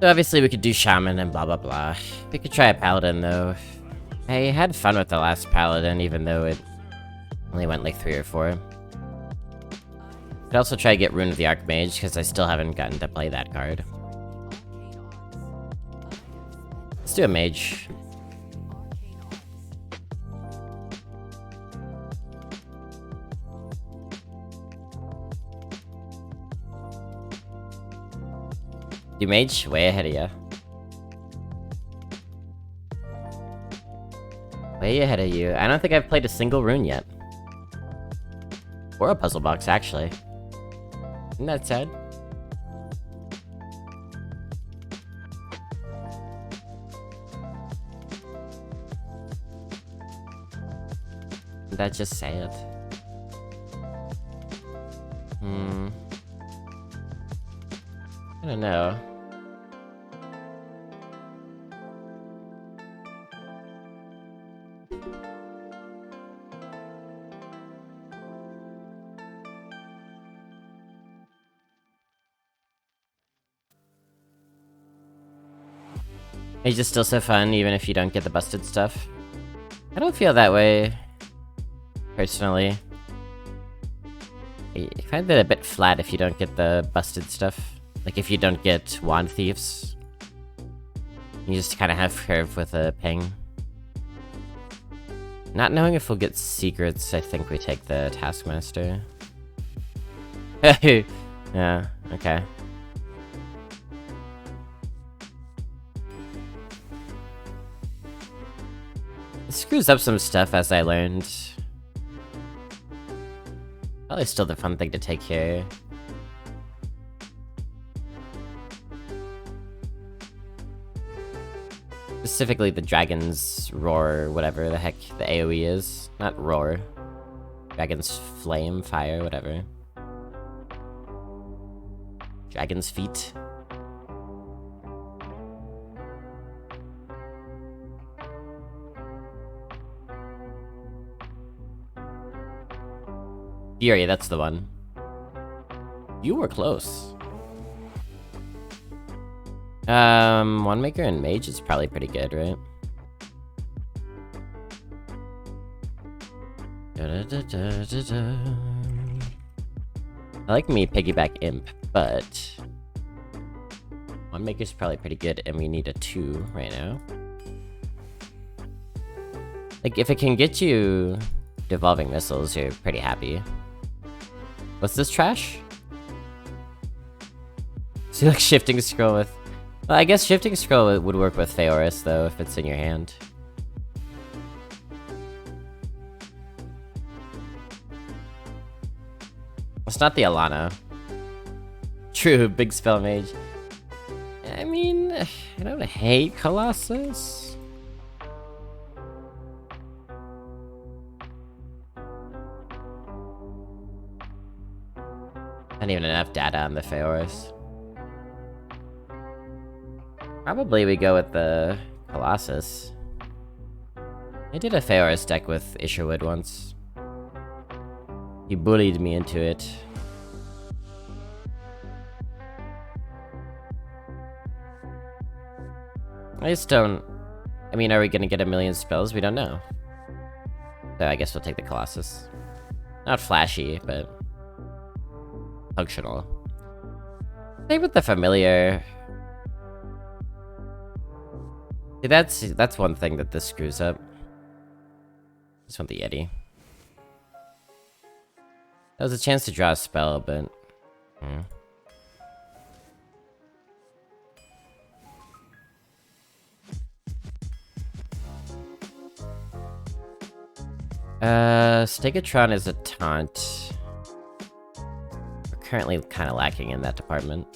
So obviously we could do Shaman and blah blah blah. We could try a Paladin though. I had fun with the last Paladin, even though it only went like 3 or 4. Could also try to get Rune of the Archmage, because I still haven't gotten to play that card. Let's do a Mage. Do Mage? Way ahead of ya. Way ahead of you. I don't think I've played a single rune yet. Or a puzzle box, actually. Isn't that sad? Isn't that just sad? I don't know. Mage is still so fun, even if you don't get the busted stuff. I don't feel that way, personally. I find it a bit flat if you don't get the busted stuff. Like if you don't get Wand Thieves. You just kind of have Curve with a ping. Not knowing if we'll get secrets, I think we take the Taskmaster. Yeah, okay. It screws up some stuff, as I learned. Probably still the fun thing to take here. Specifically the Dragon's Roar, whatever the heck the AoE is. Not Roar. Dragon's Flame, Fire, whatever. Dragon's Feet. Fury, that's the one. You were close. One Maker and Mage is probably pretty good, right? I like me Piggyback Imp, but One Maker's probably pretty good, and we need a 2 right now. Like, if it can get you Devolving Missiles, you're pretty happy. What's this trash? So like Shifting Scroll with... Well, I guess Shifting Scroll would work with Feoris, though, if it's in your hand. It's not the Alana. True, big spell mage. I mean, I don't hate Colossus. Not even enough data on the Feoris. Probably we go with the Colossus. I did a Feoris deck with Isherwood once. He bullied me into it. I just don't... I mean, are we gonna get a million spells? We don't know. So I guess we'll take the Colossus. Not flashy, but... functional. Same with the Familiar. See, that's one thing that this screws up. Just want the Yeti. That was a chance to draw a spell, but... Stegatron is a taunt. We're currently kind of lacking in that department.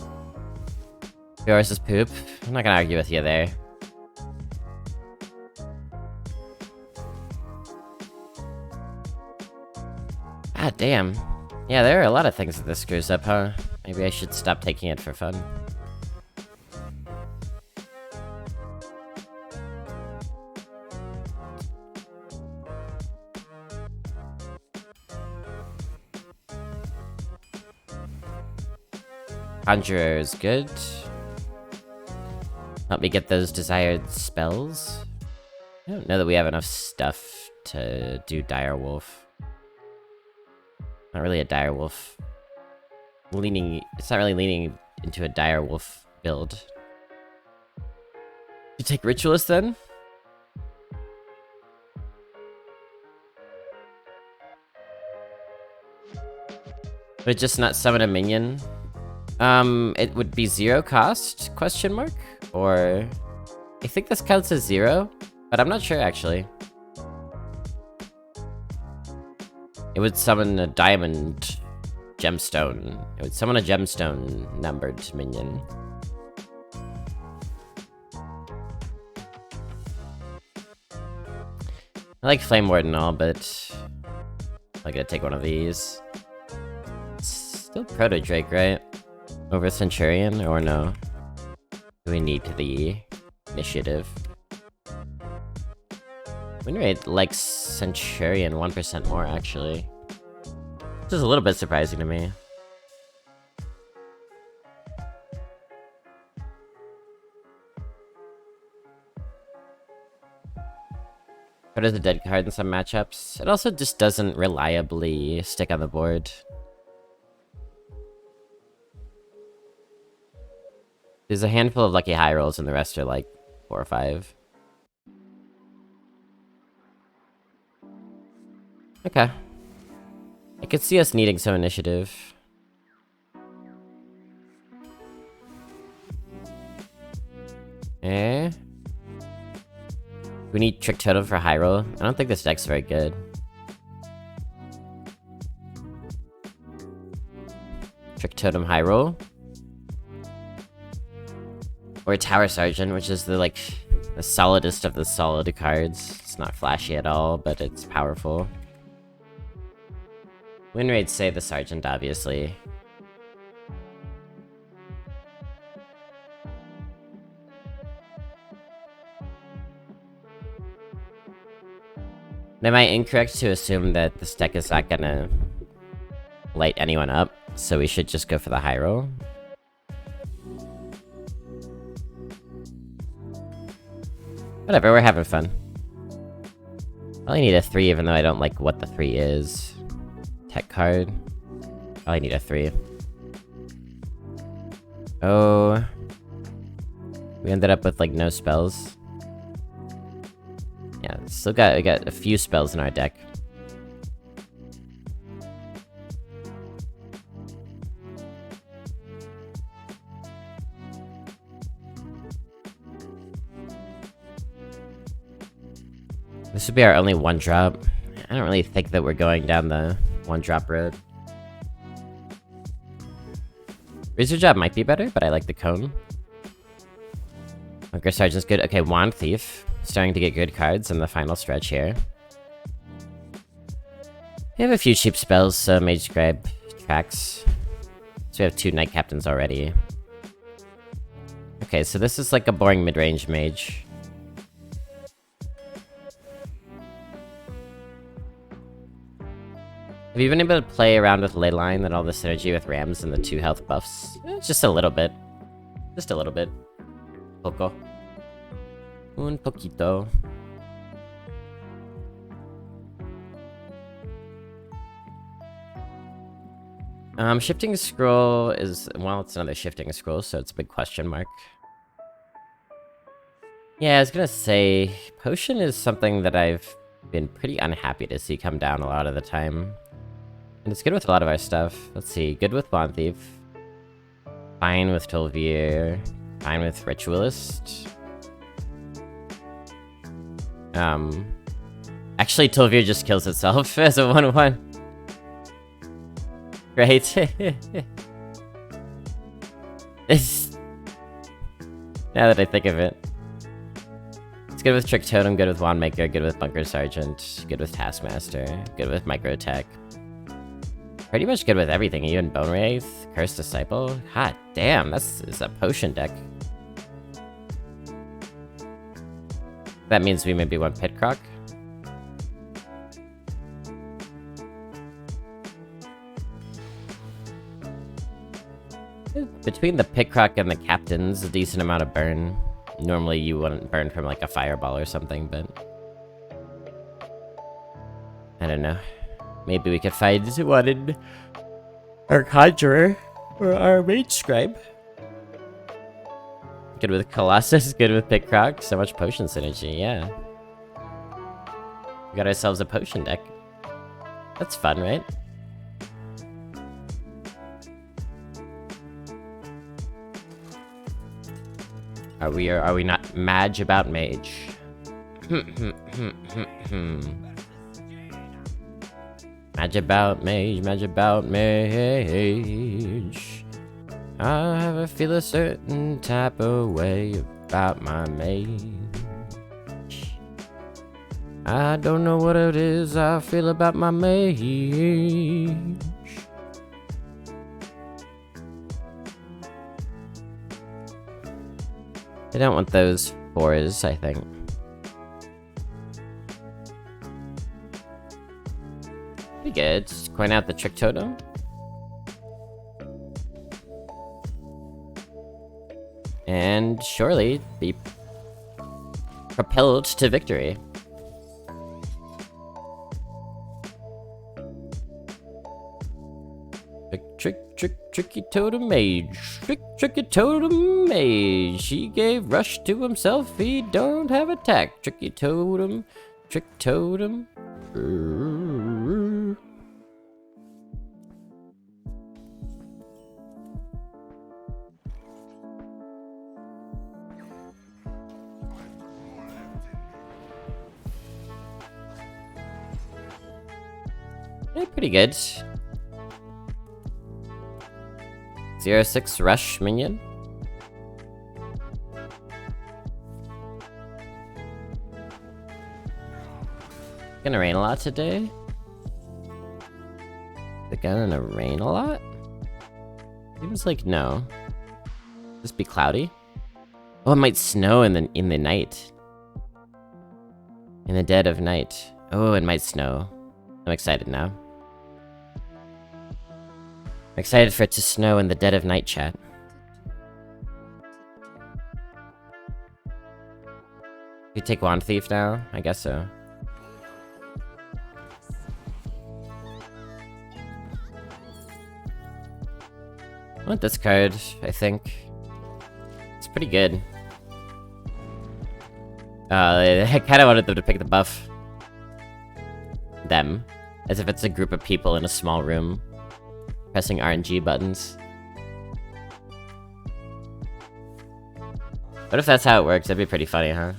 Yours is poop. I'm not gonna argue with you there. Ah, damn. Yeah, there are a lot of things that this screws up, huh? Maybe I should stop taking it for fun. Conjurer is good. Help me get those desired spells. I don't know that we have enough stuff to do Dire Wolf. Not really a Dire Wolf. It's not really leaning into a Dire Wolf build. You take Ritualist then? But just not summon a minion? It would be 0 cost, question mark? Or... I think this counts as 0, but I'm not sure actually. It would summon a diamond gemstone. It would summon a gemstone numbered minion. I like Flame Ward and all, but I gotta take one of these. It's still Proto Drake, right? Over Centurion, or no? Do we need the initiative? Win rate likes Centurion 1% more, actually. Which is a little bit surprising to me. What is a dead card in some matchups? It also just doesn't reliably stick on the board. There's a handful of lucky high rolls and the rest are like 4 or 5. Okay. I could see us needing some initiative. Eh? We need Trick Totem for high roll. I don't think this deck's very good. Trick Totem high roll. Or Tower Sergeant, which is the solidest of the solid cards. It's not flashy at all, but it's powerful. Win rates say the Sergeant, obviously. Am I incorrect to assume that this deck is not gonna light anyone up, so we should just go for the high roll? Whatever, we're having fun. Probably need a 3 even though I don't like what the 3 is. Tech card. Probably need a 3. Oh. We ended up with no spells. Yeah, we got a few spells in our deck. This would be our only 1-drop. I don't really think that we're going down the 1-drop road. Razor Job might be better, but I like the cone. Bunker Sergeant's good. Okay, Wand Thief. Starting to get good cards in the final stretch here. We have a few cheap spells, so Mage Scribe tracks. So we have 2 Knight Captains already. Okay, so this is like a boring mid-range mage. Have you been able to play around with Leyline and all the synergy with Rams and the 2 health buffs? Just a little bit. Just a little bit. Poco. Un poquito. Shifting Scroll is... well, it's another Shifting Scroll, so it's a big question mark. Yeah, I was gonna say... Potion is something that I've been pretty unhappy to see come down a lot of the time. And it's good with a lot of our stuff. Let's see, good with Bond Thief. Fine with Tolvier. Fine with Ritualist. Actually, Tolvier just kills itself as a 1-1. Right? Now that I think of it. It's good with Trick Totem, good with Wand Maker, good with Bunker Sergeant, good with Taskmaster, good with Micro Tech. Pretty much good with everything, even Bone Wraith, Cursed Disciple. Hot damn, that's a potion deck. That means we maybe want Pit Croc. Between the Pit Croc and the Captains, a decent amount of burn. Normally you wouldn't burn from like a fireball or something, but I don't know. Maybe we could find one in our conjurer or our mage scribe. Good with Colossus, good with Pickrock. So much potion synergy, yeah. We got ourselves a potion deck. That's fun, right? Are we not Mage about Mage? Mage about Mage, Mage about Mage. I have a feel a certain type of way about my Mage. I don't know what it is I feel about my Mage. I don't want those 4s, I think. Pretty good. Just coin out the Trick Totem. And surely be propelled to victory. Tricky Totem Mage. Tricky Totem Mage. He gave rush to himself. He don't have attack. Tricky Totem. Trick Totem. Yeah, pretty good. 0-6 rush minion. Gonna rain a lot today? Is it gonna rain a lot? Seems like no. Just be cloudy. Oh, it might snow in the night. In the dead of night. Oh, it might snow. I'm excited now. I'm excited for it to snow in the dead of night, chat. You take Wand Thief now? I guess so. I want this card, I think. It's pretty good. I kinda wanted them to pick the buff. Them. As if it's a group of people in a small room. Pressing RNG buttons. What if that's how it works? That'd be pretty funny, huh?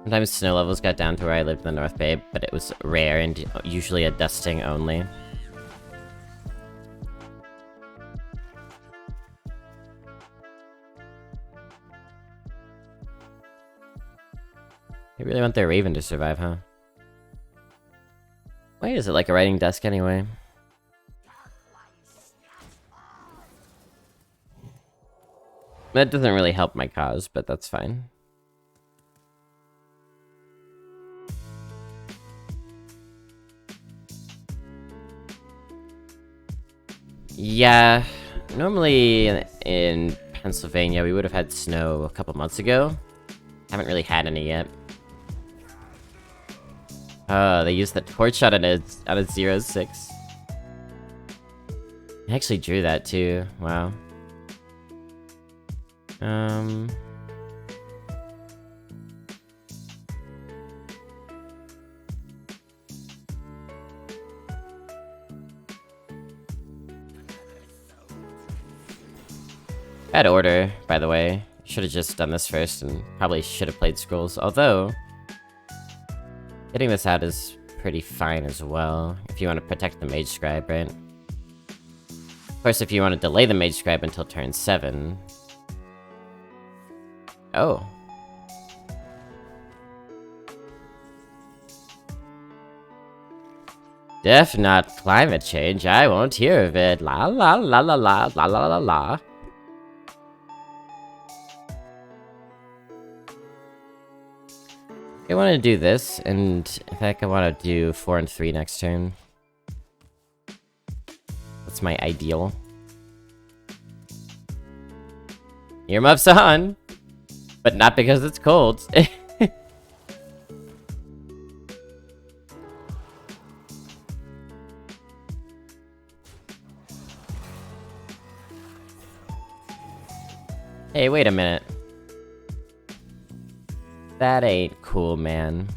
Sometimes snow levels got down to where I lived in the North Bay, but it was rare and usually a dusting only. They really want their Raven to survive, huh? Why is it like a writing desk anyway? That doesn't really help my cause, but that's fine. Yeah, normally in Pennsylvania we would have had snow a couple months ago. Haven't really had any yet. They used the torch shot on a 0-6. I actually drew that too. Wow. Bad order, by the way. Should have just done this first and probably should have played Scrolls. Although, getting this out is pretty fine as well. If you want to protect the Mage Scribe, right? Of course, if you want to delay the Mage Scribe until turn 7. Oh. Def not climate change. I won't hear of it. La la la la la la la la la. I want to do this, and in fact I want to do 4 and 3 next turn. That's my ideal. Earmuffs on! But not because it's cold. Hey, wait a minute. That ain't cool, man.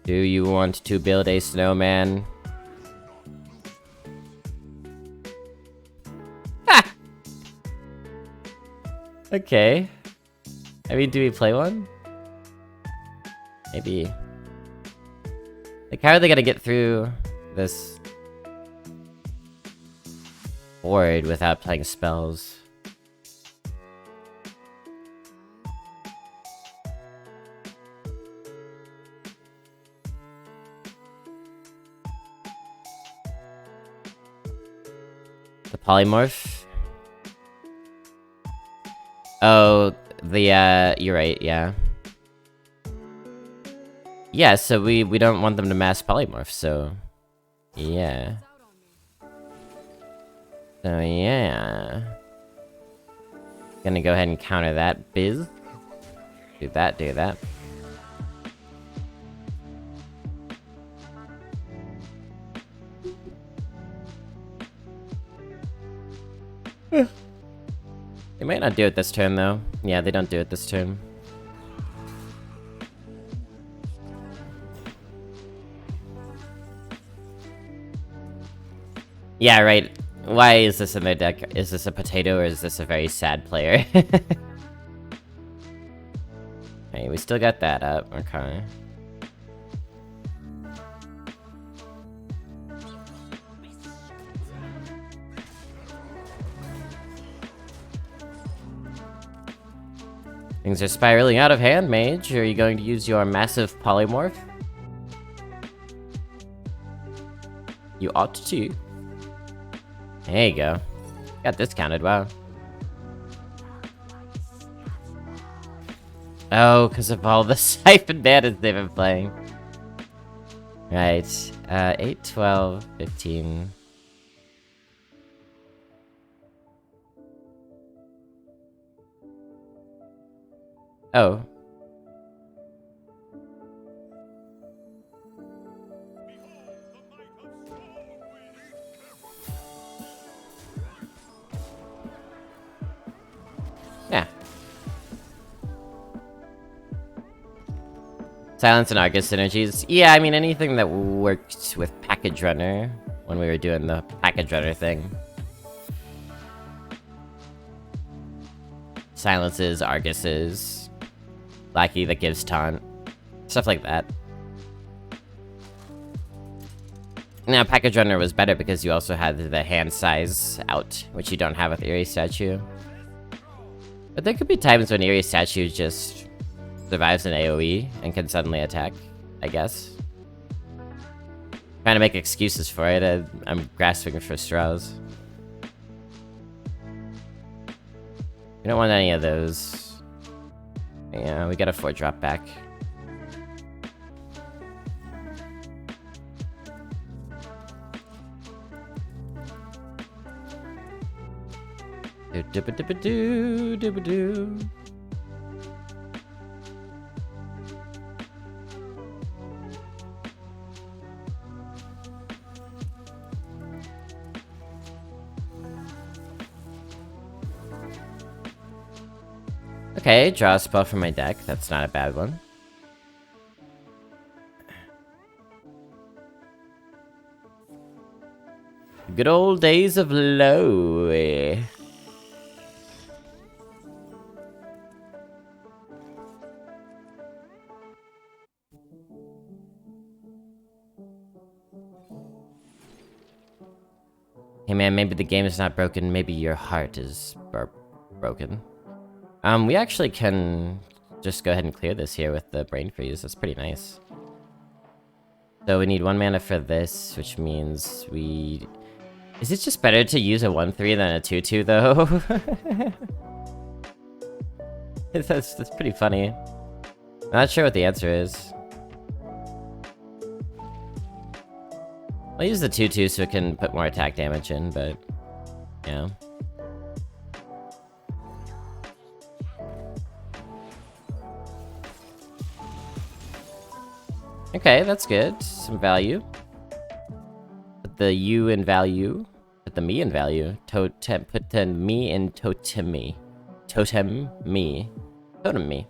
Do you want to build a snowman? Ha! Okay. I mean, do we play one? Maybe. Like, how are they gonna get through this board without playing spells? The polymorph? Oh, you're right, yeah. Yeah, so we don't want them to mass polymorph, so yeah. So yeah. Gonna go ahead and counter that biz. Do that, do that. They might not do it this turn, though. Yeah, they don't do it this turn. Yeah, right. Why is this in their deck? Is this a potato, or is this a very sad player? Okay, we still got that up. Okay. Things are spiraling out of hand, Mage. Are you going to use your massive polymorph? You ought to. There you go. Got discounted, wow. Oh, because of all the siphon banners they've been playing. Right. 8, 12, 15. Oh. Yeah. Silence and Argus synergies. Yeah, I mean, anything that worked with Package Runner when we were doing the Package Runner thing. Silences, Arguses. Lackey that gives taunt. Stuff like that. Now, Package Runner was better because you also had the hand size out, which you don't have with Eerie Statue. But there could be times when Eerie Statue just survives an AoE and can suddenly attack, I guess. Trying to make excuses for it, I'm grasping for straws. We don't want any of those. Yeah, we got a 4-drop back. Do-do-ba-do-ba-do. Okay, draw a spell from my deck. That's not a bad one. Good old days of low. Hey man, maybe the game is not broken. Maybe your heart is broken. We actually can just go ahead and clear this here with the Brain Freeze. That's pretty nice. So we need 1 mana for this, which means we... Is it just better to use a 1/3 than a 2/2 though? that's pretty funny. I'm not sure what the answer is. I'll use the 2/2 so it can put more attack damage in, but yeah. Okay, that's good. Some value. Put the U in value. Put the me in value. Totem. Put the me in totem me. Totem me. Totem me.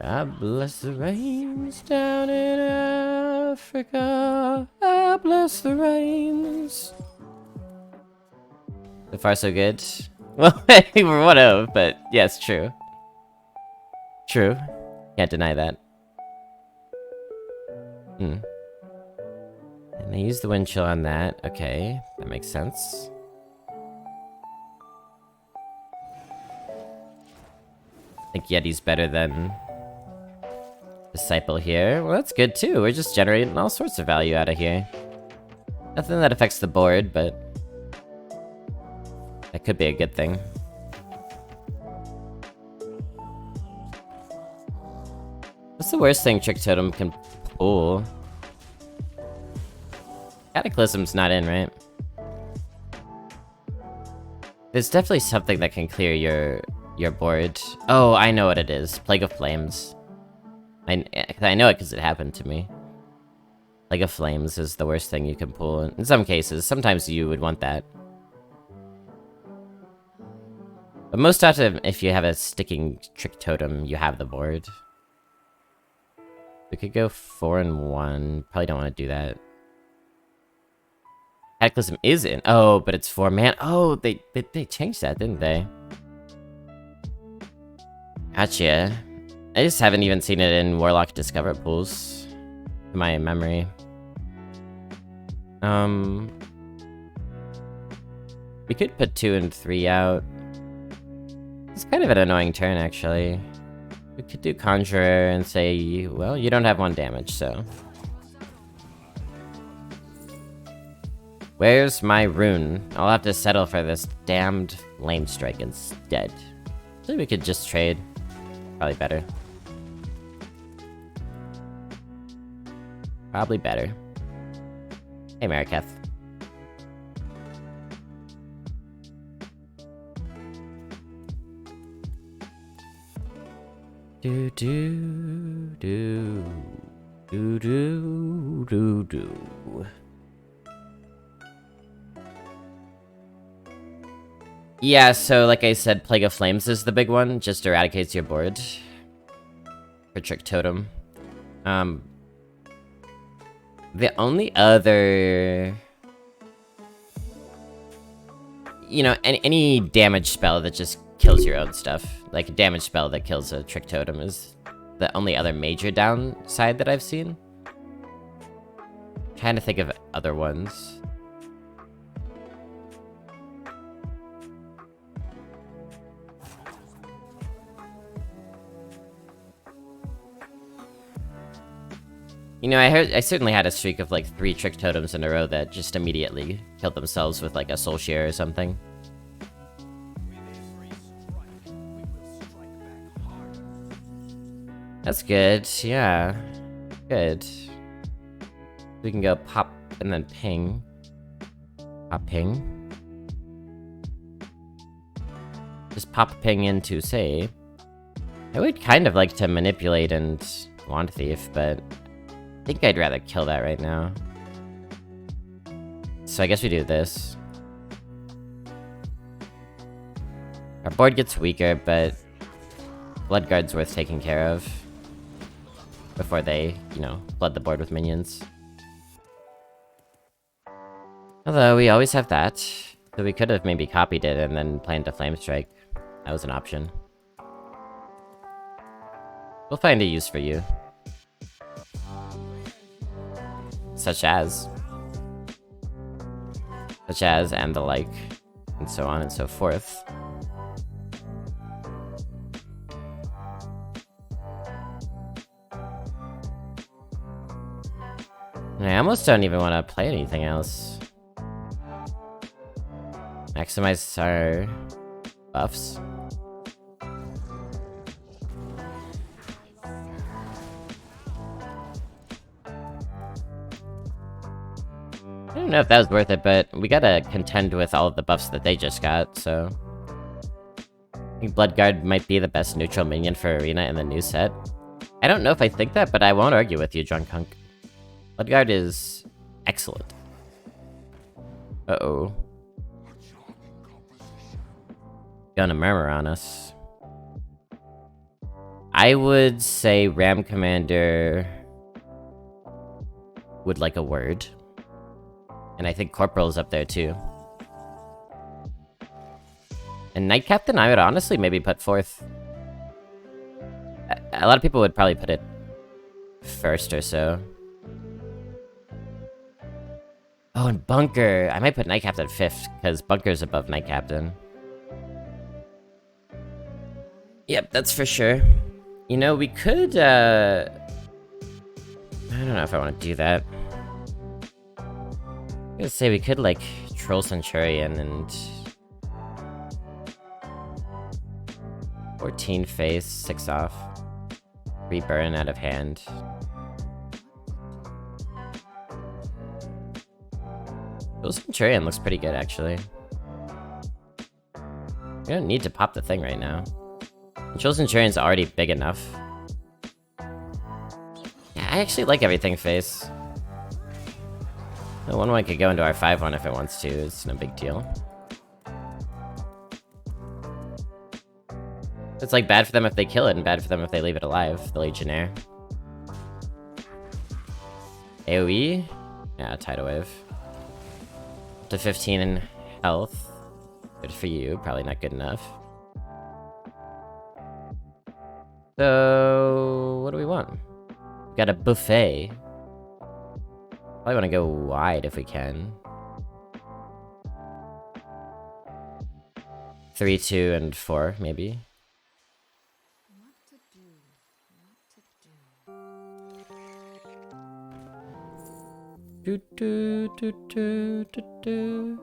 God bless the rains down in Africa. God bless the rains. So far, so good. Well, we're one of, but yes, true. True. Can't deny that. And they use the wind chill on that. Okay, that makes sense. I think Yeti's better than Disciple here. Well, that's good too. We're just generating all sorts of value out of here. Nothing that affects the board, but that could be a good thing. What's the worst thing Trick Totem can pull? Cataclysm's not in, right? There's definitely something that can clear your board. Oh, I know what it is. Plague of Flames. I know it because it happened to me. Plague of Flames is the worst thing you can pull. In some cases, sometimes you would want that. But most often, if you have a sticking Trick Totem, you have the board. We could go 4 and 1. Probably don't want to do that. Cataclysm is in. Oh, but it's 4 mana. Oh, they changed that, didn't they? Gotcha. I just haven't even seen it in Warlock Discover pools. To my memory. We could put 2 and 3 out. It's kind of an annoying turn, actually. We could do Conjurer and say, well, you don't have 1 damage, so. Where's my rune? I'll have to settle for this damned Lame Strike instead. Maybe we could just trade. Probably better. Probably better. Hey, Mariketh. Do do do do do do do. Yeah, so like I said, Plague of Flames is the big one. Just eradicates your board for Trick Totem. The only other, you know, any damage spell that just kills your own stuff, like a damage spell that kills a Trick Totem, is the only other major downside that I've seen. I'm trying to think of other ones. You know, I certainly had a streak of like 3 Trick Totems in a row that just immediately killed themselves with like a Soul Share or something. That's good, yeah. Good. We can go pop and then ping. Pop ping. Just pop ping into say. I would kind of like to manipulate and Wand Thief, but I think I'd rather kill that right now. So I guess we do this. Our board gets weaker, but Bloodguard's worth taking care of before they, you know, flood the board with minions. Although we always have that. So we could have maybe copied it and then planned a Flame Strike. That was an option. We'll find a use for you. Such as, and the like, and so on and so forth. And I almost don't even want to play anything else. Maximize our buffs. I don't know if that was worth it, but we gotta contend with all of the buffs that they just got, so... I think Bloodguard might be the best neutral minion for Arena in the new set. I don't know if I think that, but I won't argue with you, Drunk Hunk. Bloodguard is excellent. Uh-oh. Gonna murmur on us. I would say Ram Commander would like a word. And I think Corporal's up there too. And Knight Captain, I would honestly maybe put fourth. A lot of people would probably put it first or so. Oh, and Bunker. I might put Knight Captain fifth, because Bunker's above Knight Captain. Yep, that's for sure. You know, we could, I don't know if I want to do that. I'm gonna say we could, like, Troll Centurion and... 14 face, 6 off. 3 burn out of hand. Troll Centurion looks pretty good, actually. We don't need to pop the thing right now. Troll Centurion's already big enough. Yeah, I actually like everything face. The 1-1 could go into our 5-1 if it wants to, it's no big deal. It's like bad for them if they kill it and bad for them if they leave it alive, the Legionnaire. AoE? Yeah, Tidal Wave. Up to 15 in health. Good for you, probably not good enough. So, what do we want? We got a buffet. Probably want to go wide if we can. 3, 2, and 4, maybe. Do, do, do, do, do, do.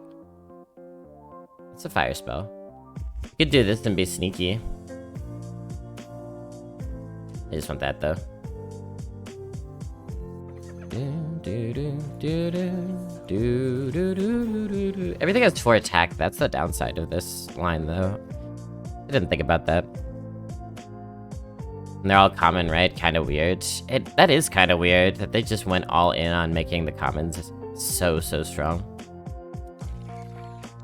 It's a fire spell. We could do this and be sneaky. I just want that though. Everything has 4 attack. That's the downside of this line though. I didn't think about that. And they're all common, right? Kind of weird. That is kind of weird that they just went all in on making the commons so strong.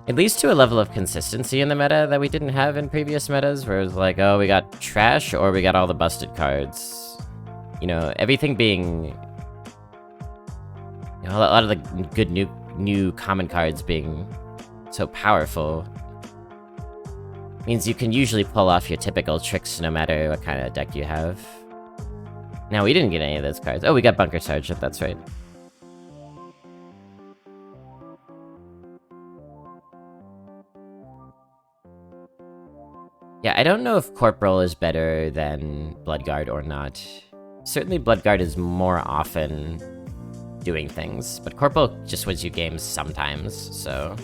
It leads to a level of consistency in the meta that we didn't have in previous metas, where it was like, oh, we got trash or we got all the busted cards. You know, everything being... You know, a lot of the good new common cards being so powerful means you can usually pull off your typical tricks no matter what kind of deck you have. Now, we didn't get any of those cards. Oh, we got Bunker Sergeant, that's right. Yeah, I don't know if Corporal is better than Bloodguard or not. Certainly Bloodguard is more often doing things, but Corporal just wins you games sometimes, so...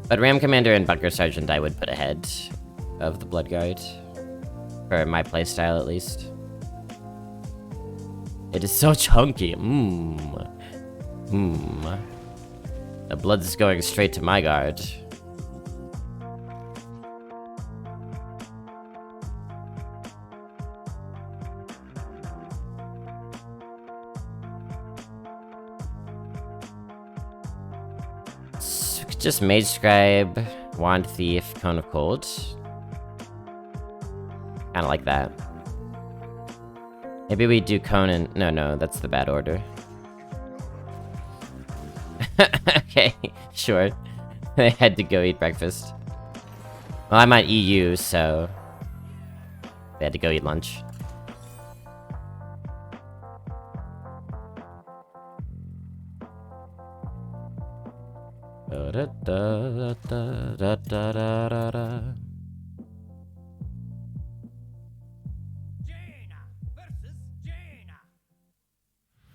But Ram Commander and Bunker Sergeant I would put ahead of the Bloodguard. For my playstyle, at least. It is so chunky. The blood's going straight to my guard. Just Mage Scribe, Wand Thief, Cone of Cold. Kinda like that. Maybe we do Cone and... No, that's the bad order. Okay, sure. They had to go eat breakfast. Well, I'm at EU, so... They had to go eat lunch. Da, da, da, da, da, da, da, da.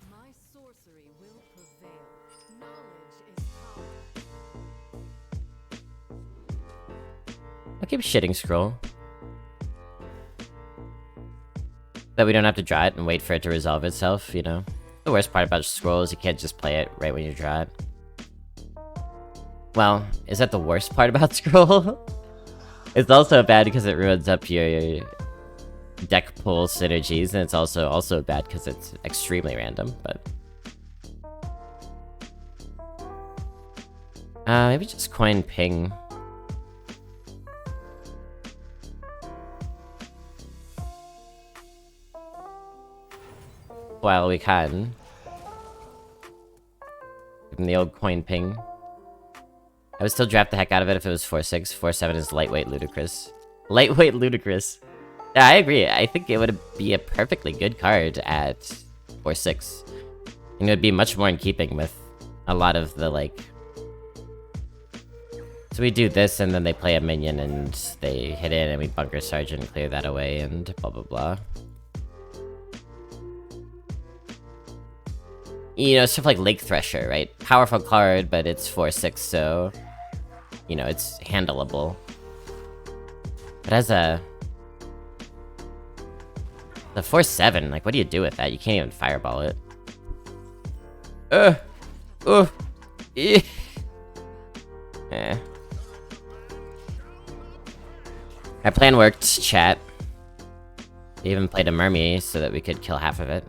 My sorcery will prevail. Knowledge is power. I'll keep shitting scroll. That we don't have to draw it and wait for it to resolve itself, you know? The worst part about Scroll is you can't just play it right when you draw it. Well, is that the worst part about Scroll? It's also bad because it ruins up your deck pull synergies, and it's also bad because it's extremely random, but... maybe just coin ping. While we can. Give him the old coin ping. I would still draft the heck out of it if it was 4-6. 4-7 is lightweight ludicrous. Lightweight ludicrous. Yeah, I agree. I think it would be a perfectly good card at 4-6. And it would be much more in keeping with a lot of the, like... So we do this, and then they play a minion, and they hit in, and we bunker Sergeant, clear that away, and blah blah blah. You know, stuff like Lake Thresher, right? Powerful card, but it's 4-6, so... You know, it's handleable. But as a... The 4-7, like, what do you do with that? You can't even fireball it. Eh. Our plan worked, chat. We even played a Mermy so that we could kill half of it.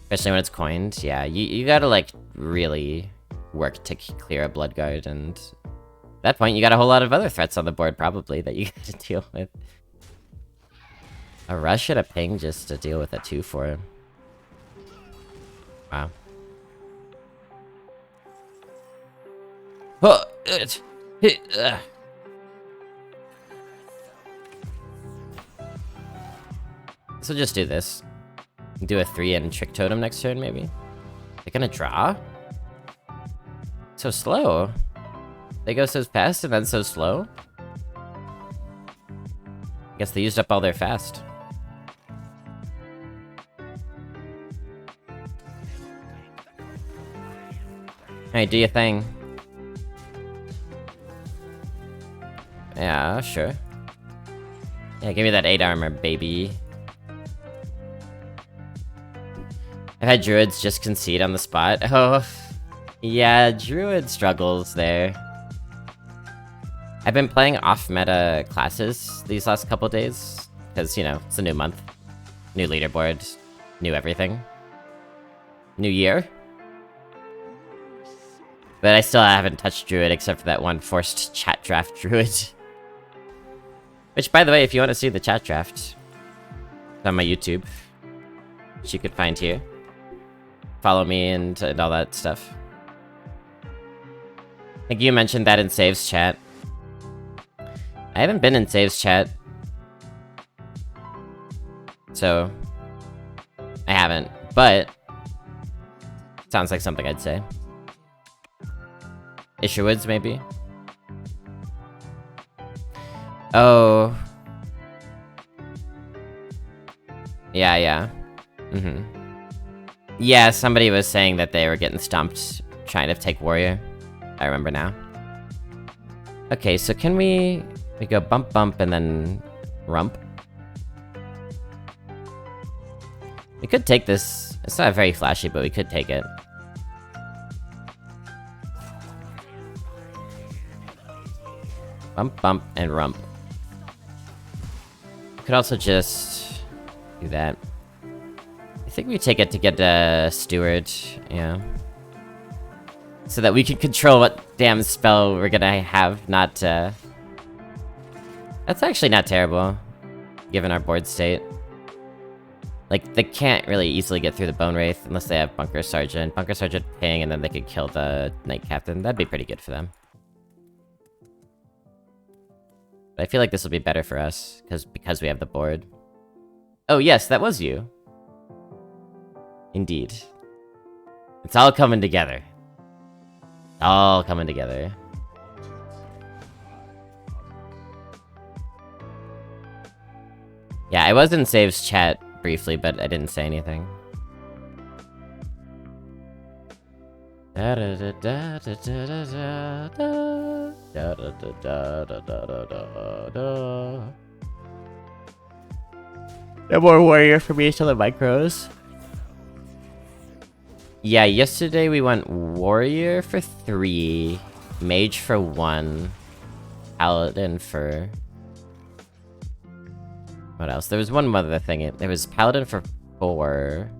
Especially when it's coined. Yeah, you gotta, like, really work to clear a Bloodguard, and at that point you got a whole lot of other threats on the board, probably, that you gotta deal with. A rush and a ping just to deal with a 2 for him. Wow. So just do this. Do a 3 and Trick Totem next turn, maybe? They're gonna draw? So slow. They go so fast and then so slow? I guess they used up all their fast. Alright, do your thing. Yeah, sure. Yeah, give me that 8 armor, baby. I've had druids just concede on the spot. Oh, yeah, druid struggles there. I've been playing off-meta classes these last couple days, because, you know, it's a new month. New leaderboard, new everything. New year. But I still haven't touched druid except for that one forced chat draft druid. Which, by the way, if you want to see the chat draft, it's on my YouTube, which you could find here. Follow me and all that stuff. I think you mentioned that in Saves chat. I haven't been in Saves chat. So, I haven't, but sounds like something I'd say. Isherwoods, maybe? Oh. Yeah. Yeah, somebody was saying that they were getting stumped trying to take Warrior. I remember now. Okay, so can we go bump and then rump? We could take this. It's not very flashy, but we could take it. Bump and rump. We could also just do that. I think we take it to get a Steward, yeah. So that we can control what damn spell we're gonna have, not, That's actually not terrible, given our board state. Like, they can't really easily get through the Bone Wraith unless they have Bunker Sergeant. Bunker Sergeant ping, and then they could kill the Knight Captain. That'd be pretty good for them. But I feel like this will be better for us, because we have the board. Oh yes, that was you. Indeed. It's all coming together. All coming together. Yeah, I was in Saves chat briefly, but I didn't say anything. No more warrior for me till the micros. Yeah, yesterday we went warrior for 3, mage for 1, paladin for... What else? There was one other thing. There was paladin for 4,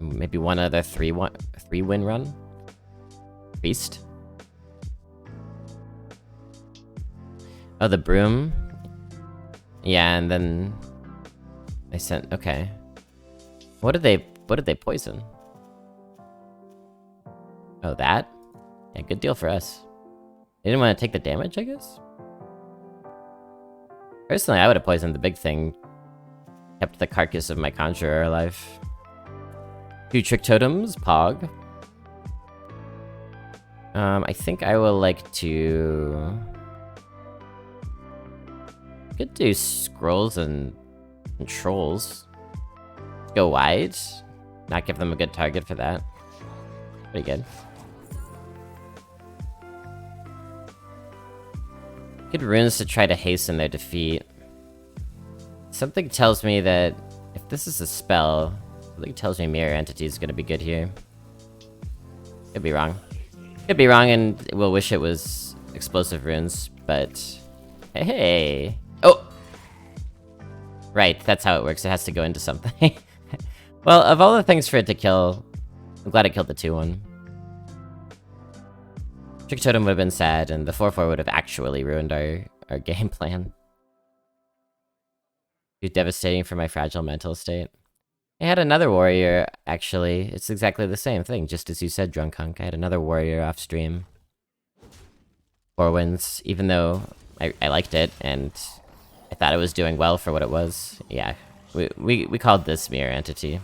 maybe one other 3-win run. Priest. Oh, the broom. Yeah, and then they sent. Okay. What did they poison? Oh, that? Yeah, good deal for us. They didn't want to take the damage, I guess? Personally, I would have poisoned the big thing. Kept the carcass of my conjurer alive. 2 trick totems, Pog. I think I will like to... Could do scrolls and trolls. Go wide. Not give them a good target for that. Pretty good. Good runes to try to hasten their defeat. Something tells me that if this is a spell, something tells me Mirror Entity is gonna be good here. Could be wrong. Could be wrong, and we'll wish it was explosive runes, but hey. Oh! Right, that's how it works. It has to go into something. Well, of all the things for it to kill, I'm glad it killed the 2-1. Trick Totem would have been sad, and the 4-4 would have actually ruined our game plan. Too devastating for my fragile mental state. I had another warrior, actually. It's exactly the same thing, just as you said, Drunk Hunk. I had another warrior off stream. 4 wins, even though I liked it, and I thought it was doing well for what it was. Yeah, we called this Mirror Entity.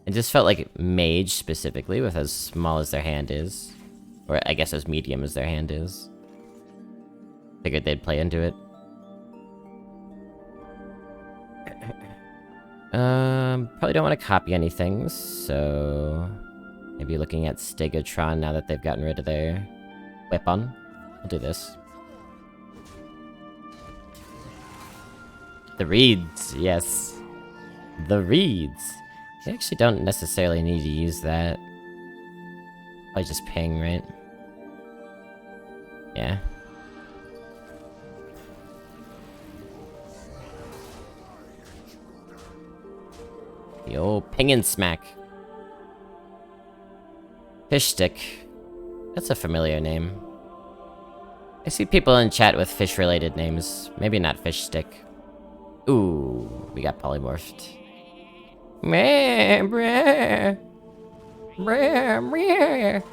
It just felt like Mage, specifically, with as small as their hand is. Or I guess as medium as their hand is. Figured they'd play into it. Probably don't want to copy anything, so... Maybe looking at Stegatron now that they've gotten rid of their weapon. I'll do this. The reeds, yes. The reeds. I actually don't necessarily need to use that. Probably just ping, right? Yeah. The old ping and smack. Fish stick. That's a familiar name. I see people in chat with fish-related names. Maybe not fish stick. Ooh, we got polymorphed. Meh, breh. Breh, breh.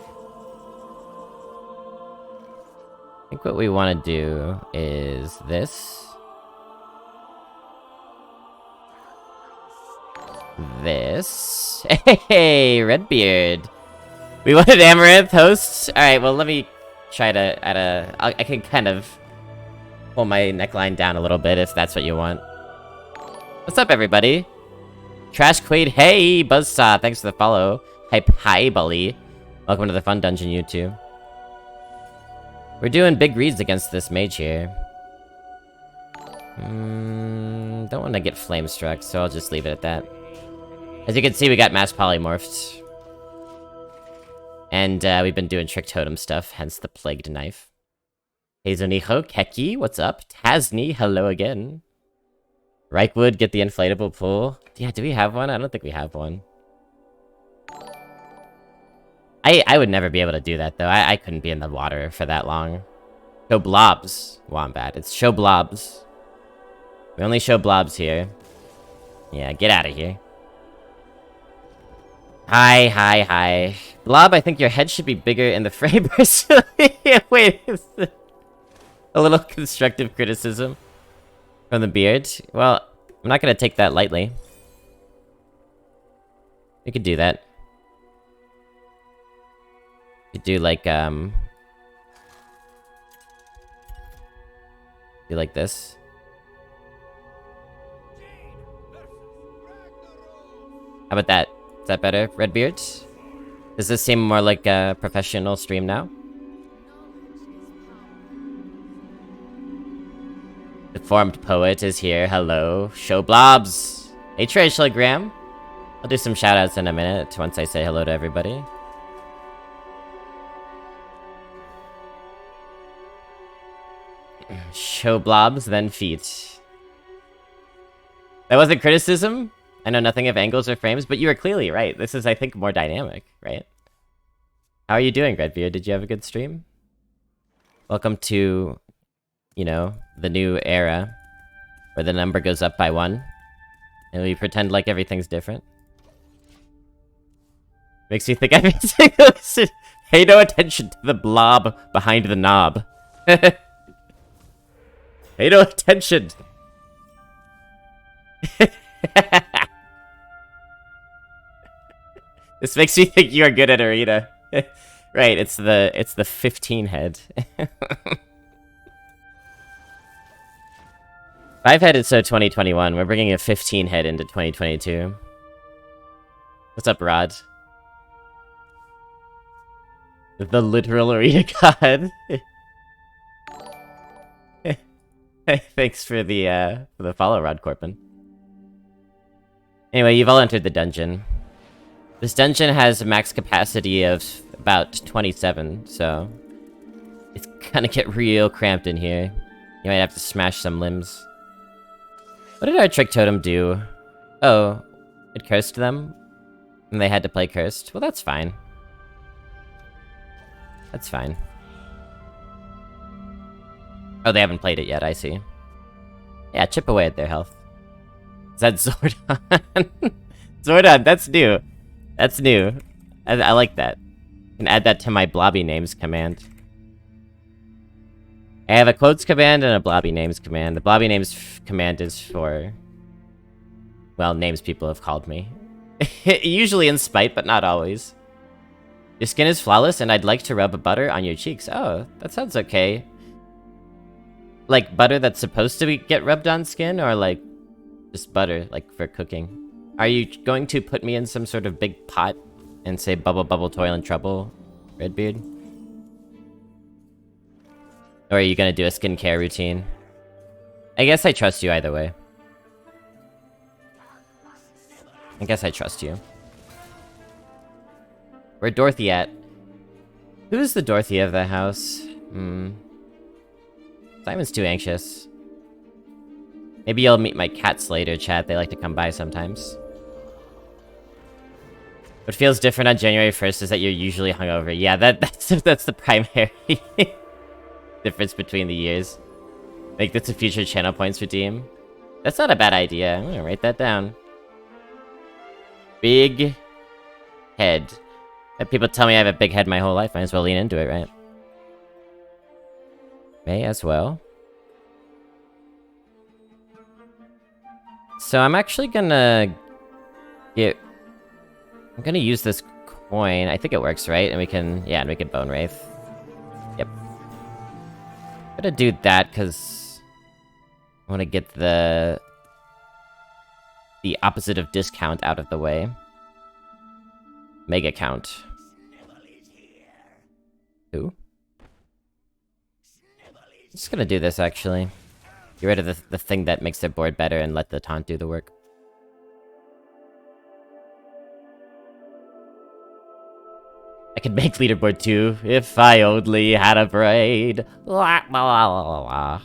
I think what we want to do is this. This. Hey, Redbeard. We wanted Amaranth hosts? Alright, well, let me try to I can kind of pull my neckline down a little bit if that's what you want. What's up, everybody? Trash Quaid, hey! Buzzsaw, thanks for the follow. Hi, Bully. Welcome to the Fun Dungeon, you two. We're doing big reads against this mage here. Don't want to get flame struck, so I'll just leave it at that. As you can see, we got mass polymorphed. And we've been doing trick totem stuff, hence the plagued knife. Hey Zonicho, Keki, what's up? Tasni, hello again. Reichwood, get the inflatable pool. Yeah, do we have one? I don't think we have one. I would never be able to do that, though. I couldn't be in the water for that long. Show blobs, Wombat. It's show blobs. We only show blobs here. Yeah, get out of here. Hi. Blob, I think your head should be bigger in the frame, personally. Wait, a little constructive criticism from the beard. Well, I'm not gonna take that lightly. We could do that. We could do like, do like this. How about that? Is that better, Redbeard? Does this seem more like a professional stream now? Deformed Poet is here. Hello. Show Blobs. Hey, Trishlegram. I'll do some shoutouts in a minute once I say hello to everybody. Show Blobs, then feet. That wasn't criticism? I know nothing of angles or frames, but you are clearly right. This is, I think, more dynamic, right? How are you doing, Redbeard? Did you have a good stream? Welcome to, you know, the new era where the number goes up by 1 and we pretend like everything's different. Makes you think everything. Pay no attention to the blob behind the knob. Pay no attention. This makes me think you are good at arena. Right, it's the 15 head. 5 head is so 2021. We're bringing a 15 head into 2022. What's up, Rod? The literal arena god. Thanks for the follow, Rod Corpin. Anyway, you've all entered the dungeon. This dungeon has a max capacity of about 27, so it's gonna get real cramped in here. You might have to smash some limbs. What did our trick totem do? Oh, it cursed them? And they had to play cursed? Well, that's fine. That's fine. Oh, they haven't played it yet, I see. Yeah, chip away at their health. Is that Zordon? Zordon, that's new. That's new. I like that. I can add that to my blobby names command. I have a quotes command and a blobby names command. The blobby names command is for, well, names people have called me. Usually in spite, but not always. Your skin is flawless and I'd like to rub butter on your cheeks. Oh, that sounds okay. Like butter that's supposed to get rubbed on skin, or like just butter, like for cooking? Are you going to put me in some sort of big pot and say bubble bubble toil and trouble, Redbeard? Or are you gonna do a skincare routine? I guess I trust you either way. I guess I trust you. Where's Dorothy at? Who's the Dorothy of the house? Simon's too anxious. Maybe you'll meet my cats later, chat. They like to come by sometimes. What feels different on January 1st is that you're usually hungover. Yeah, that's the primary difference between the years. Make this a future channel points redeem. That's not a bad idea. I'm gonna write that down. Big head. If people tell me I have a big head my whole life, might as well lean into it, right? May as well. So I'm actually gonna I'm gonna use this coin. I think it works, right? And we can, yeah, make it Bone Wraith. Yep. I'm gonna do that because I want to get the opposite of discount out of the way. Mega count. Who? I'm just gonna do this, actually. Get rid of the thing that makes their board better and let the taunt do the work. I could make leaderboard too, if I only had a brain. La, la, la, la, la.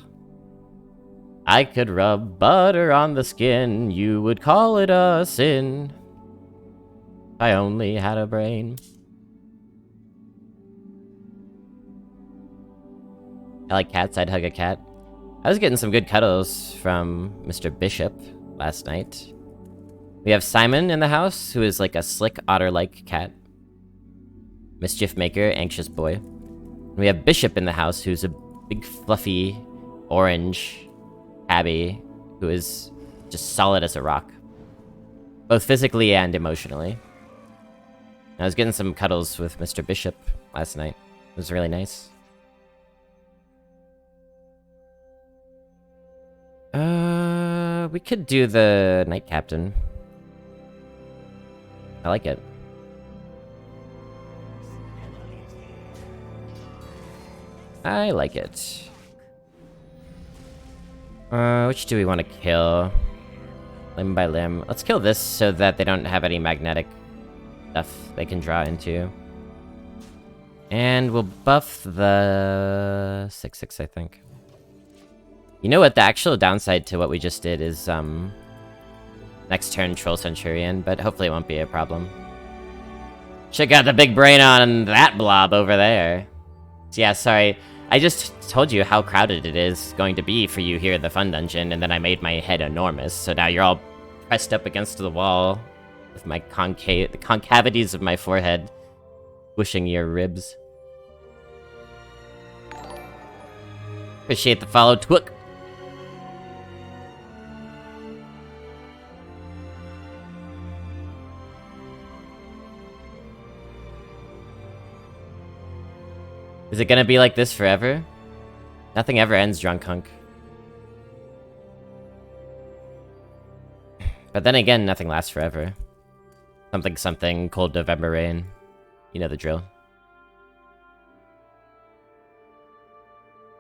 I could rub butter on the skin, you would call it a sin. If I only had a brain. I like cats, I'd hug a cat. I was getting some good cuddles from Mr. Bishop last night. We have Simon in the house, who is like a slick otter-like cat. Mischief Maker, anxious boy. And we have Bishop in the house, who's a big fluffy orange tabby, who is just solid as a rock. Both physically and emotionally. I was getting some cuddles with Mr. Bishop last night. It was really nice. We could do the Knight Captain. I like it. I like it. Which do we want to kill? Limb by limb. Let's kill this so that they don't have any magnetic stuff they can draw into. And we'll buff the 6/6, I think. You know what? The actual downside to what we just did is, next turn Troll Centurion, but hopefully it won't be a problem. Check out the big brain on that blob over there. So yeah, sorry. I just told you how crowded it is going to be for you here in the fun dungeon, and then I made my head enormous, so now you're all pressed up against the wall with my the concavities of my forehead pushing your ribs. Appreciate the follow, Twook. Is it gonna be like this forever? Nothing ever ends, Drunk Hunk. But then again, nothing lasts forever. Something something, cold November rain. You know the drill.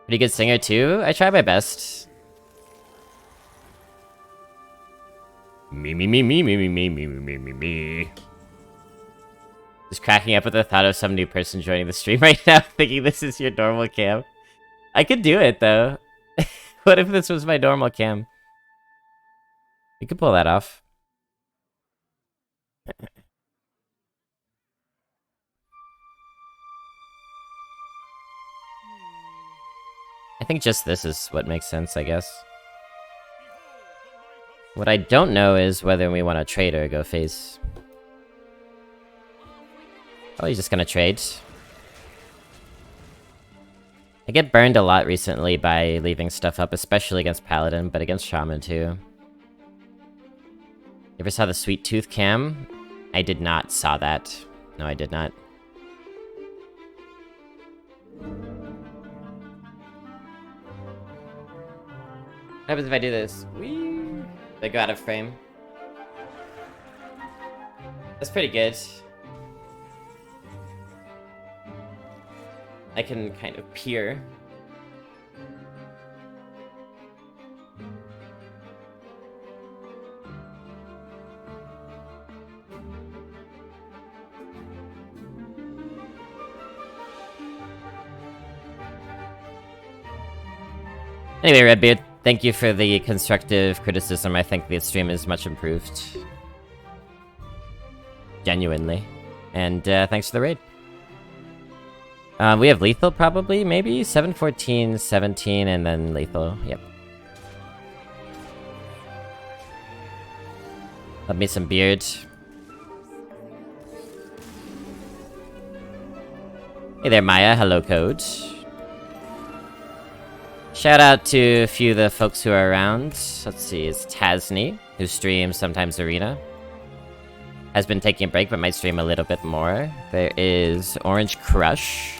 Pretty good singer too? I try my best. Me. Just cracking up at the thought of some new person joining the stream right now, thinking this is your normal cam. I could do it, though. What if this was my normal cam? We could pull that off. I think just this is what makes sense, I guess. What I don't know is whether we want to trade or go face. Probably just gonna trade. I get burned a lot recently by leaving stuff up, especially against Paladin, but against Shaman too. You ever saw the Sweet Tooth cam? I did not saw that. No, I did not. What happens if I do this? Whee! They go out of frame. That's pretty good. I can kind of peer. Anyway, Redbeard, thank you for the constructive criticism. I think the stream is much improved. Genuinely. And thanks for the raid. We have lethal probably, maybe? 7, 14, 17, and then lethal. Yep. Love me some beard. Hey there, Maya. Hello, Code. Shout out to a few of the folks who are around. Let's see, it's Tasney, who streams sometimes Arena. Has been taking a break, but might stream a little bit more. There is Orange Crush,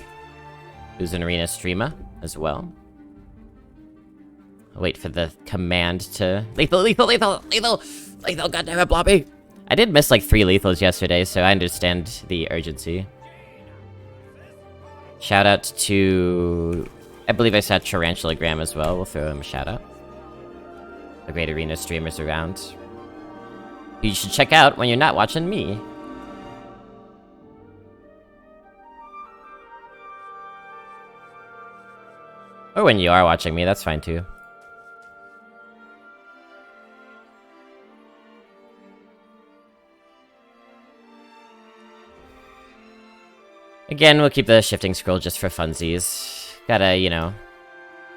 who's an Arena streamer as well. I'll wait for the command to... Lethal, lethal, lethal, lethal! Lethal, goddammit, Blobby! I did miss like 3 lethals yesterday, so I understand the urgency. Shout out to... I believe I saw Tarantulagram as well. We'll throw him a shout out. The great Arena streamers around. Who you should check out when you're not watching me. Or when you are watching me, that's fine too. Again, we'll keep the shifting scroll just for funsies. Gotta, you know,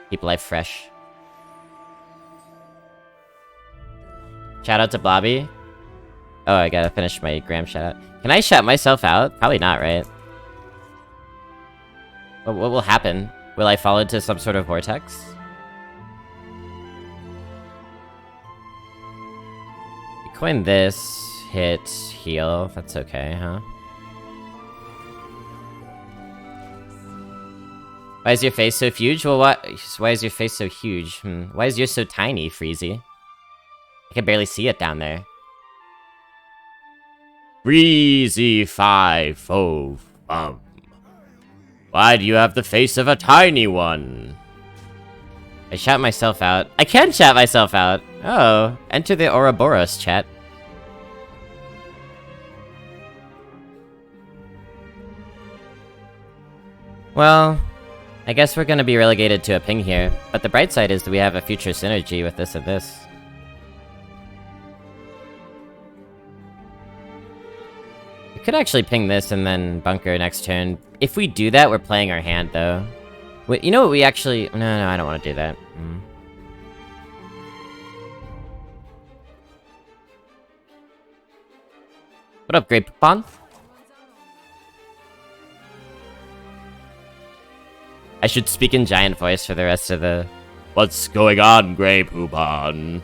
keep life fresh. Shout out to Blobby. Oh, I gotta finish my Graham shout out. Can I shout myself out? Probably not, right? What will happen? Will I fall into some sort of vortex? You coin this, hit, heal. That's okay, huh? Why is your face so huge? Well, why is your face so huge? Why is yours so tiny, Freezy? I can barely see it down there. Freezy5, oh, Why do you have the face of a tiny one? I shout myself out. I can shout myself out! Oh, enter the Ouroboros chat. Well, I guess we're gonna be relegated to a ping here, but the bright side is that we have a future synergy with this and this. We could actually ping this and then bunker next turn. If we do that, we're playing our hand, though. Wait, you know what we actually... No, I don't want to do that. What up, Great Poupon? I should speak in giant voice for the rest of the... What's going on, Grey Poupon?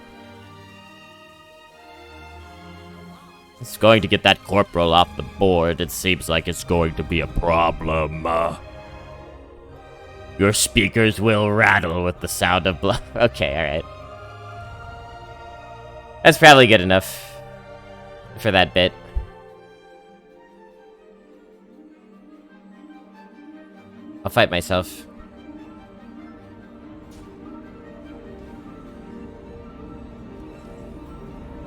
It's going to get that corporal off the board. It seems like it's going to be a problem. Your speakers will rattle with the sound of blood. Okay, alright. That's probably good enough for that bit. I'll fight myself.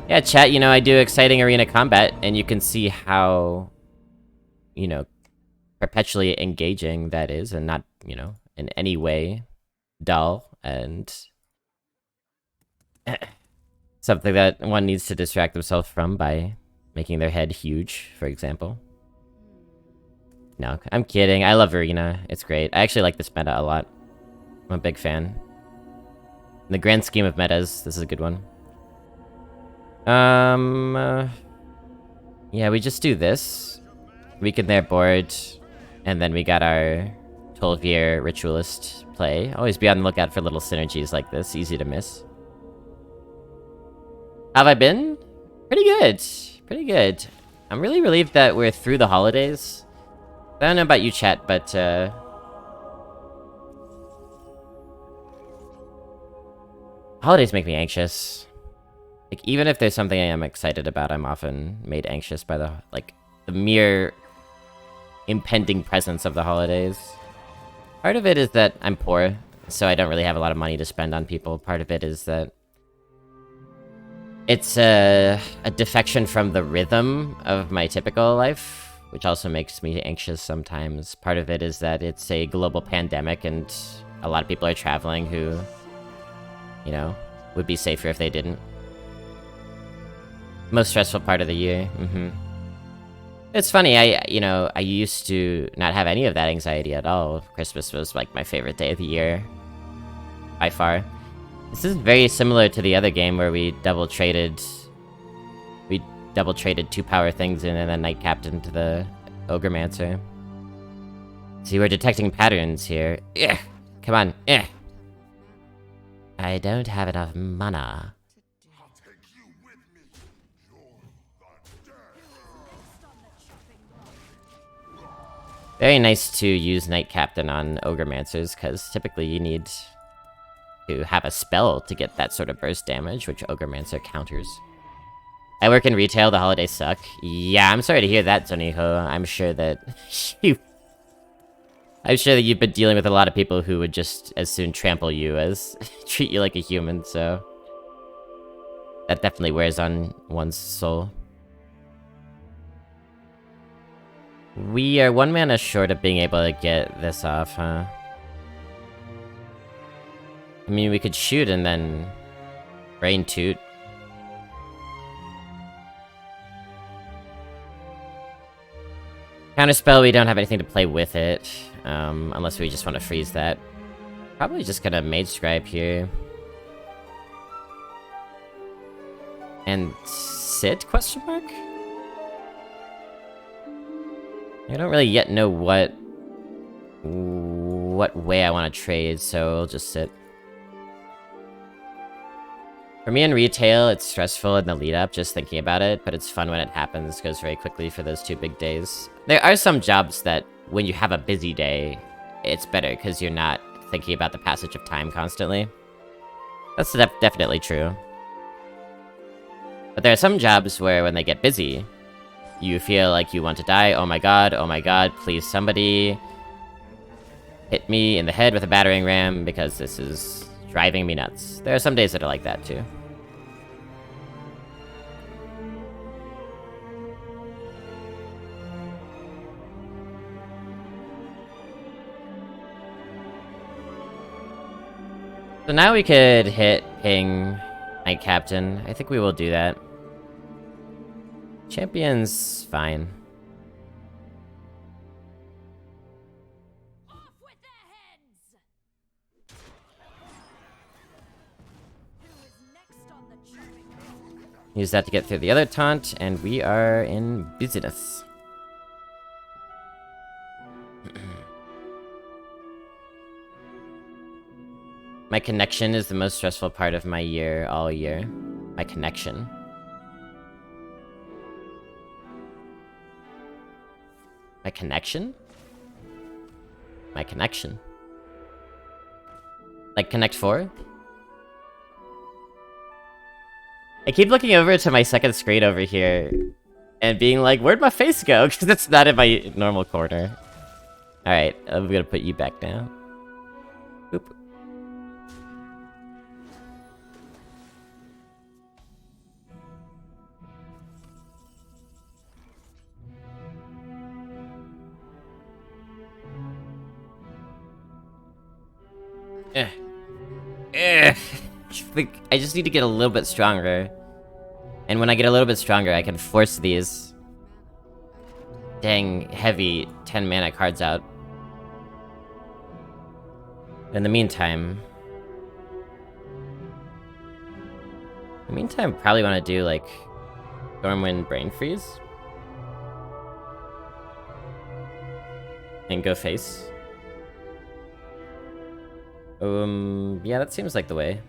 Yeah, chat, you know, I do exciting arena combat, and you can see how, you know, perpetually engaging that is, and not, you know, in any way dull, and something that one needs to distract themselves from by making their head huge, for example. No, I'm kidding. I love arena. It's great. I actually like this meta a lot. I'm a big fan. In the grand scheme of metas, this is a good one. Yeah, we just do this. Weaken their board, and then we got our 12-year ritualist play. Always be on the lookout for little synergies like this. Easy to miss. Have I been? Pretty good. Pretty good. I'm really relieved that we're through the holidays. I don't know about you, chat, but, holidays make me anxious. Like, even if there's something I am excited about, I'm often made anxious by the, like, the mere impending presence of the holidays. Part of it is that I'm poor, so I don't really have a lot of money to spend on people. Part of it is that it's a defection from the rhythm of my typical life, which also makes me anxious sometimes. Part of it is that it's a global pandemic and a lot of people are traveling who, you know, would be safer if they didn't. Most stressful part of the year. It's funny, I used to not have any of that anxiety at all. Christmas was like my favorite day of the year. By far. This is very similar to the other game where we double traded 2 power things in and then Night Captain to the Ogremancer. See, we're detecting patterns here. Ugh. Come on. Ugh. I don't have enough mana. Very nice to use Night Captain on Ogremancers, because typically you need to have a spell to get that sort of burst damage, which Ogremancer counters. I work in retail, the holidays suck. Yeah, I'm sorry to hear that, Zoniho. I'm sure that you've been dealing with a lot of people who would just as soon trample you as treat you like a human, so that definitely wears on one's soul. We are 1 mana short of being able to get this off, huh? I mean, we could shoot and then Rain Toot. Counterspell, we don't have anything to play with it, unless we just want to freeze that. Probably just gonna Mage Scribe here. And sit, question mark? I don't really yet know what way I want to trade, so I'll just sit. For me in retail, it's stressful in the lead-up, just thinking about it, but it's fun when it happens. It goes very quickly for those 2 big days. There are some jobs that, when you have a busy day, it's better, because you're not thinking about the passage of time constantly. That's definitely true. But there are some jobs where, when they get busy, you feel like you want to die. Oh my god, please somebody hit me in the head with a battering ram, because this is driving me nuts. There are some days that are like that too. So now we could hit ping Knight Captain. I think we will do that. Champion's fine. Off with their heads! Who is next on the chopping block? Use that to get through the other taunt, and we are in business. My connection is the most stressful part of my year, all year. My connection. My connection? My connection. Like Connect 4? I keep looking over to my second screen over here and being like, where'd my face go? Because it's not in my normal corner. Alright, I'm gonna put you back down. Oop. I just need to get a little bit stronger. And when I get a little bit stronger, I can force these dang heavy 10 mana cards out. In the meantime, probably want to do like Stormwind Brain Freeze and go face. Yeah, that seems like the way.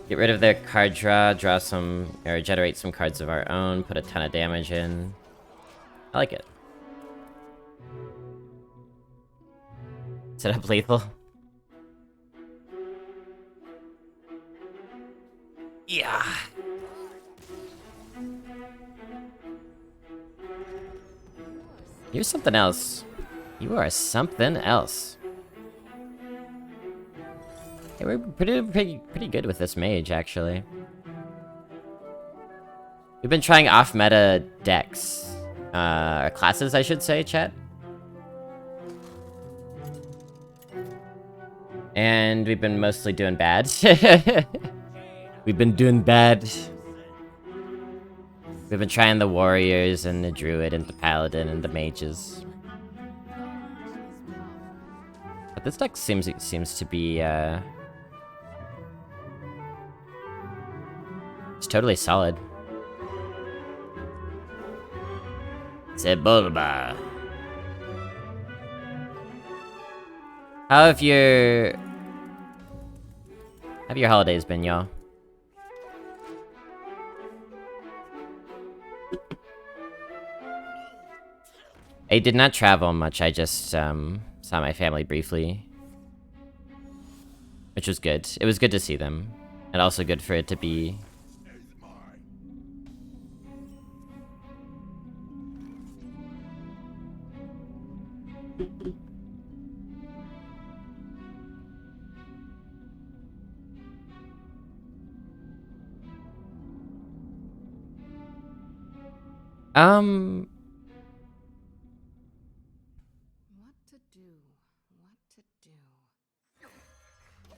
Get rid of their card draw some, or generate some cards of our own, put a ton of damage in. I like it. Set up lethal. Yeah. You're something else. You are something else. Hey, we're pretty good with this mage, actually. We've been trying off-meta decks. Or classes, I should say, chat. And we've been mostly doing bad. We've been doing bad. We've been trying the warriors and the druid and the paladin and the mages. But this deck seems to be it's totally solid. Sebulba. How have your holidays been, y'all? I did not travel much. I just saw my family briefly, which was good. It was good to see them, and also good for it to be.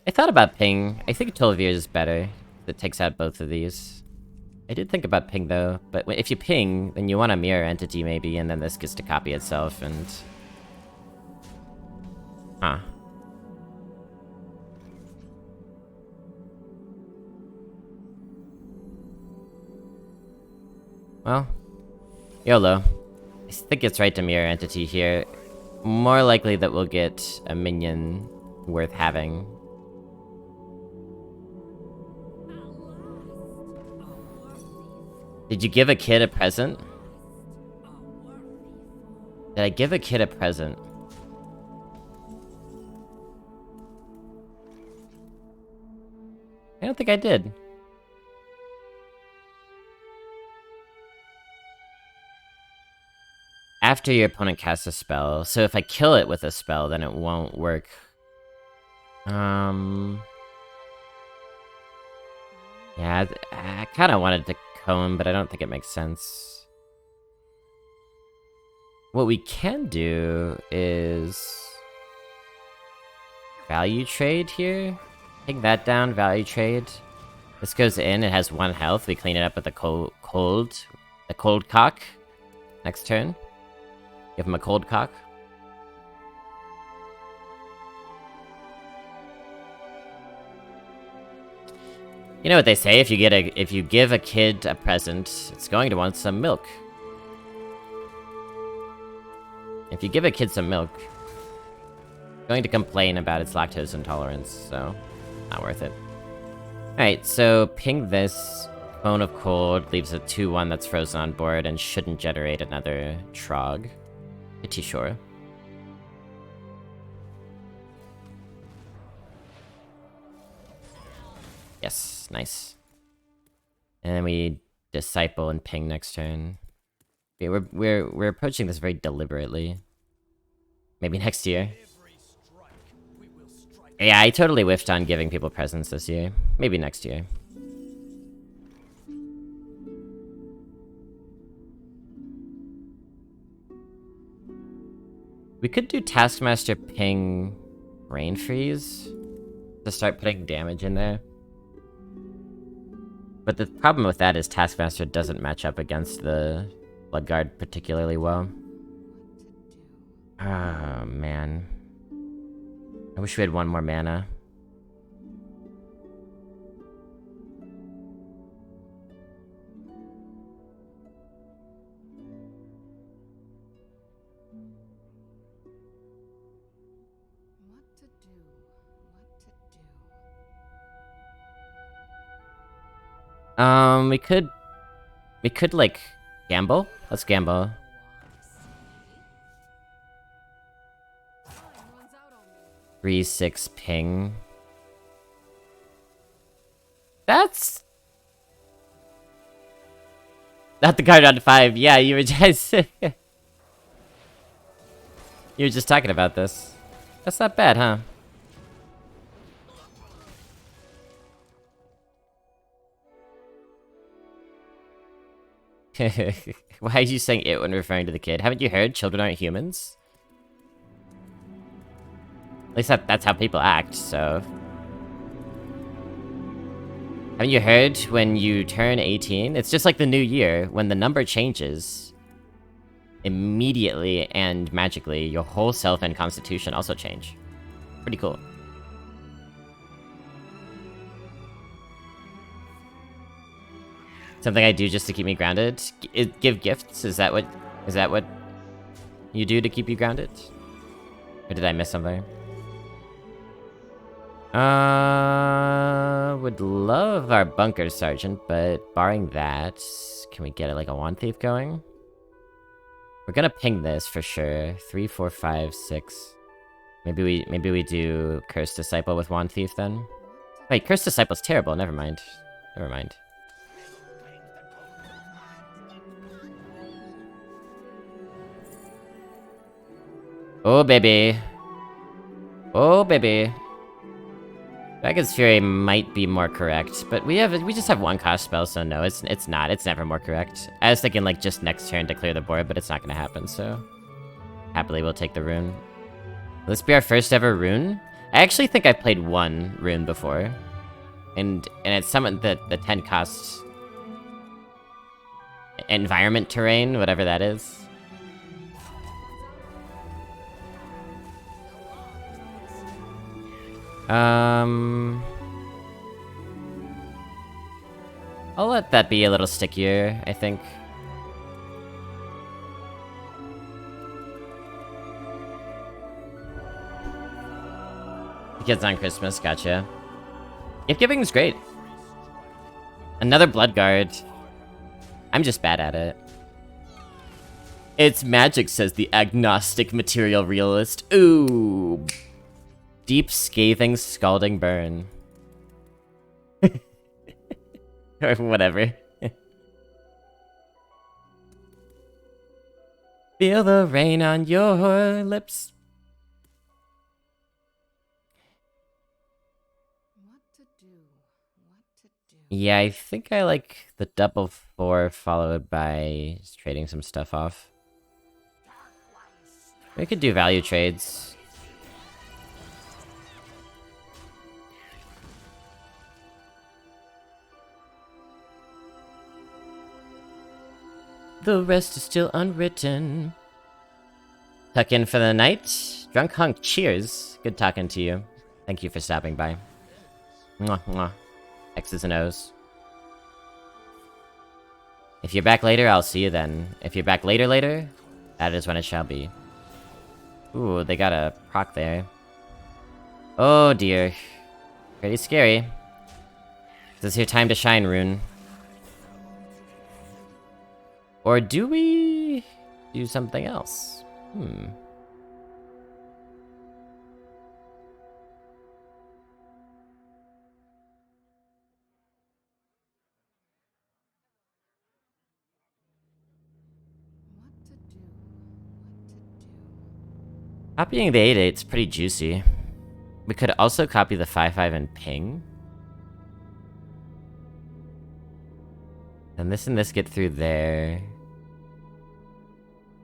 I thought about ping. I think Tol'vir is better. That takes out both of these. I did think about ping though, but if you ping, then you want a mirror entity maybe, and then this gets to copy itself and... Huh. Well, YOLO. I think it's right to mirror entity here. More likely that we'll get a minion worth having. Did you give a kid a present? Did I give a kid a present? I don't think I did. after your opponent casts a spell. So if I kill it with a spell, then it won't work. Yeah, I kind of wanted to cone, but I don't think it makes sense. What we can do is value trade here. Take that down, value trade. This goes in, it has 1 health. We clean it up with a cold cock. Next turn. Give him a cold cock. You know what they say, if you give a kid a present, it's going to want some milk. If you give a kid some milk, it's going to complain about its lactose intolerance, so not worth it. Alright, so ping this. Cone of Cold leaves a 2-1 that's frozen on board and shouldn't generate another Trog. Pretty sure. Yes, nice. And then we Disciple and ping next turn. Okay, we're approaching this very deliberately. Maybe next year. Yeah, I totally whiffed on giving people presents this year. Maybe next year. We could do Taskmaster ping Rain Freeze to start putting damage in there. But the problem with that is Taskmaster doesn't match up against the Bloodguard particularly well. Oh, man. I wish we had 1 more mana. We could, like, gamble? Let's gamble. Time runs out on me. 3/6 ping. That's... Not the card on 5. Yeah, you were just... you were just talking about this. That's not bad, huh? Why are you saying it when referring to the kid? Haven't you heard children aren't humans? At least that's how people act, so... Haven't you heard when you turn 18? It's just like the new year. When the number changes, immediately and magically, your whole self and constitution also change. Pretty cool. Something I do just to keep me grounded? Give gifts? Is that what you do to keep you grounded? Or did I miss something? Would love our bunker sergeant, but barring that, can we get like a wand thief going? We're gonna ping this for sure. 3, 4, 5, 6. Maybe we do Cursed Disciple with wand thief then. Wait, Cursed Disciple's terrible. Never mind. Never mind. Oh, baby. Oh, baby. Dragon's Fury might be more correct, but we just have 1 cost spell, so no, it's not. It's never more correct. I was thinking like just next turn to clear the board, but it's not gonna happen, so... Happily we'll take the rune. Will this be our first ever rune? I actually think I've played 1 rune before. And it's summoned the 10 cost... environment terrain, whatever that is. I'll let that be a little stickier, I think. The kids on Christmas, gotcha. Gift giving is great. Another Bloodguard. I'm just bad at it. It's magic, says the agnostic material realist. Ooh. Deep, scathing, scalding burn. Or whatever. Feel the rain on your lips. What to do? What to do? Yeah, I think I like the double 4 followed by just trading some stuff off. We could do value trades. The rest is still unwritten. Tuck in for the night. Drunk Hunk, cheers. Good talking to you. Thank you for stopping by. Mwah, mwah. X's and O's. If you're back later, I'll see you then. If you're back later, that is when it shall be. Ooh, they got a proc there. Oh dear. Pretty scary. This is your time to shine, Rune. Or do we do something else? What to do? What to do? Copying the 8-8 is pretty juicy. We could also copy the 5-5 and ping. And this get through there.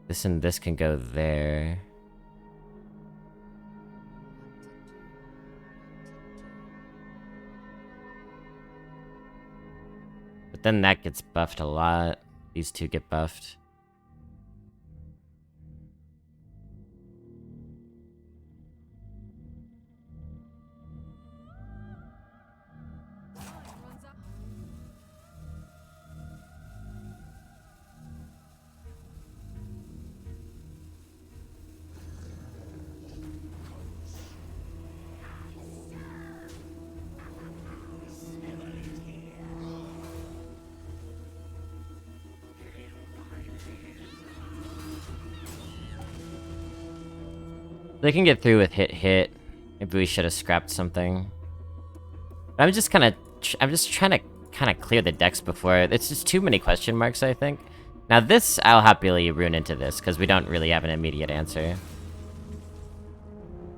This and this can go there. But then that gets buffed a lot. These two get buffed. Runs up. They can get through with hit. Maybe we should have scrapped something. But I'm just trying to kind of clear the decks before. It's just too many question marks, I think. Now this, I'll happily rune into this, because we don't really have an immediate answer.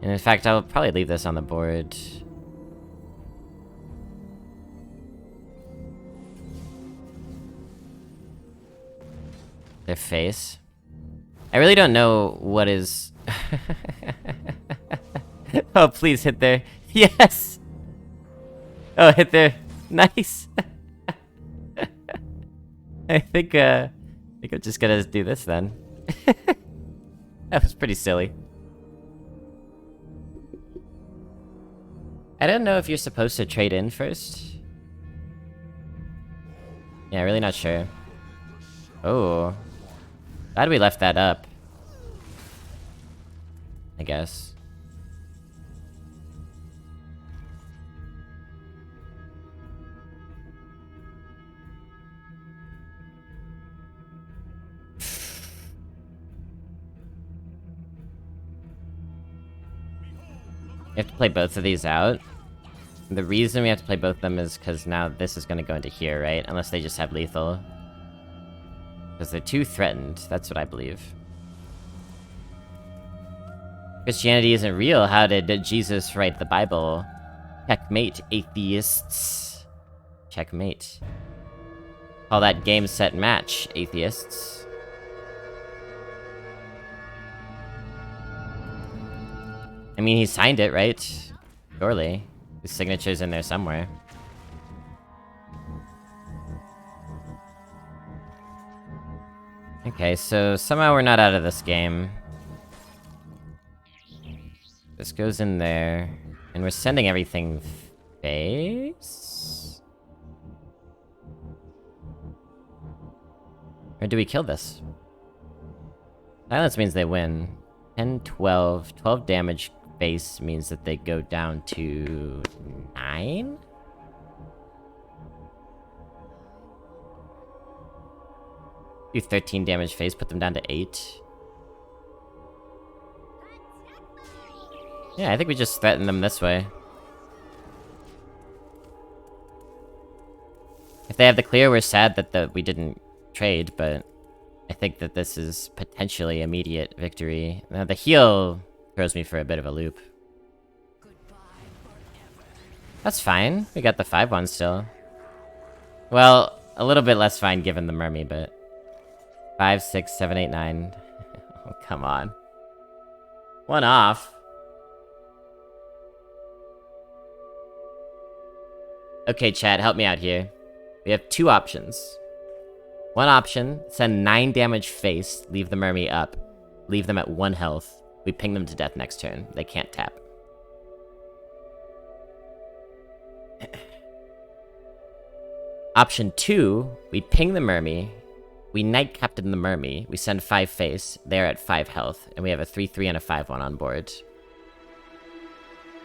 And in fact, I'll probably leave this on the board. Their face. I really don't know what is... Oh, please hit there. Yes! Oh, hit there. Nice! I think I'm just gonna do this then. That was pretty silly. I don't know if you're supposed to trade in first. Yeah, really not sure. Oh. Glad we left that up. I guess. We have to play both of these out. The reason we have to play both of them is because now this is going to go into here, right? Unless they just have lethal. Because they're too threatened. That's what I believe. Christianity isn't real. How did Jesus write the Bible? Checkmate, atheists. Checkmate. Call that game, set, match, atheists. I mean, he signed it, right? Surely. His signature's in there somewhere. Okay, so somehow we're not out of this game. This goes in there. And we're sending everything face? Or do we kill this? Silence means they win. 10, 12. 12 damage face means that they go down to 9? Do 13 damage face, put them down to 8. Yeah, I think we just threaten them this way. If they have the clear, we're sad that we didn't trade, but I think that this is potentially immediate victory. Now, the heal throws me for a bit of a loop. That's fine. We got the 5-1 still. Well, a little bit less fine given the mermy, but... 5, 6, 7, 8, 9. Oh, come on. One off. Okay, chat, help me out here. We have 2 options. One option, send 9 damage face, leave the mermy up. Leave them at 1 health. We ping them to death next turn. They can't tap. Option 2, we ping the mermy. We Knight Captain the mermy. We send 5 face. They're at 5 health. And we have a 3-3 and a 5-1 on board.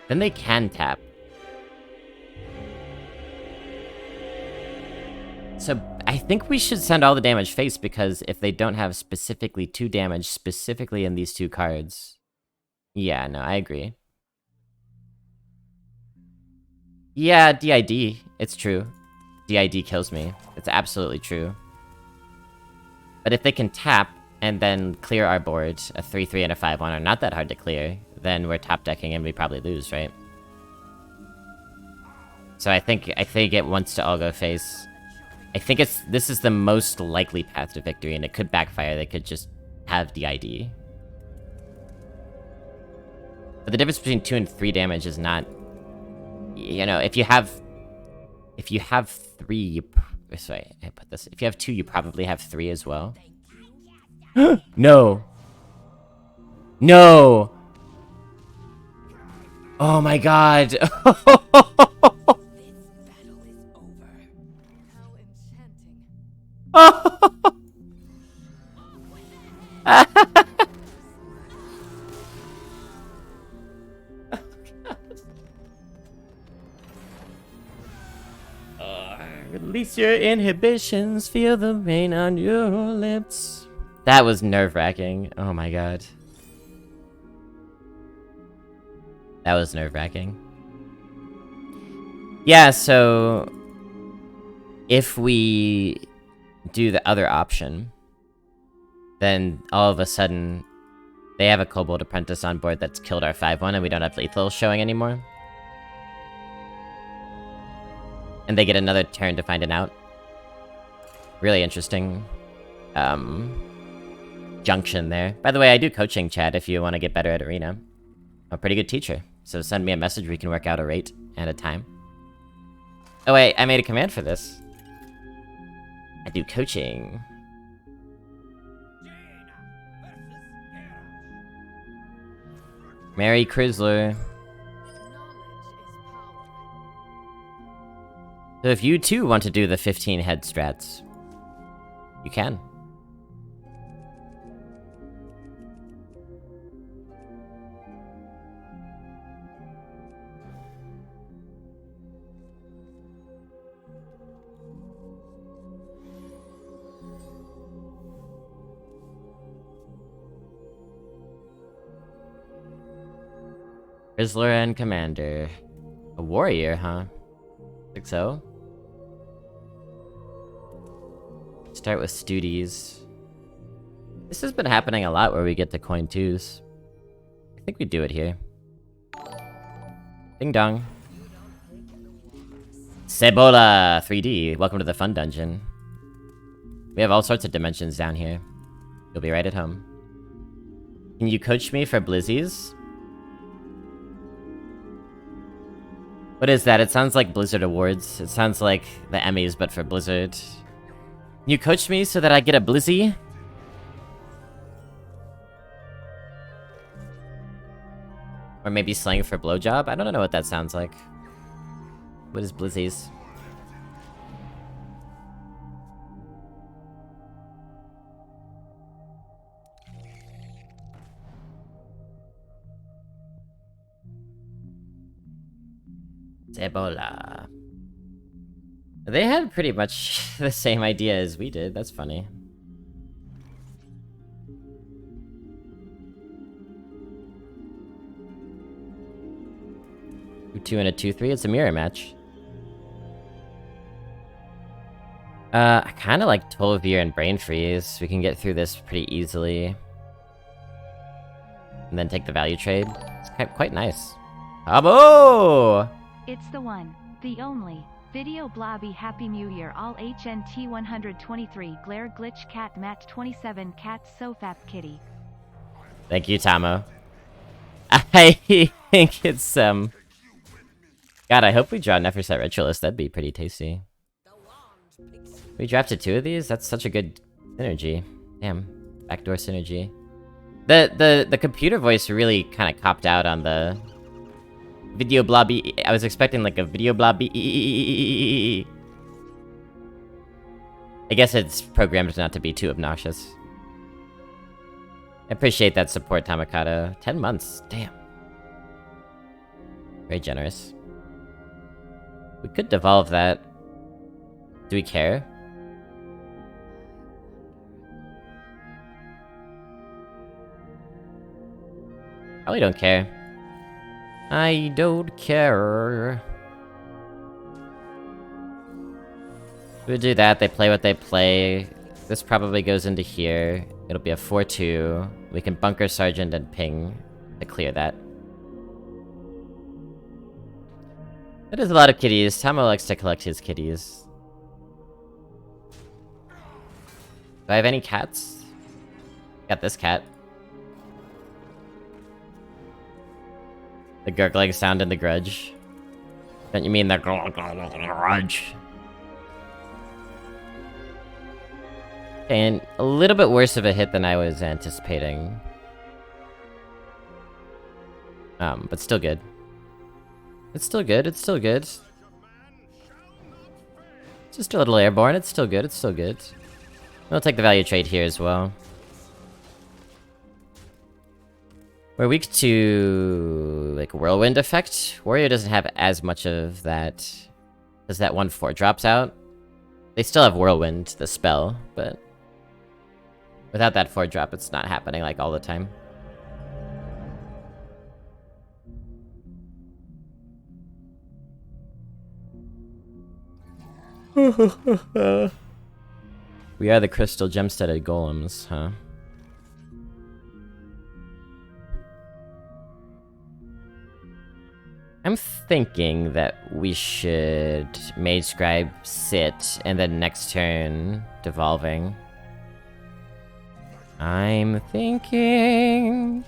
Then they can tap. So, I think we should send all the damage face, because if they don't have specifically 2 damage, specifically in these 2 cards... Yeah, no, I agree. Yeah, DID. It's true. DID kills me. It's absolutely true. But if they can tap, and then clear our board, a 3-3 and a 5-1 are not that hard to clear, then we're top decking and we probably lose, right? So I think it wants to all go face. I think this is the most likely path to victory, and it could backfire. They could just have DID. But the difference between 2 and 3 damage is not... You know, if you have 3, you... Sorry, I put this... If you have 2, you probably have 3 as well. No! No! Oh my god! Release your inhibitions, feel the rain on your lips. That was nerve-wracking. Oh my god. That was nerve-wracking. Yeah, so... If we do the other option, then all of a sudden, they have a Kobold Apprentice on board that's killed our 5-1 and we don't have lethal showing anymore. And they get another turn to find an out. Really interesting junction there. By the way, I do coaching, chat, if you want to get better at Arena. I'm a pretty good teacher, so send me a message, we can work out a rate and a time. Oh wait, I made a command for this. I do coaching. Mary Chrysler. So if you too want to do the 15 head strats, you can. Chrysler and Commander. A warrior, huh? Think so? Start with Studies. This has been happening a lot where we get to coin 2s. I think we do it here. Ding dong. Cebola 3D, welcome to the fun dungeon. We have all sorts of dimensions down here. You'll be right at home. Can you coach me for Blizzies? What is that? It sounds like Blizzard Awards. It sounds like the Emmys, but for Blizzard. Can you coach me so that I get a Blizzy? Or maybe slang for blowjob? I don't know what that sounds like. What is Blizzies? Ebola. They had pretty much the same idea as we did. That's funny. A 2 and a 2-3. It's a mirror match. I kind of like Tolvir and Brain Freeze. We can get through this pretty easily. And then take the value trade. It's quite nice. Abo! It's the one, the only. Video Blobby Happy New Year all HNT 123 Glare Glitch Cat Mat 27 Cat Sofap Kitty. Thank you, Tamo. I think it's, God, I hope we draw Neferset Ritualist. That'd be pretty tasty. We drafted 2 of these? That's such a good synergy. Damn. Backdoor synergy. The computer voice really kind of copped out on the video blobby. I was expecting like a video blobby. I guess it's programmed not to be too obnoxious. I appreciate that support, Tamakato. 10 months. Damn. Very generous. We could devolve that. Do we care? Probably don't care. I don't care. We do that, they play what they play. This probably goes into here. It'll be a 4-2. We can bunker Sergeant and ping to clear that. That is a lot of kitties. Tamo likes to collect his kitties. Do I have any cats? Got this cat. The gurgling sound in the grudge. Don't you mean the grudge? And a little bit worse of a hit than I was anticipating. But still good. It's still good, it's still good. Just a little airborne, it's still good, it's still good. We'll take the value trade here as well. We're weak to, like, Whirlwind effect. Warrior doesn't have as much of that. Because that 1/4 drops out. They still have Whirlwind, the spell, but... without that 4 drop, it's not happening, like, all the time. We are the crystal gem-studded golems, huh? I'm thinking that we should Mage Scribe sit, and then next turn, devolving. I'm thinking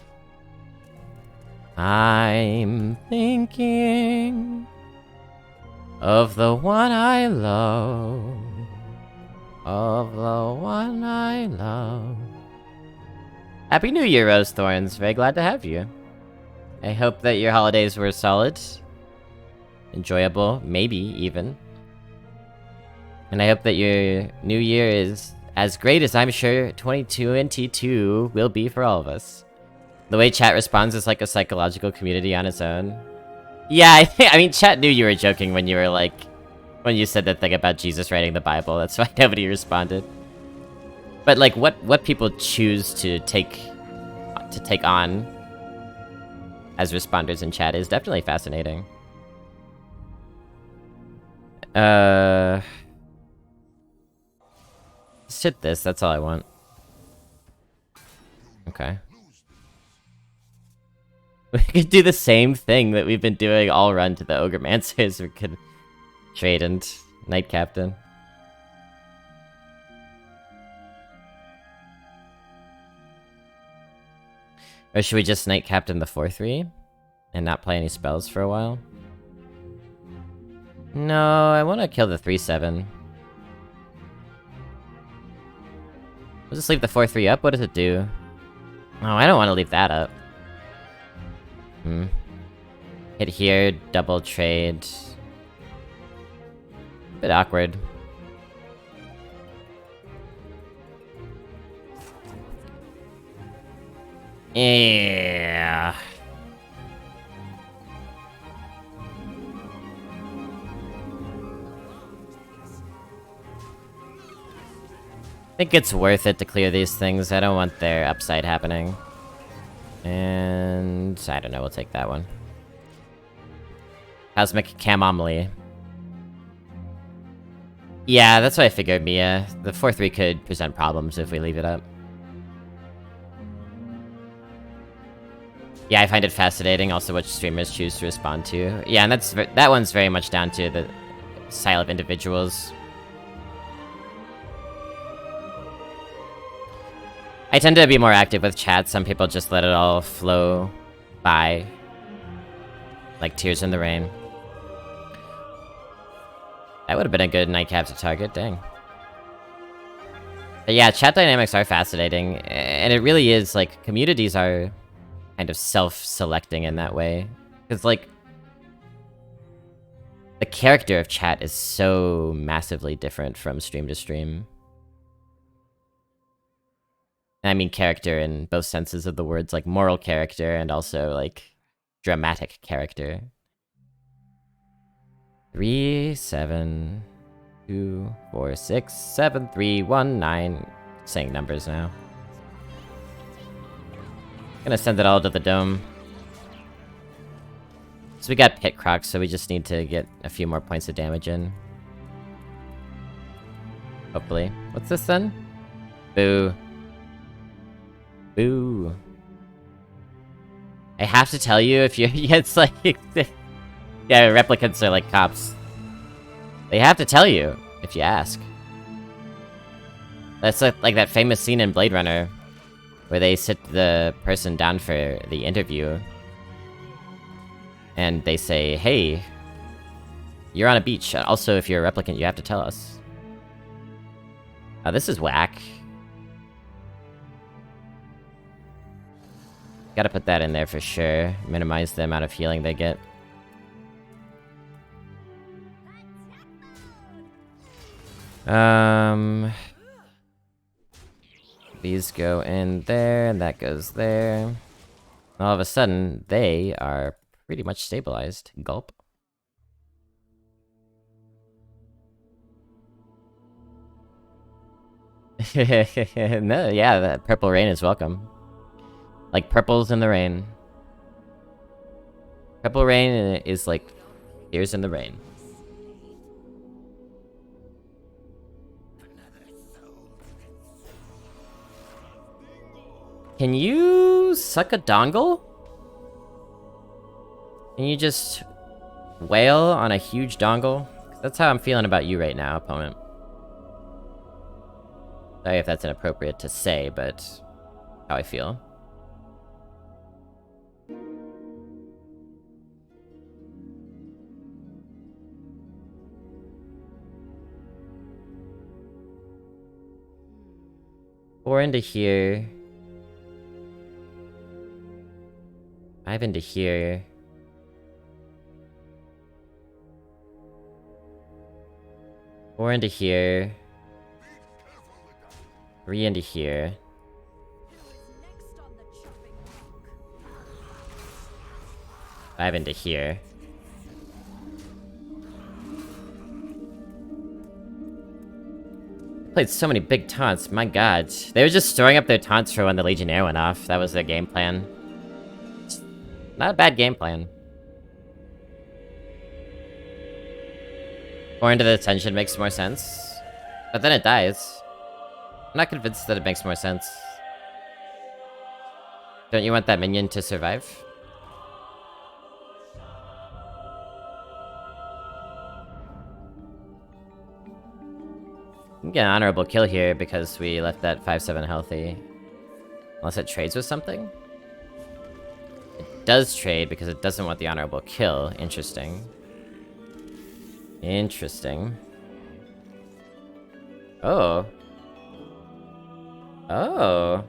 of the one I love, of the one I love. Happy New Year, Rose Thorns. Very glad to have you. I hope that your holidays were solid, enjoyable, maybe even. And I hope that your new year is as great as I'm sure 22 and T2 will be for all of us. The way chat responds is like a psychological community on its own. Yeah, I mean, chat knew you were joking when you were like, when you said that thing about Jesus writing the Bible. That's why nobody responded. But like, what people choose to take on as responders in chat is definitely fascinating. Just hit this, that's all I want. Okay. We could do the same thing that we've been doing all run to the Ogremancers. We could trade and Knight Captain. Or should we just Knight Captain the 4-3? And not play any spells for a while? No, I want to kill the 3-7. We'll just leave the 4-3 up? What does it do? Oh, I don't want to leave that up. Hit here, double trade. Bit awkward. Yeah. I think it's worth it to clear these things. I don't want their upside happening. And I don't know, we'll take that one. Cosmic Camomelie. Yeah, that's what I figured, Mia. The 4-3 could present problems if we leave it up. Yeah, I find it fascinating also what streamers choose to respond to. Yeah, and that one's very much down to the style of individuals. I tend to be more active with chat. Some people just let it all flow by. Like tears in the rain. That would have been a good nightcap to target, dang. But yeah, chat dynamics are fascinating, and it really is, like, communities are kind of self-selecting in that way. Because, like, the character of chat is so massively different from stream to stream. And I mean character in both senses of the words, like moral character and also, like, dramatic character. 3, 7, 2, 4, 6, 7, 3, 1, 9. Saying numbers now. Gonna send it all to the dome. So we got Pit Croc, so we just need to get a few more points of damage in. Hopefully. What's this then? Boo. Boo. I have to tell you if you... Yeah, it's like... Yeah, replicants are like cops. They have to tell you, if you ask. That's like that famous scene in Blade Runner, where they sit the person down for the interview, and they say, hey, you're on a beach. Also, if you're a replicant, you have to tell us. Oh, this is whack. Gotta put that in there for sure. Minimize the amount of healing they get. These go in there, and that goes there. All of a sudden, they are pretty much stabilized. Gulp. No, yeah, that purple rain is welcome. Like purples in the rain. Purple rain is like tears in the rain. Can you suck a dongle? Can you just wail on a huge dongle? That's how I'm feeling about you right now, opponent. Sorry if that's inappropriate to say, but how I feel. Four into here. 5 into here. Four into here. 3 into here. Next on the chopping block. 5 into here. Played so many big taunts, my god. They were just storing up their taunts for when the Legionnaire went off. That was their game plan. Not a bad game plan. 4 into the attention makes more sense. But then it dies. I'm not convinced that it makes more sense. Don't you want that minion to survive? We can get an honorable kill here because we left that 5-7 healthy. Unless it trades with something? It does trade because it doesn't want the honorable kill. Interesting. Interesting. Oh. Oh.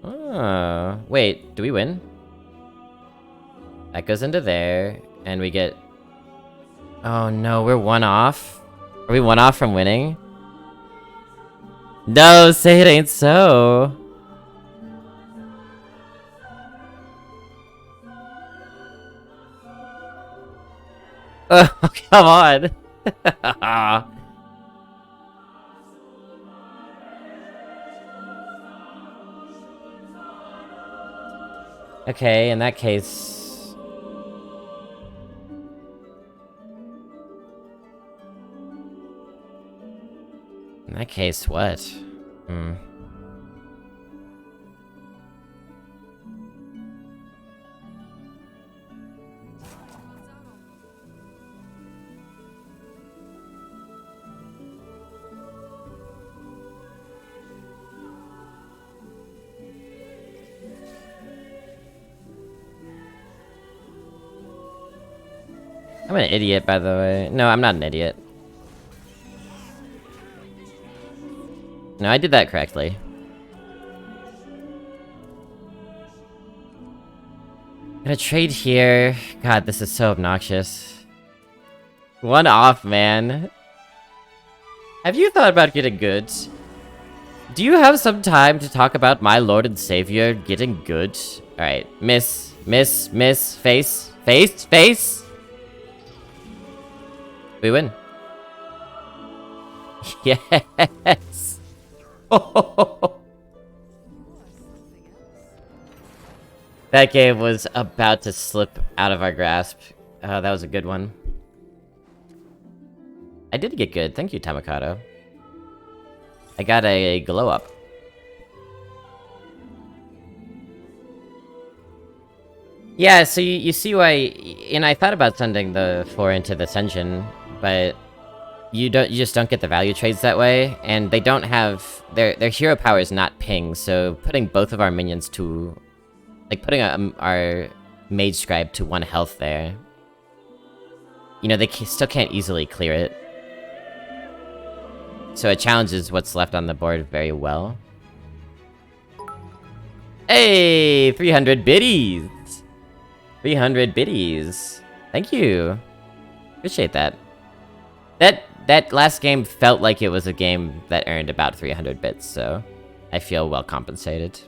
Oh. Wait, do we win? That goes into there, and we get... Oh no, we're 1 off? Are we 1 off from winning? No, say it ain't so. Oh, come on. Okay, in that case... that case, what? Hmm. I'm an idiot, by the way. No, I'm not an idiot. No, I did that correctly. Gonna trade here. God, this is so obnoxious. One off, man. Have you thought about getting good? Do you have some time to talk about my lord and savior getting good? Alright, miss, face, face! We win. Yes! That game was about to slip out of our grasp. Oh, that was a good one. I did get good. Thank you, Tamakado. I got a glow up. Yeah, so you see why... And I thought about sending the 4 into this engine, but... You just don't get the value trades that way, and they don't have... Their hero power is not ping, so putting both of our minions to... Like, putting our Mage Scribe to 1 health there... You know, they still can't easily clear it. So it challenges what's left on the board very well. Hey! 300 biddies! 300 biddies. Thank you. Appreciate that. That last game felt like it was a game that earned about 300 bits, so I feel well compensated.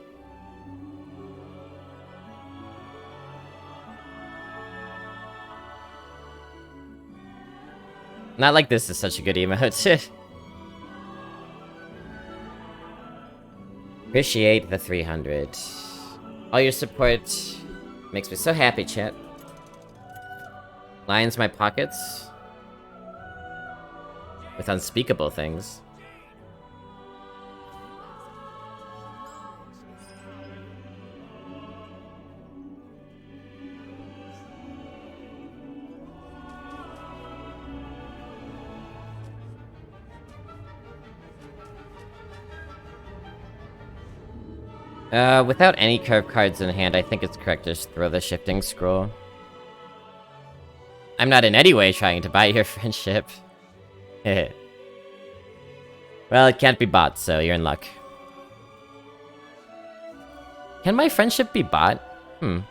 Not like this is such a good emote. Appreciate the 300. All your support makes me so happy, chat. Lines my pockets with unspeakable things. Without any curve cards in hand, I think it's correct to just throw the shifting scroll. I'm not in any way trying to buy your friendship. Well, it can't be bought, so you're in luck. Can my friendship be bought? I'm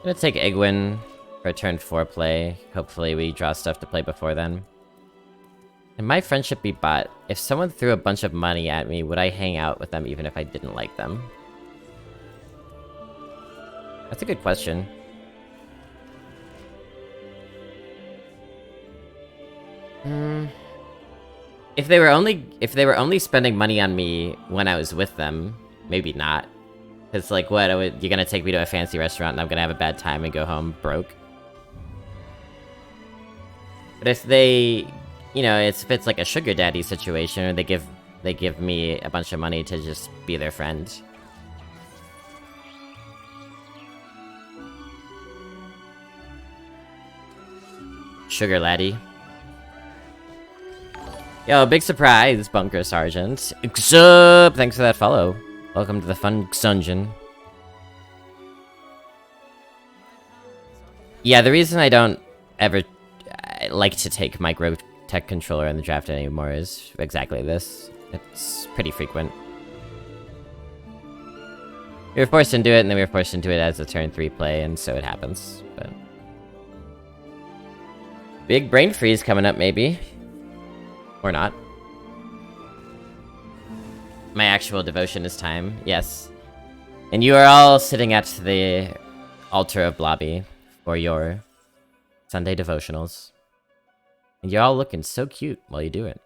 gonna take Egwin for turn 4 play. Hopefully we draw stuff to play before then. Can my friendship be bought? If someone threw a bunch of money at me, would I hang out with them even if I didn't like them? That's a good question. If they were only spending money on me when I was with them, maybe not. Cause like what, you're gonna take me to a fancy restaurant and I'm gonna have a bad time and go home broke? But if they, you know, if it's like a sugar daddy situation, or they give me a bunch of money to just be their friend. Sugar laddie. Yo, big surprise, Bunker Sergeant. Xup! Thanks for that follow. Welcome to the fun dungeon. Yeah, the reason I don't ever like to take micro tech controller in the draft anymore is exactly this. It's pretty frequent. We were forced into it, and then we were forced into it as a turn 3 play, and so it happens. But big brain freeze coming up, maybe. Or not. My actual devotion is time, yes. And you are all sitting at the altar of Blobby for your Sunday devotionals. And you're all looking so cute while you do it.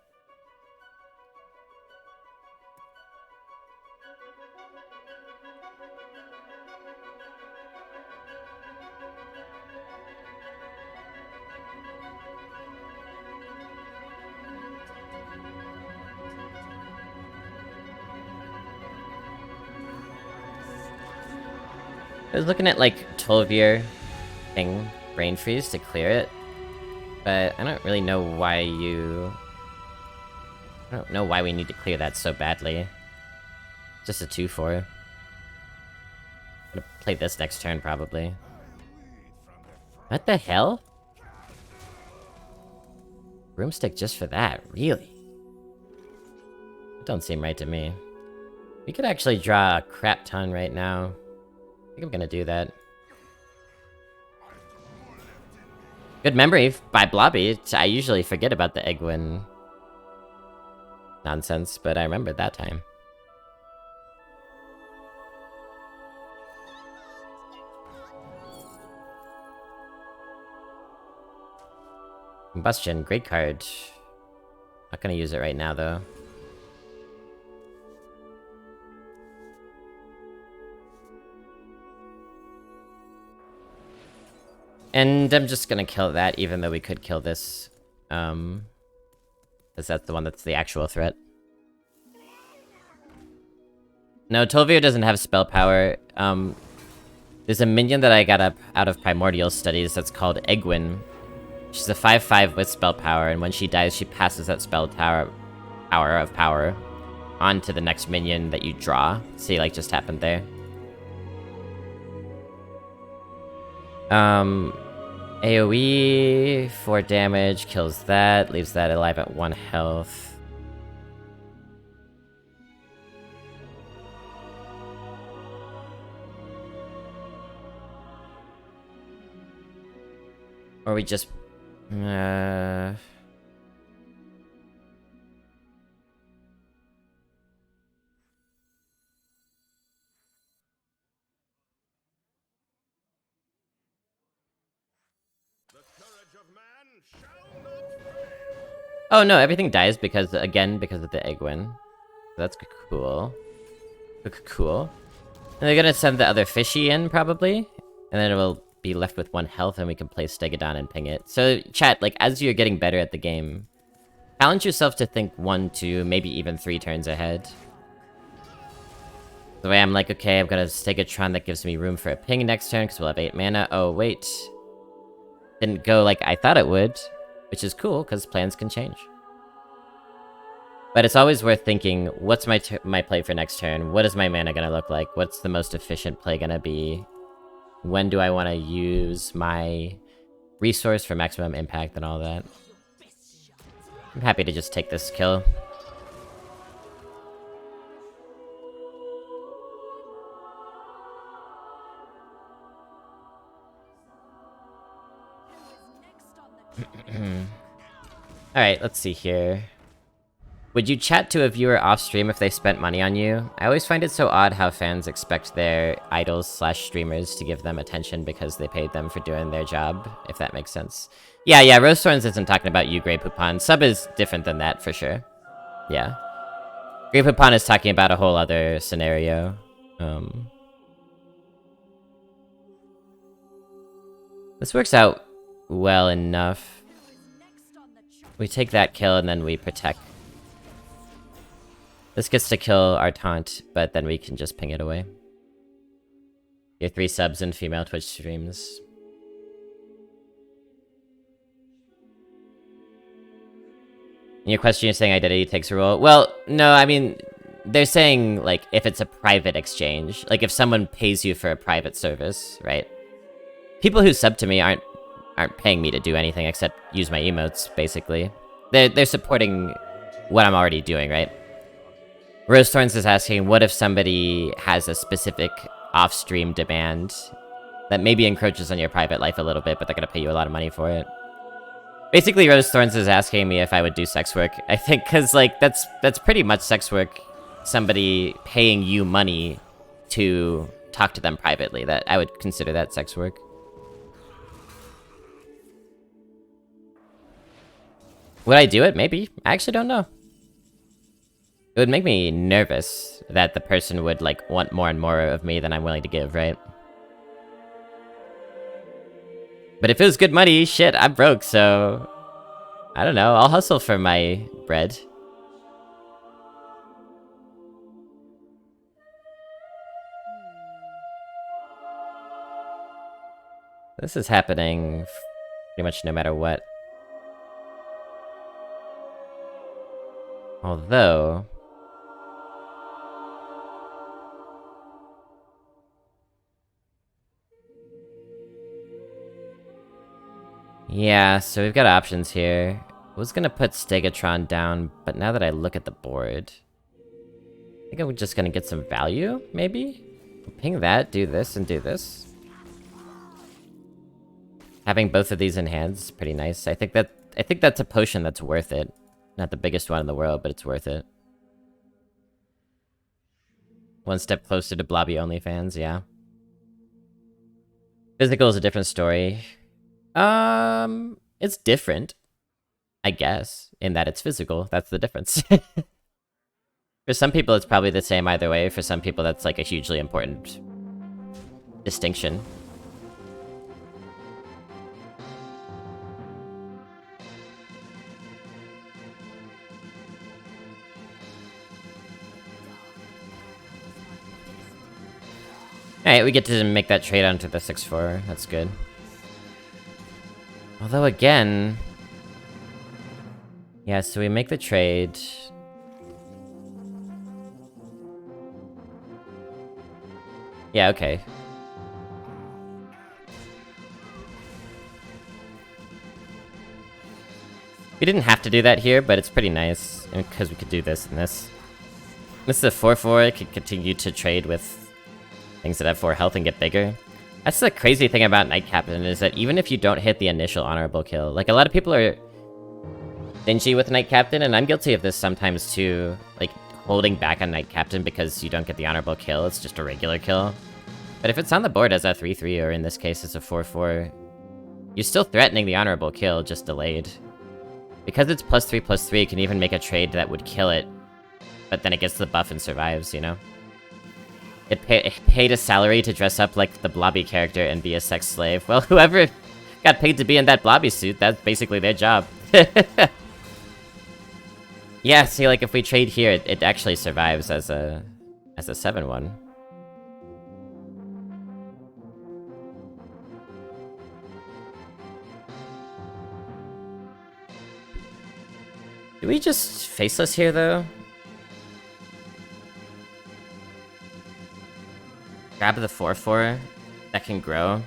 I was looking at like 12-year thing, Brain Freeze to clear it, but I don't really know why I don't know why we need to clear that so badly. Just a 2-4. I'm gonna play this next turn, probably. What the hell? Broomstick just for that, really? That don't seem right to me. We could actually draw a crap ton right now. I think I'm gonna do that. Good memory by Blobby. I usually forget about the Egwin nonsense, but I remembered that time. Combustion, great card. Not gonna use it right now, though. And I'm just gonna kill that, even though we could kill this. Because that's the one that's the actual threat. No, Tolvir doesn't have spell power. There's a minion that I got up out of Primordial Studies that's called Egwin. She's a 5/5 with spell power, and when she dies, she passes that spell power on to the next minion that you draw. See, like, just happened there. AoE, 4 damage, kills that, leaves that alive at 1 health. Or we just... Oh no, everything dies because, again, because of the Egwin. That's cool. Cool. And they're gonna send the other fishy in, probably. And then it will be left with 1 health, and we can play Stegodon and ping it. So, chat, like, as you're getting better at the game, challenge yourself to think 1, 2, maybe even 3 turns ahead. The way I'm like, okay, I've got a Stegatron that gives me room for a ping next turn, because we'll have 8 mana. Oh, wait. Didn't go like I thought it would. Which is cool, because plans can change. But it's always worth thinking, what's my play for next turn? What is my mana gonna look like? What's the most efficient play gonna be? When do I want to use my resource for maximum impact and all that? I'm happy to just take this kill. Alright, let's see here. Would you chat to a viewer off-stream if they spent money on you? I always find it so odd how fans expect their idols/streamers to give them attention because they paid them for doing their job, if that makes sense. Yeah, Rose Thorns isn't talking about you, Grey Poupon. Sub is different than that, for sure. Yeah. Grey Poupon is talking about a whole other scenario. This works out well enough. We take that kill and then we protect. This gets to kill our taunt, but then we can just ping it away. Your 3 subs and female Twitch streams. In your question, you're saying identity takes a role? Well, no, I mean, they're saying, like, if it's a private exchange. Like, if someone pays you for a private service, right? People who sub to me aren't paying me to do anything except use my emotes, basically. They're supporting what I'm already doing, right? Rose Thorns is asking, what if somebody has a specific off-stream demand that maybe encroaches on your private life a little bit, but they're gonna pay you a lot of money for it? Basically, Rose Thorns is asking me if I would do sex work. I think, cause like, that's pretty much sex work. Somebody paying you money to talk to them privately. That I would consider that sex work. Would I do it? Maybe. I actually don't know. It would make me nervous that the person would, like, want more and more of me than I'm willing to give, right? But if it was good money, shit, I'm broke, so... I don't know, I'll hustle for my bread. This is happening pretty much no matter what. Although... yeah, so we've got options here. I was gonna put Stegatron down, but now that I look at the board... I think I'm just gonna get some value, maybe? Ping that, do this, and do this. Having both of these in hand is pretty nice. I think that's a potion that's worth it. Not the biggest one in the world, but it's worth it. One step closer to Blobby OnlyFans, yeah. Physical is a different story. It's different, I guess, in that it's physical. That's the difference. For some people, it's probably the same either way. For some people, that's like a hugely important distinction. Alright, we get to make that trade onto the 6-4. That's good. Although, again... yeah, so we make the trade... yeah, okay. We didn't have to do that here, but it's pretty nice. Because we could do this and this. This is a 4-4, it could continue to trade with things that have 4 health and get bigger. That's the crazy thing about Night Captain, is that even if you don't hit the initial honorable kill, like a lot of people are stingy with Night Captain, and I'm guilty of this sometimes too, like holding back on Night Captain because you don't get the honorable kill, it's just a regular kill. But if it's on the board as a 3-3, or in this case as a 4-4, you're still threatening the honorable kill, just delayed. Because it's +3/+3, you can even make a trade that would kill it, but then it gets the buff and survives, you know? It paid a salary to dress up like the Blobby character and be a sex slave. Well, whoever got paid to be in that Blobby suit, that's basically their job. Yeah, see, like, if we trade here, it actually survives as a 7-1. Do we just faceless here, though? Grab the 4-4 that can grow.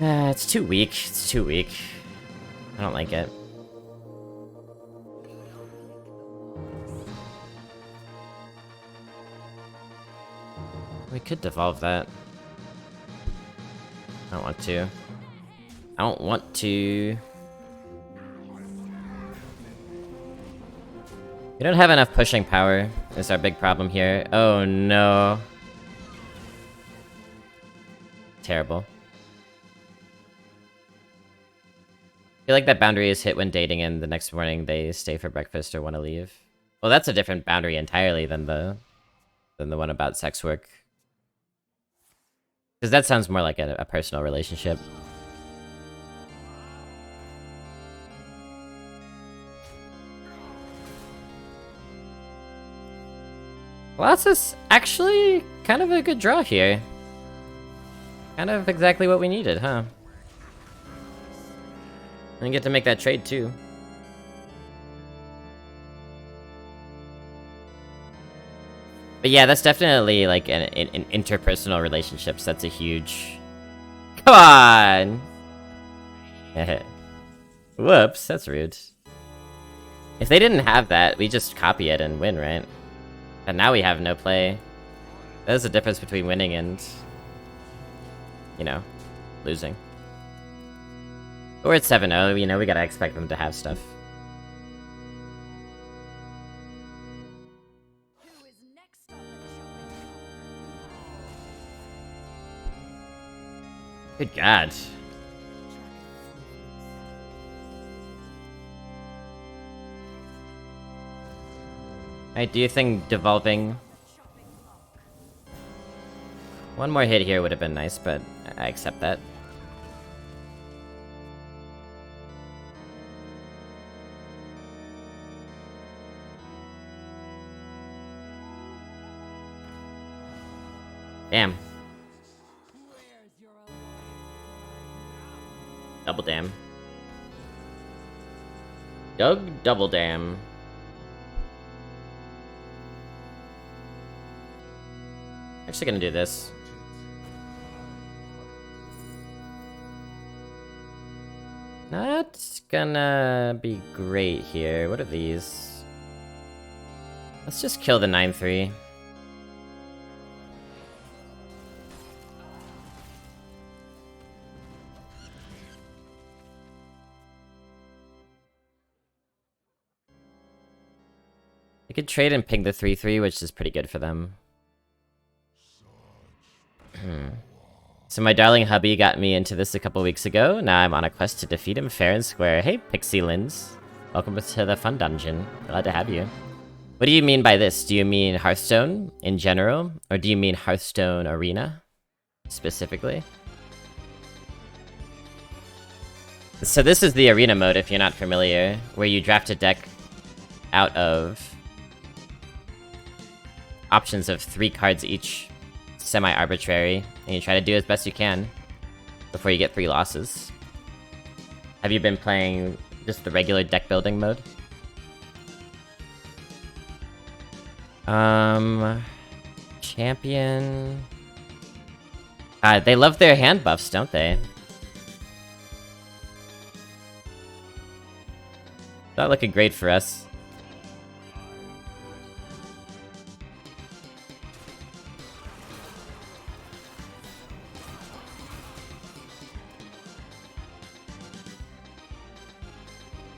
It's too weak. It's too weak. I don't like it. We could devolve that. I don't want to. I don't want to. We don't have enough pushing power, is our big problem here. Oh no. Terrible. I feel like that boundary is hit when dating and the next morning they stay for breakfast or want to leave. Well, that's a different boundary entirely than the one about sex work. Because that sounds more like a personal relationship. Colossus, actually, kind of a good draw here. Kind of exactly what we needed, huh? And get to make that trade, too. But yeah, that's definitely, like, in interpersonal relationships, that's a huge... Come on! Whoops, that's rude. If they didn't have that, we just copy it and win, right? And now we have no play. There's a difference between winning and, you know, losing. We're at 7-0, you know, we gotta expect them to have stuff. Who is next on the chopping block? Good God. I do think devolving... one more hit here would have been nice, but I accept that. Damn. Double dam. Doug double dam. Actually gonna do this. Not gonna be great here. What are these? Let's just kill the 9-3. I could trade and ping the 3-3, which is pretty good for them. So my darling hubby got me into this a couple weeks ago. Now I'm on a quest to defeat him fair and square. Hey, Pixie Lins. Welcome to the fun dungeon. Glad to have you. What do you mean by this? Do you mean Hearthstone in general? Or do you mean Hearthstone Arena specifically? So this is the arena mode, if you're not familiar, where you draft a deck out of options of 3 cards each, semi-arbitrary, and you try to do as best you can before you get 3 losses. Have you been playing just the regular deck building mode? Champion... they love their hand buffs, don't they? Not looking great for us.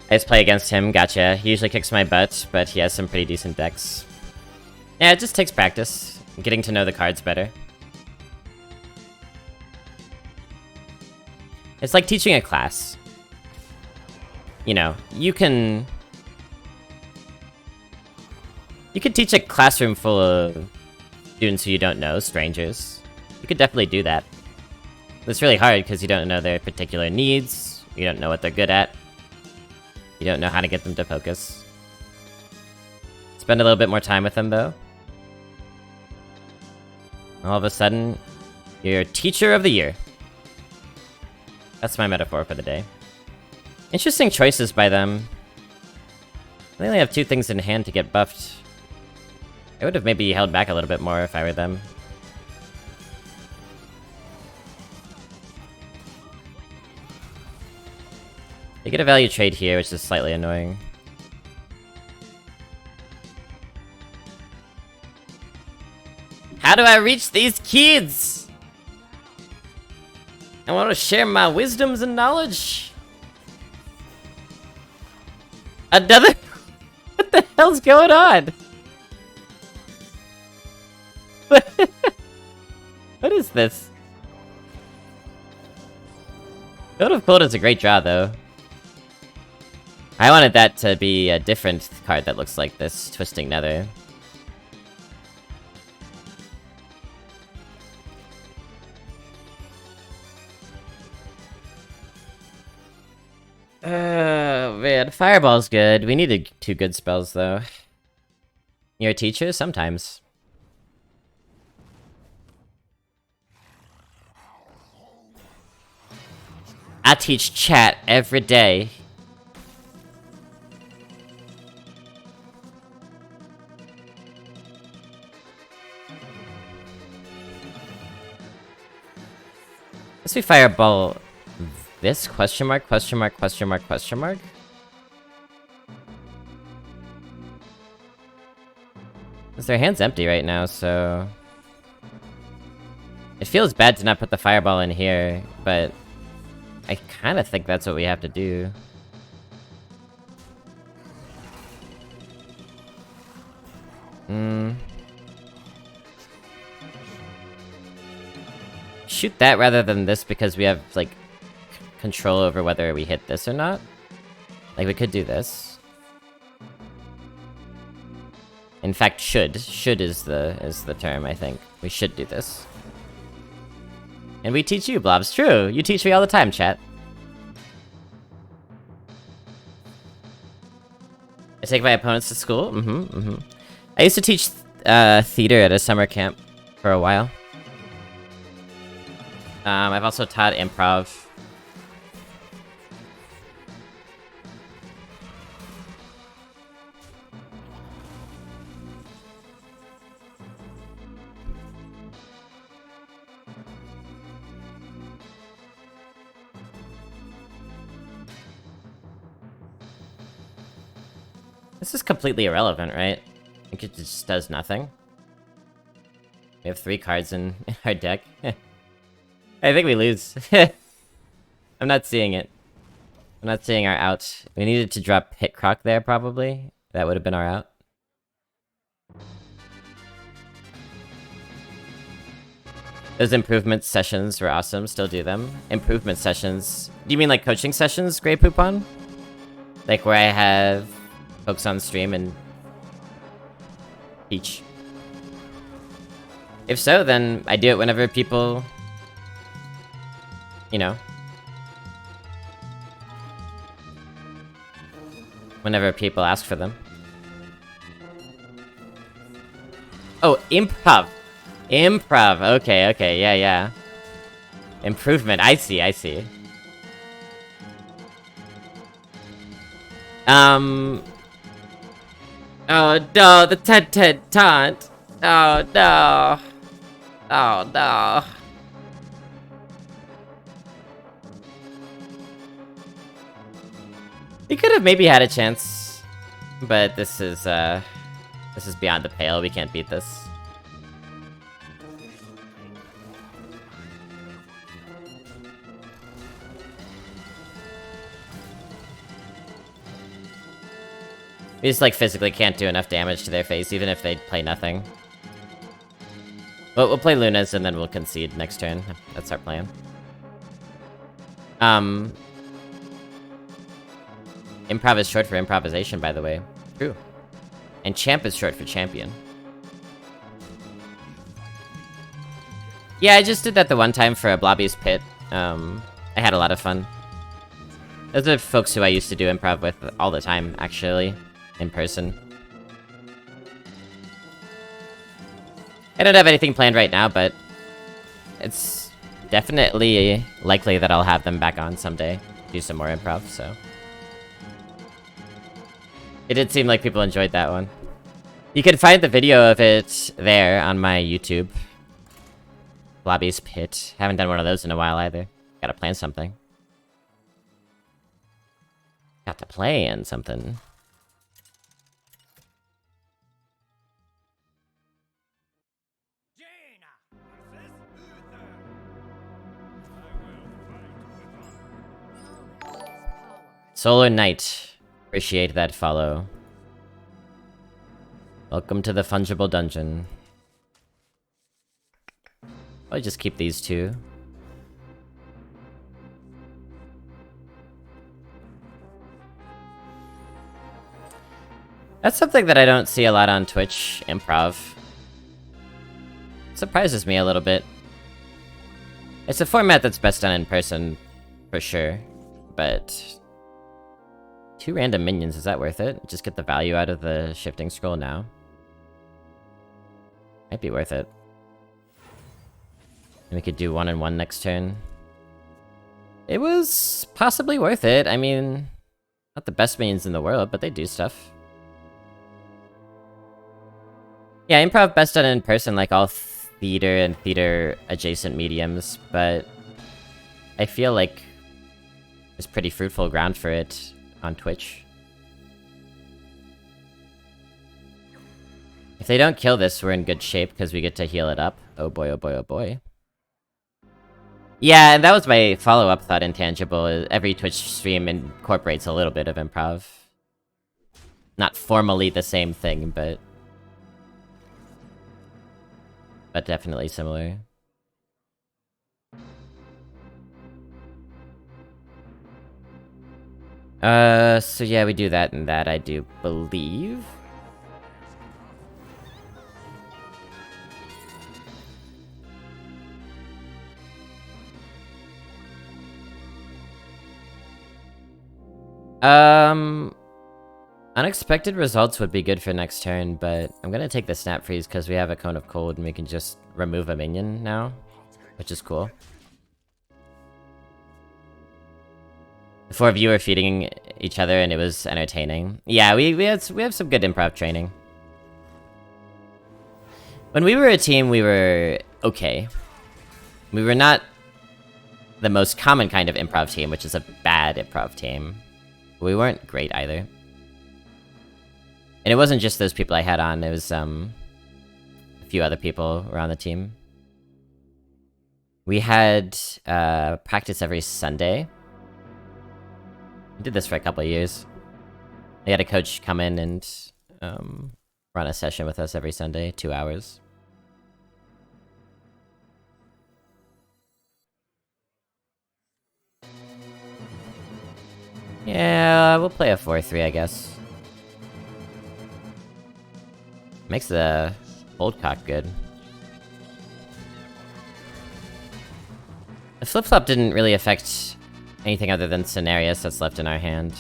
I just play against him, gotcha. He usually kicks my butt, but he has some pretty decent decks. Yeah, it just takes practice, getting to know the cards better. It's like teaching a class. You know, you can teach a classroom full of students who you don't know, strangers. You could definitely do that. It's really hard because you don't know their particular needs, you don't know what they're good at. You don't know how to get them to focus. Spend a little bit more time with them, though. All of a sudden, you're Teacher of the Year. That's my metaphor for the day. Interesting choices by them. They only have 2 things in hand to get buffed. I would have maybe held back a little bit more if I were them. They get a value trade here, which is slightly annoying. How do I reach these kids? I want to share my wisdoms and knowledge. Another... What the hell's going on? What is this? Code of Cold is a great draw, though. I wanted that to be a different card that looks like this, Twisting Nether. Man, Fireball's good. We needed 2 good spells, though. You're a teacher? Sometimes. I teach chat every day. Let's see Fireball this? Question mark, question mark, question mark, question mark? Because their hand's empty right now, so... It feels bad to not put the Fireball in here, but... I kind of think that's what we have to do. Shoot that rather than this because we have, like, control over whether we hit this or not. Like, we could do this. In fact, should. Should is the term, I think. We should do this. And we teach you, Blobs. True, you teach me all the time, chat. I take my opponents to school? I used to teach theater at a summer camp for a while. I've also taught improv. This is completely irrelevant, right? I think it just does nothing. We have 3 cards in our deck. I think we lose. I'm not seeing it. I'm not seeing our out. We needed to drop Hit Croc there, probably. That would have been our out. Those improvement sessions were awesome. Still do them. Improvement sessions. Do you mean like coaching sessions, Grey Poupon? Like where I have folks on stream and teach? If so, then I do it whenever people, you know, whenever people ask for them. Oh, improv. Improv. Okay, okay, yeah, yeah. Improvement. I see, I see. Oh no, the Ted taunt. Oh no. Oh no. He could have maybe had a chance, but this is beyond the pale. We can't beat this. We just, like, physically can't do enough damage to their face, even if they play nothing. But we'll play Lunas, and then we'll concede next turn. That's our plan. Improv is short for improvisation, by the way. True. And champ is short for champion. Yeah, I just did that the one time for a Blobby's Pit. I had a lot of fun. Those are folks who I used to do improv with all the time, actually. In person. I don't have anything planned right now, but it's definitely likely that I'll have them back on someday. Do some more improv, so. It did seem like people enjoyed that one. You can find the video of it there on my YouTube. Blobby's Pit. Haven't done one of those in a while either. Gotta plan something. Got to plan something. Solar Knight. Appreciate that follow. Welcome to the fungible dungeon. I'll just keep these 2. That's something that I don't see a lot on Twitch, improv. Surprises me a little bit. It's a format that's best done in person, for sure, but 2 random minions, is that worth it? Just get the value out of the shifting scroll now. Might be worth it. And we could do 1-1 next turn. It was possibly worth it. I mean, not the best minions in the world, but they do stuff. Yeah, improv best done in person, like all theater and theater adjacent mediums, but I feel like there's pretty fruitful ground for it on Twitch. If they don't kill this, we're in good shape because we get to heal it up. Oh boy, oh boy, oh boy. Yeah, and that was my follow-up thought, Intangible. Every Twitch stream incorporates a little bit of improv. Not formally the same thing, but definitely similar. So yeah, we do that and that, I do believe. Unexpected results would be good for next turn, but I'm gonna take the Snap Freeze because we have a Cone of Cold and we can just remove a minion now, which is cool. The 4 of you were feeding each other and it was entertaining. Yeah, we have some good improv training. When we were a team, we were okay. We were not the most common kind of improv team, which is a bad improv team. We weren't great either. And it wasn't just those people I had on, it was, a few other people were on the team. We had, practice every Sunday. We did this for a couple of years. We had a coach come in and, run a session with us every Sunday, 2 hours. Yeah, we'll play a 4-3, I guess. Makes the old cock good. The flip-flop didn't really affect anything other than Cenarius that's left in our hand.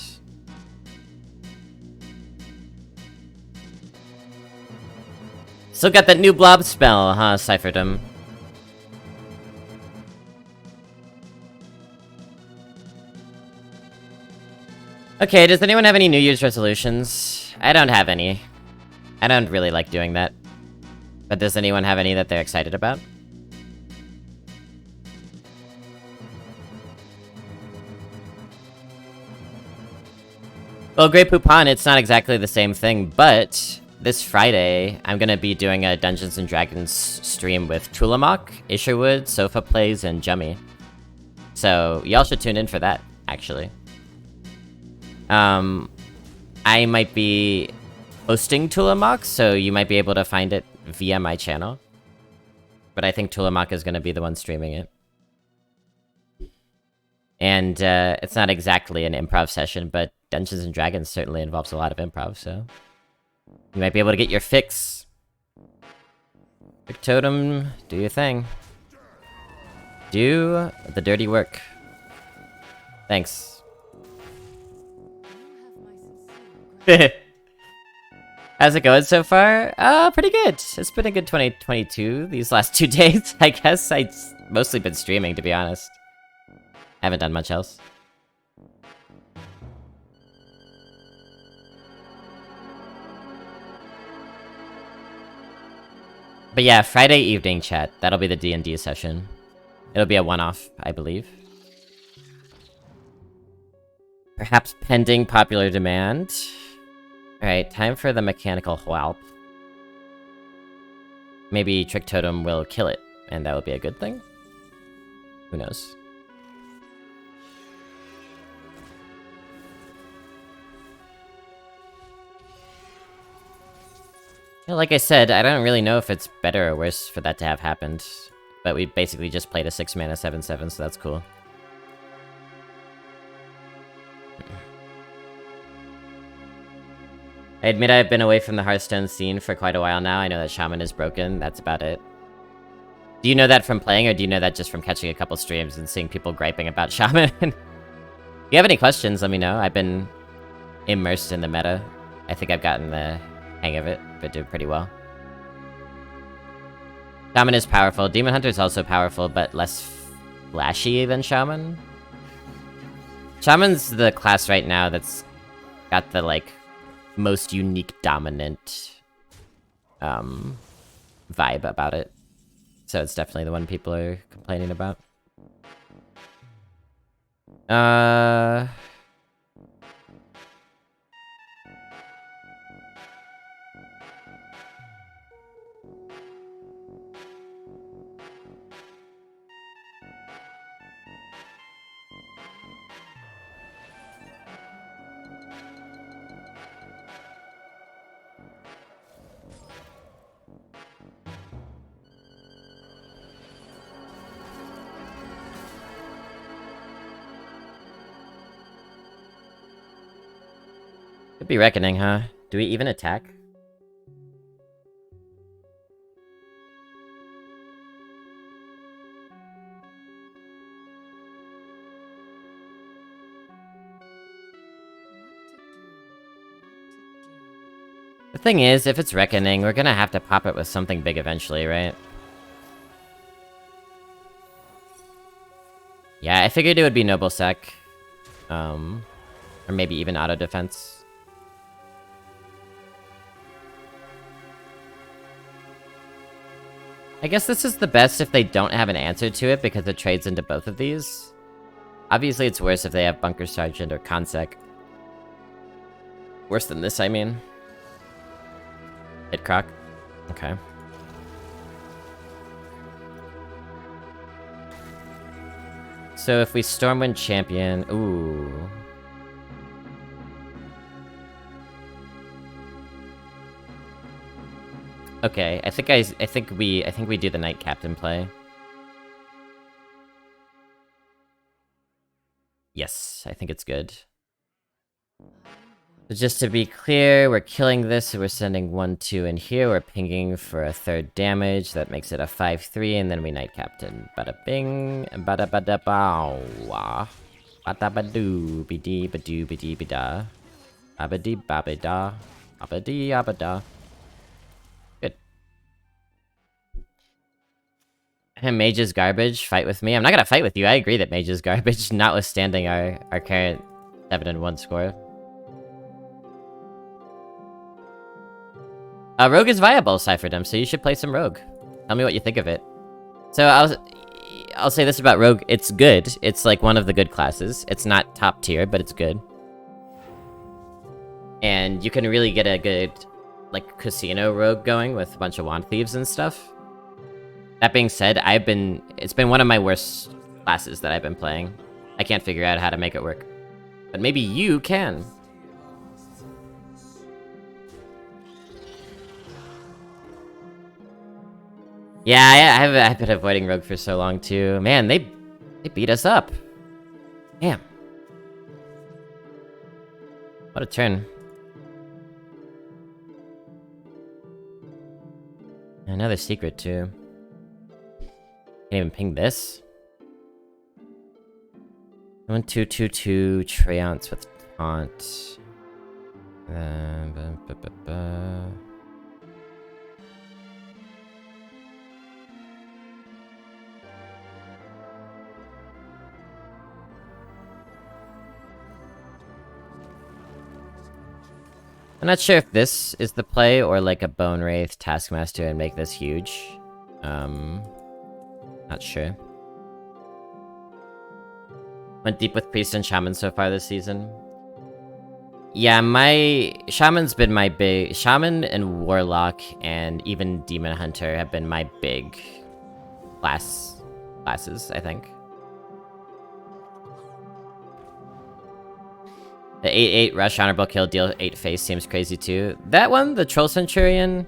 Still got that new blob spell, huh, Cypherdom? Okay, does anyone have any New Year's resolutions? I don't have any. I don't really like doing that. But does anyone have any that they're excited about? Well, Great Poupon, it's not exactly the same thing, but this Friday, I'm gonna be doing a Dungeons & Dragons stream with Tulamok, Isherwood, Sofa Plays, and Jummy. So, y'all should tune in for that, actually. I might be hosting Tulamok, so you might be able to find it via my channel. But I think Tulamok is gonna be the one streaming it. And, it's not exactly an improv session, but Dungeons & Dragons certainly involves a lot of improv, so... you might be able to get your fix. Big Totem, do your thing. Do the dirty work. Thanks. How's it going so far? Pretty good. It's been a good 2022 these last 2 days, I guess. I've mostly been streaming, to be honest. Haven't done much else. But yeah, Friday evening chat. That'll be the D&D session. It'll be a one-off, I believe. Perhaps pending popular demand. Alright, time for the mechanical whelp. Maybe Trick Totem will kill it, and that will be a good thing? Who knows? Like I said, I don't really know if it's better or worse for that to have happened. But we basically just played a 6-mana 7/7, so that's cool. I admit I've been away from the Hearthstone scene for quite a while now. I know that Shaman is broken, that's about it. Do you know that from playing, or do you know that just from catching a couple streams and seeing people griping about Shaman? If you have any questions, let me know. I've been immersed in the meta. I think I've gotten the hang of it, but doing pretty well. Shaman is powerful. Demon Hunter is also powerful, but less flashy than Shaman. Shaman's the class right now that's got the, like, most unique dominant vibe about it. So it's definitely the one people are complaining about. Could be Reckoning, huh? Do we even attack? The thing is, if it's Reckoning, we're gonna have to pop it with something big eventually, right? Yeah, I figured it would be Noble Sec. Or maybe even Auto Defense. I guess this is the best if they don't have an answer to it, because it trades into both of these. Obviously, it's worse if they have Bunker Sergeant or Consec. Worse than this, I mean. Hit Croc? Okay. So if we Stormwind Champion... Ooh. Okay, I think we do the Knight Captain play. Yes, I think it's good. So just to be clear, we're killing this, so we're sending 1-2 in here, we're pinging for a 3rd damage, that makes it a 5-3, and then we Knight Captain. Bada bing, bada bada bow. Bada badoo, bidee badoo bidee bida. Abadee babada. Abadee abada. Good. And Mage is garbage, fight with me. I'm not gonna fight with you, I agree that Mage is garbage, notwithstanding our current 7-1 score. Rogue is viable, Cypherdom, so you should play some Rogue. Tell me what you think of it. So I'll say this about Rogue, it's good. It's like one of the good classes. It's not top tier, but it's good. And you can really get a good, like, casino Rogue going with a bunch of Wand Thieves and stuff. That being said, it's been one of my worst classes that I've been playing. I can't figure out how to make it work. But maybe you can. Yeah, I've been avoiding Rogue for so long too. Man, they beat us up. Damn. What a turn. Another secret too. Can't even ping this. 1-2-2-2 Treants with taunt. I'm not sure if this is the play or like a Bone Wraith Taskmaster and make this huge. Not sure. Went deep with Priest and Shaman so far this season. Yeah, my Shaman's been my big... Shaman and Warlock and even Demon Hunter have been my big classes, I think. The 8-8 Rush Honorable Kill deal 8 face seems crazy too. That one, the Troll Centurion,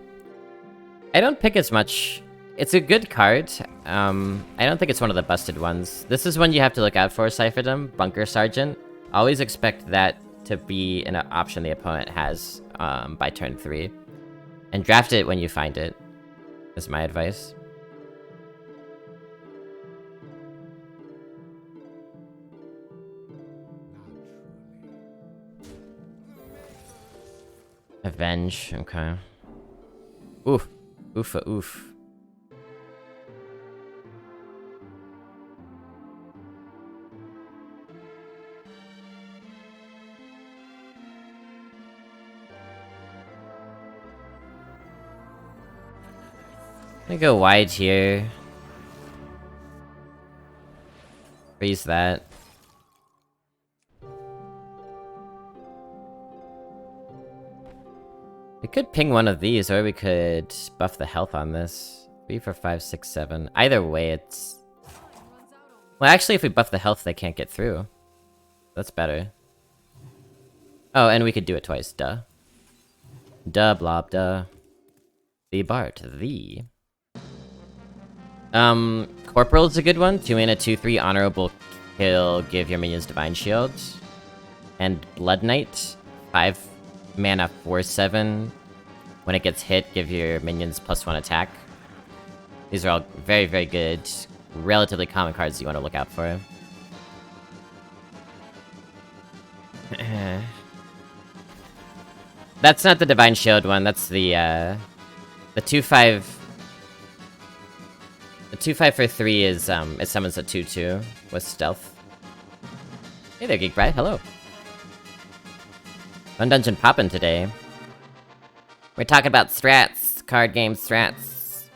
I don't pick as much. It's a good card. I don't think it's one of the busted ones. This is one you have to look out for, Cypherdom. Bunker Sergeant. Always expect that to be an option the opponent has by turn 3. And draft it when you find it, is my advice. Avenge, okay. Oof. Oofa oof. I'm gonna go wide here. Freeze that. We could ping one of these, or we could buff the health on this. 3, 4, 5, 6, 7. Either way, it's... Well, actually, if we buff the health, they can't get through. That's better. Oh, and we could do it twice, duh. Duh, blob, duh. The Bart, the... Corporal's a good one. 2 mana, 2/3, honorable kill, give your minions Divine Shield. And Blood Knight, 5 mana, 4/7. When it gets hit, give your minions +1 attack. These are all very, very good, relatively common cards you want to look out for. That's not the Divine Shield one, that's the 2/5... The 2/5 for 3 is, it summons a 2/2 with stealth. Hey there, Geek Bride, hello. Fun dungeon poppin' today. We're talking about strats, card game strats.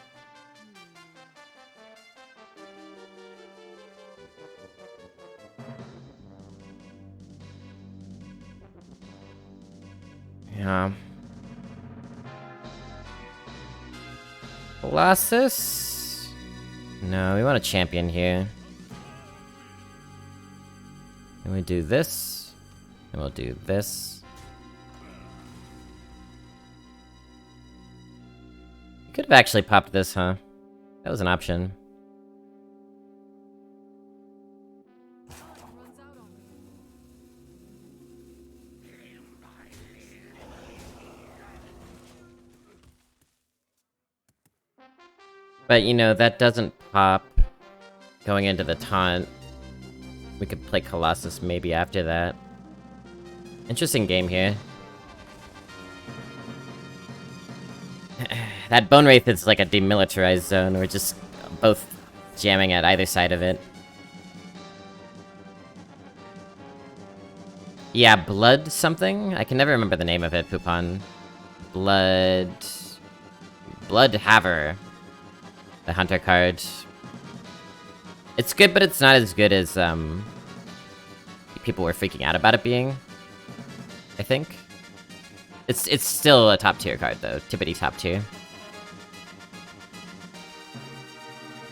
Yeah. Colossus? No, we want a champion here. And we do this. And we'll do this. Could have actually popped this, huh? That was an option. But, you know, that doesn't pop going into the taunt. We could play Colossus maybe after that. Interesting game here. That Bone Wraith is like a demilitarized zone. We're just both jamming at either side of it. Yeah, Blood something? I can never remember the name of it, Poupon. Bloodhaver. The Hunter card. It's good, but it's not as good as, people were freaking out about it being. I think. It's still a top tier card, though. Tippity top tier.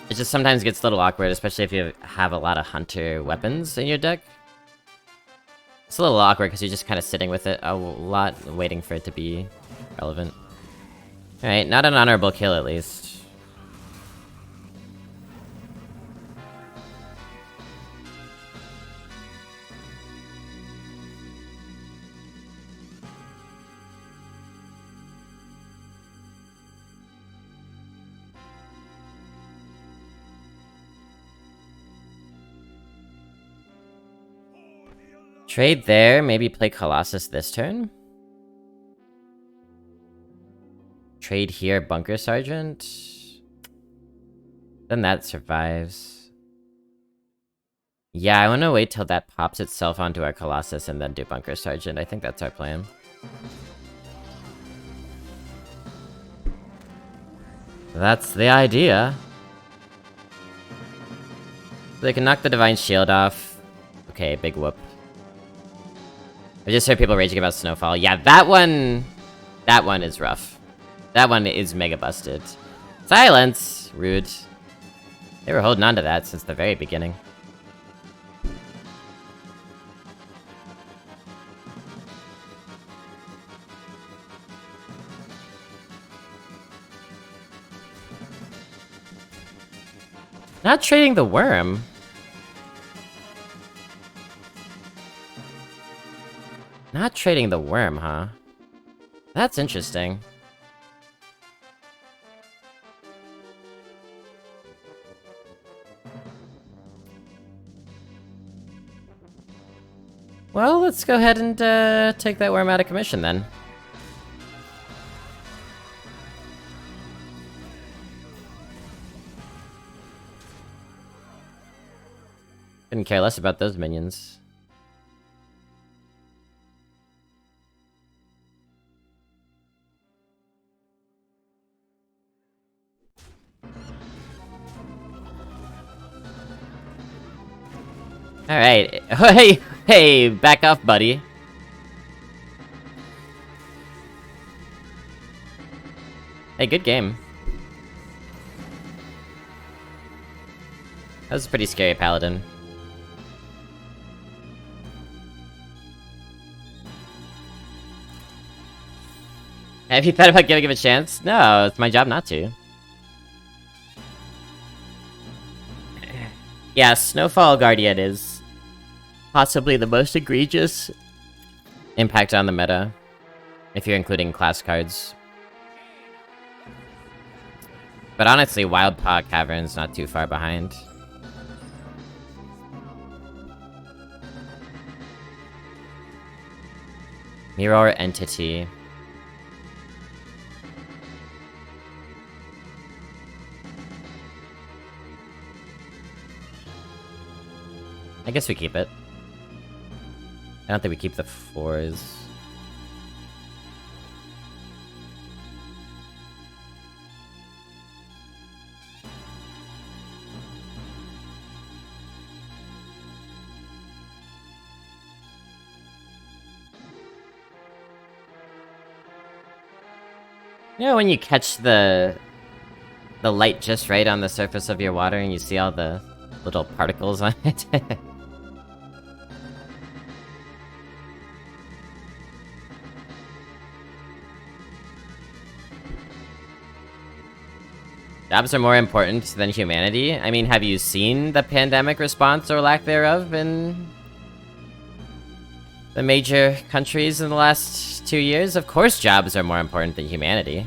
It just sometimes gets a little awkward, especially if you have a lot of Hunter weapons in your deck. It's a little awkward because you're just kind of sitting with it a lot, waiting for it to be relevant. Alright, not an honorable kill at least. Trade there, maybe play Colossus this turn? Trade here, Bunker Sergeant? Then that survives. Yeah, I want to wait till that pops itself onto our Colossus and then do Bunker Sergeant. I think that's our plan. That's the idea. They can knock the Divine Shield off. Okay, big whoop. I just heard people raging about Snowfall. Yeah, that one is rough. That one is mega busted. Silence! Rude. They were holding on to that since the very beginning. Not trading the worm. Not trading the worm, huh? That's interesting. Well, let's go ahead and take that worm out of commission then. Couldn't care less about those minions. Alright. Hey, back off, buddy. Hey, good game. That was a pretty scary paladin. Have you thought about giving him a chance? No, it's my job not to. Yeah, Snowfall Guardian is possibly the most egregious impact on the meta, if you're including class cards. But honestly, Wild Paw Cavern's not too far behind. Mirror Entity. I guess we keep it. I don't think we keep the 4s. You know, when you catch the the light just right on the surface of your water and you see all the little particles on it. Jobs are more important than humanity? I mean, have you seen the pandemic response or lack thereof in the major countries in the last 2 years? Of course jobs are more important than humanity.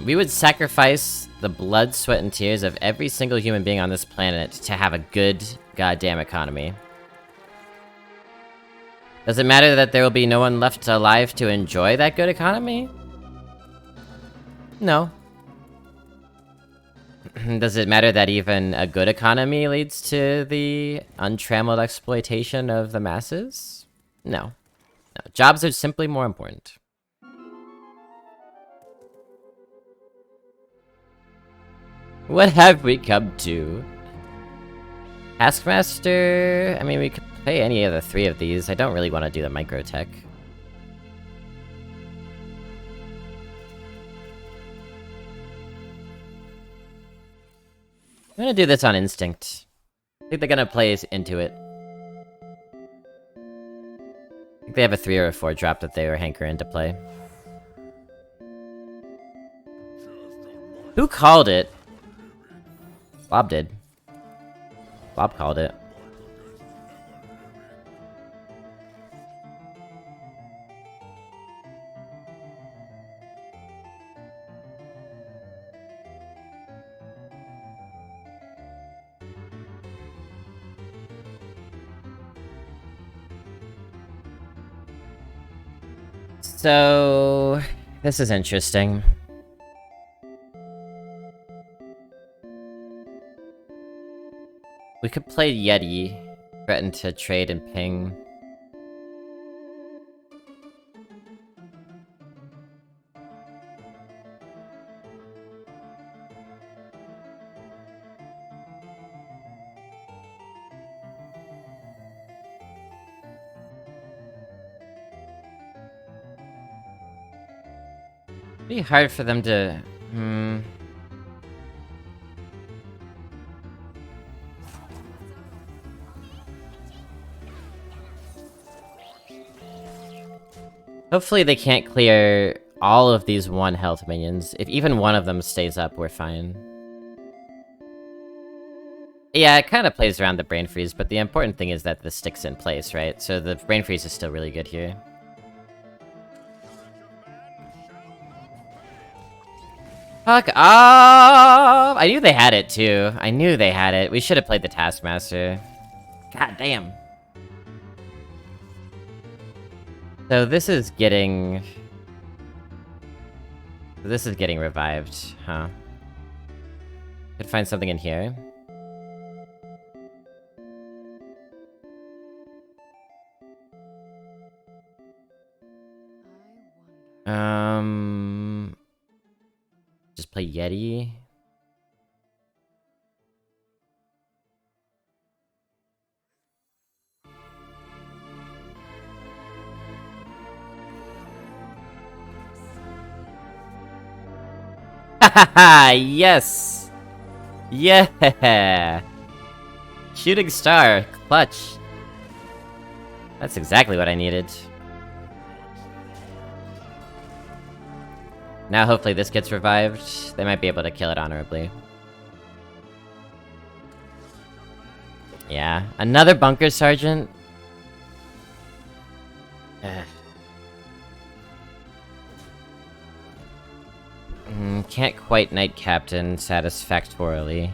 We would sacrifice the blood, sweat, and tears of every single human being on this planet to have a good goddamn economy. Does it matter that there will be no one left alive to enjoy that good economy? No. Does it matter that even a good economy leads to the untrammeled exploitation of the masses? No. No. Jobs are simply more important. What have we come to? Taskmaster... I mean, we could play any of the 3 of these. I don't really want to do the microtech. I'm gonna do this on instinct. I think they're gonna play into it. I think they have a 3 or a 4 drop that they were hankering to play. Who called it? Bob did. Bob called it. So, this is interesting. We could play Yeti, threaten to trade and ping. It'd be hard for them to... Hopefully they can't clear all of these 1 health minions. If even one of them stays up, we're fine. Yeah, it kind of plays around the brain freeze, but the important thing is that this sticks in place, right? So the brain freeze is still really good here. Fuck off! I knew they had it, too. I knew they had it. We should have played the Taskmaster. God damn. So this is getting... This is getting revived, huh? Could find something in here. Just play Yeti. Haha, yes! Yeah! Shooting star, clutch. That's exactly what I needed. Now hopefully this gets revived. They might be able to kill it honorably. Yeah, another bunker sergeant. Can't quite knight captain satisfactorily.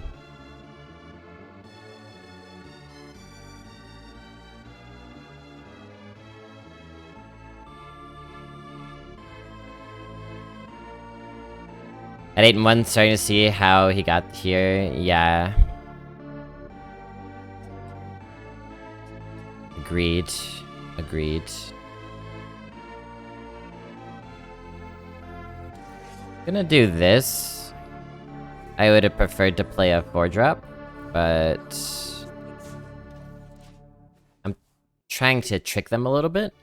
At 8-1, starting to see how he got here. Yeah. Agreed. Agreed. Gonna do this. I would have preferred to play a 4-drop, but... I'm trying to trick them a little bit.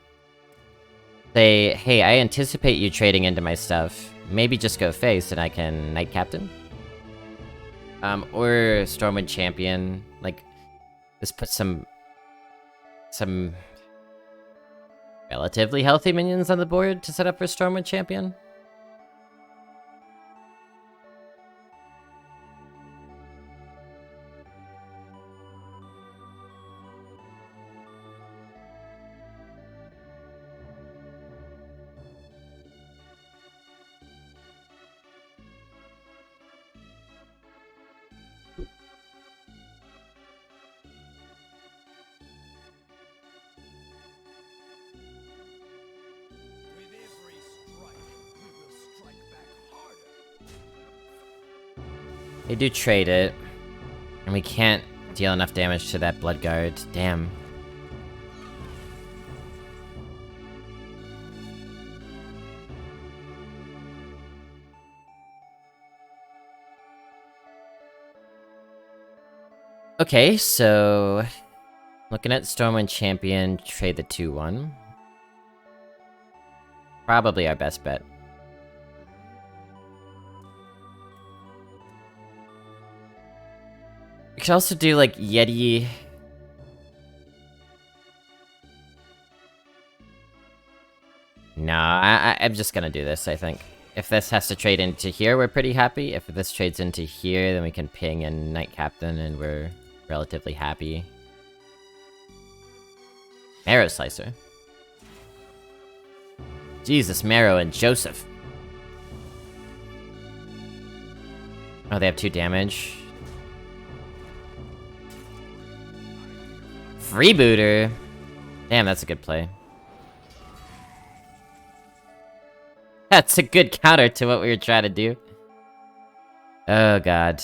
Say, hey, I anticipate you trading into my stuff. Maybe just go face and I can Knight Captain? Or Stormwind Champion. Like, just put some relatively healthy minions on the board to set up for Stormwind Champion. They do trade it, and we can't deal enough damage to that Bloodguard. Damn. Okay, so looking at Stormwind Champion, trade the 2/1. Probably our best bet. We could also do, like, Yeti. Nah, I'm just gonna do this, I think. If this has to trade into here, we're pretty happy. If this trades into here, then we can ping in Knight Captain, and we're relatively happy. Marrow Slicer. Jesus, Marrow and Joseph. Oh, they have 2 damage. Freebooter. Damn, that's a good play. That's a good counter to what we were trying to do. Oh, God.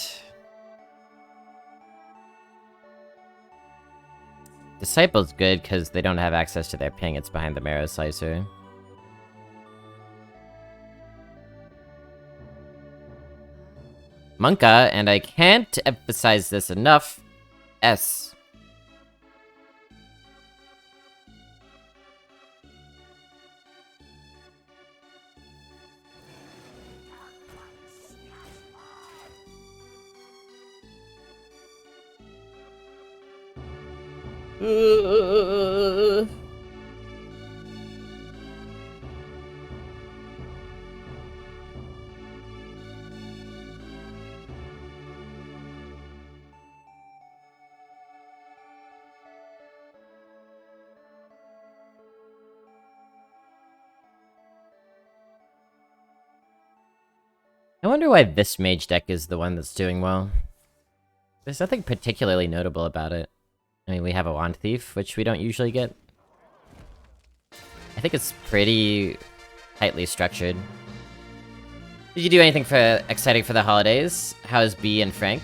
Disciple's good because they don't have access to their ping. It's behind the Marrow Slicer. Monka, and I can't emphasize this enough. S. I wonder why this mage deck is the one that's doing well. There's nothing particularly notable about it. I mean, we have a Wand Thief, which we don't usually get. I think it's pretty tightly structured. Did you do anything exciting for the holidays? How's B and Frank?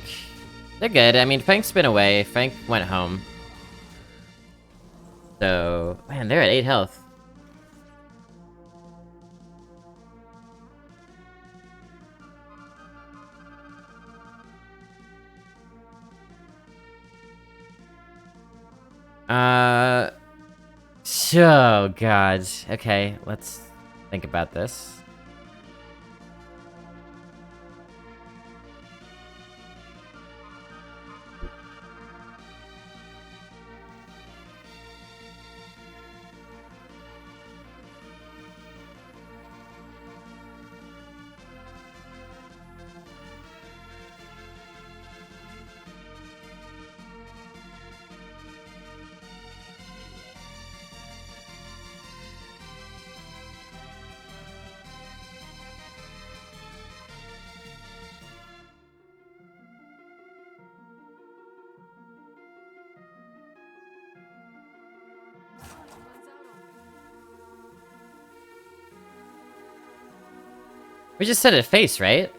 They're good. I mean, Frank's been away. Frank went home. So, man, they're at 8 health. Oh, God. Okay, let's think about this. We just set a face, right?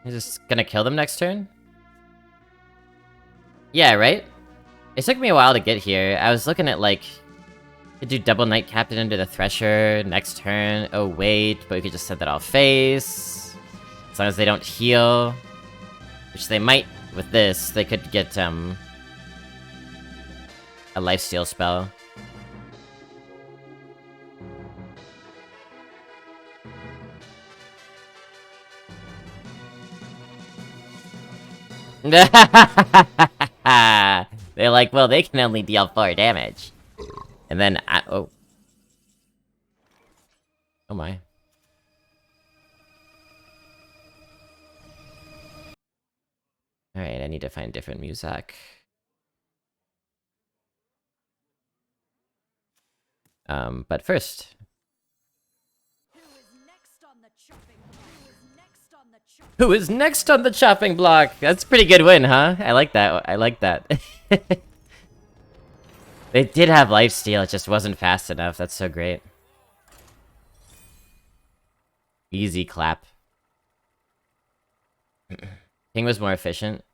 You're just gonna kill them next turn? Yeah, right? It took me a while to get here. I was looking at, like, could do double Knight Captain into the Thresher next turn. Oh, wait, but we could just set that all face. As long as they don't heal. Which they might with this. They could get, a lifesteal spell. They're like, well, they can only deal 4 damage. And then oh. Oh my. Alright, I need to find different music. But first... Who is next on the chopping block? That's a pretty good win, huh? I like that. I like that. They did have lifesteal, it just wasn't fast enough. That's so great. Easy clap. King was more efficient.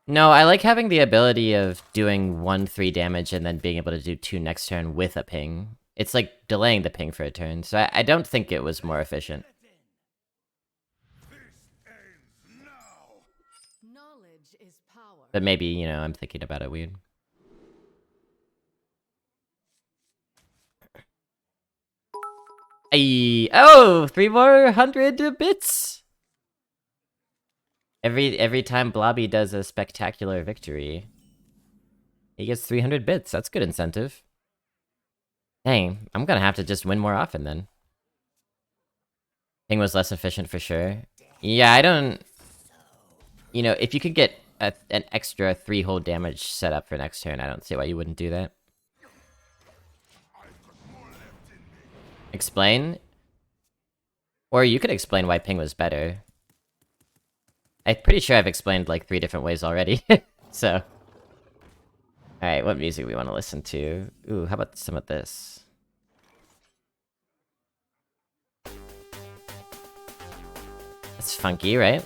No, I like having the ability of doing 1-3 damage and then being able to do 2 next turn with a ping. It's like delaying the ping for a turn, so I don't think it was more efficient. But maybe, you know, I'm thinking about it weird. Oh, 3 more 100 bits! Every time Blobby does a spectacular victory, he gets 300 bits. That's good incentive. Dang, I'm gonna have to just win more often then. Ping was less efficient for sure. Yeah, I don't... You know, if you could get an extra 3 whole damage set up for next turn, I don't see why you wouldn't do that. Explain? Or you could explain why ping was better. I'm pretty sure I've explained like 3 different ways already, so... Alright, what music we want to listen to? Ooh, how about some of this? That's funky, right?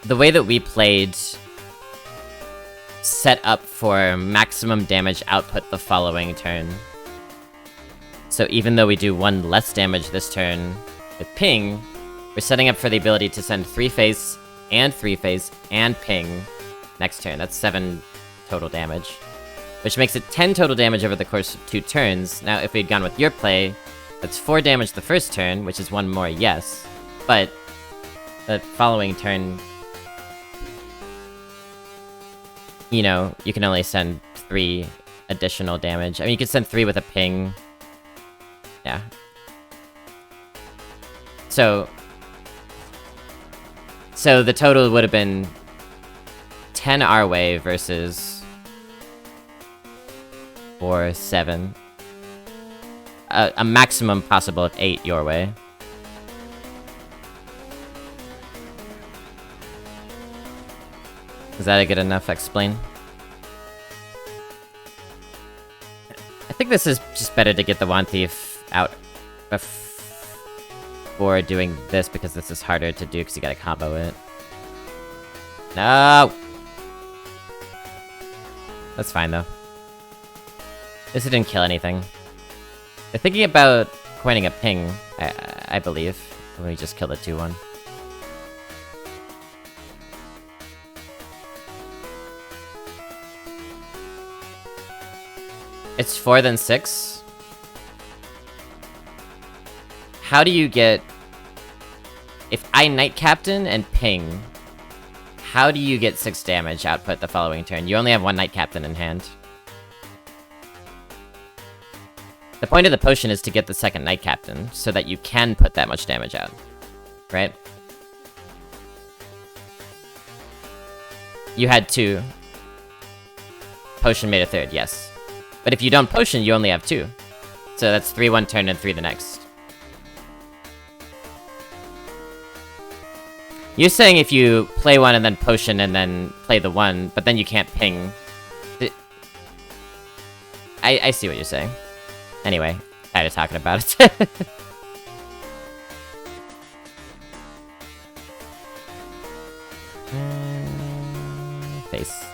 The way that we played set up for maximum damage output the following turn. So even though we do 1 less damage this turn with ping, we're setting up for the ability to send 3-face and 3-face and ping next turn. That's 7 total damage, which makes it 10 total damage over the course of 2 turns. Now, if we'd gone with your play, that's 4 damage the first turn, which is 1 more, yes, but the following turn, you know, you can only send 3 additional damage. I mean, you could send 3 with a ping. Yeah. So the total would have been 10 our way versus 4, 7. A maximum possible of 8 your way. Is that a good enough explain? I think this is just better to get the Wand Thief out before doing this, because this is harder to do because you gotta combo it. No! That's fine though. This didn't kill anything. They're thinking about coining a ping, I believe. Let me just kill the 2-1. It's 4 then 6. How do you get... If I Knight Captain and ping, how do you get 6 damage output the following turn? You only have 1 Knight Captain in hand. The point of the potion is to get the second Knight Captain, so that you can put that much damage out. Right? You had 2. Potion made a 3rd, yes. But if you don't potion, you only have 2. So that's 3 one turn and 3 the next. You're saying if you play 1 and then potion and then play the 1, but then you can't ping. I see what you're saying. Anyway, tired of talking about it. Face.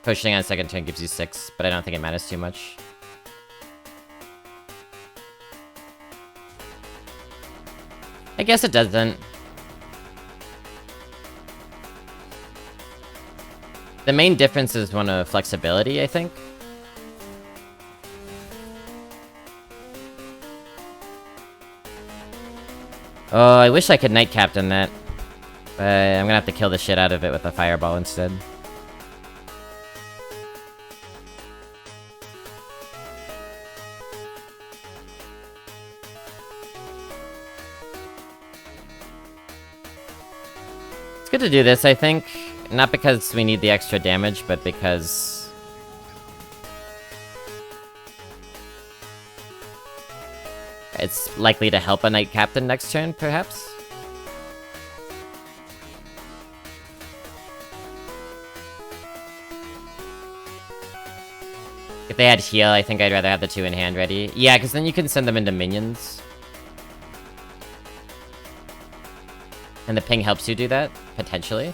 Potioning on second turn gives you 6, but I don't think it matters too much. I guess it doesn't. The main difference is one of flexibility, I think. Oh, I wish I could Knight Captain that. But I'm gonna have to kill the shit out of it with a fireball instead. It's good to do this, I think. Not because we need the extra damage, but because... it's likely to help a Knight Captain next turn, perhaps? If they had heal, I think I'd rather have the 2 in hand ready. Yeah, because then you can send them into minions. And the ping helps you do that, potentially.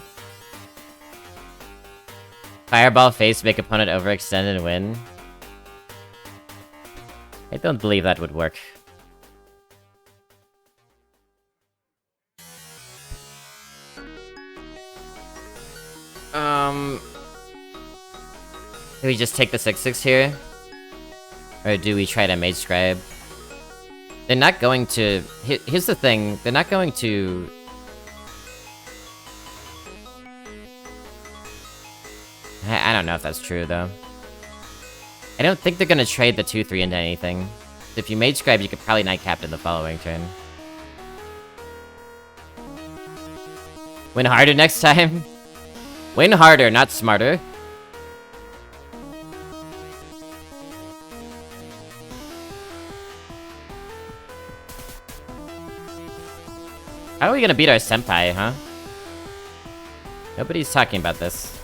Fireball face, make opponent overextend and win. I don't believe that would work. Do we just take the 6/6 here? Or do we try to Mage Scribe? They're not going to... Here's the thing, they're not going to... I don't know if that's true, though. I don't think they're gonna trade the 2/3 into anything. If you Mage Scribe, you could probably Knight Captain the following turn. Win harder next time? Win harder, not smarter. How are we gonna beat our senpai, huh? Nobody's talking about this.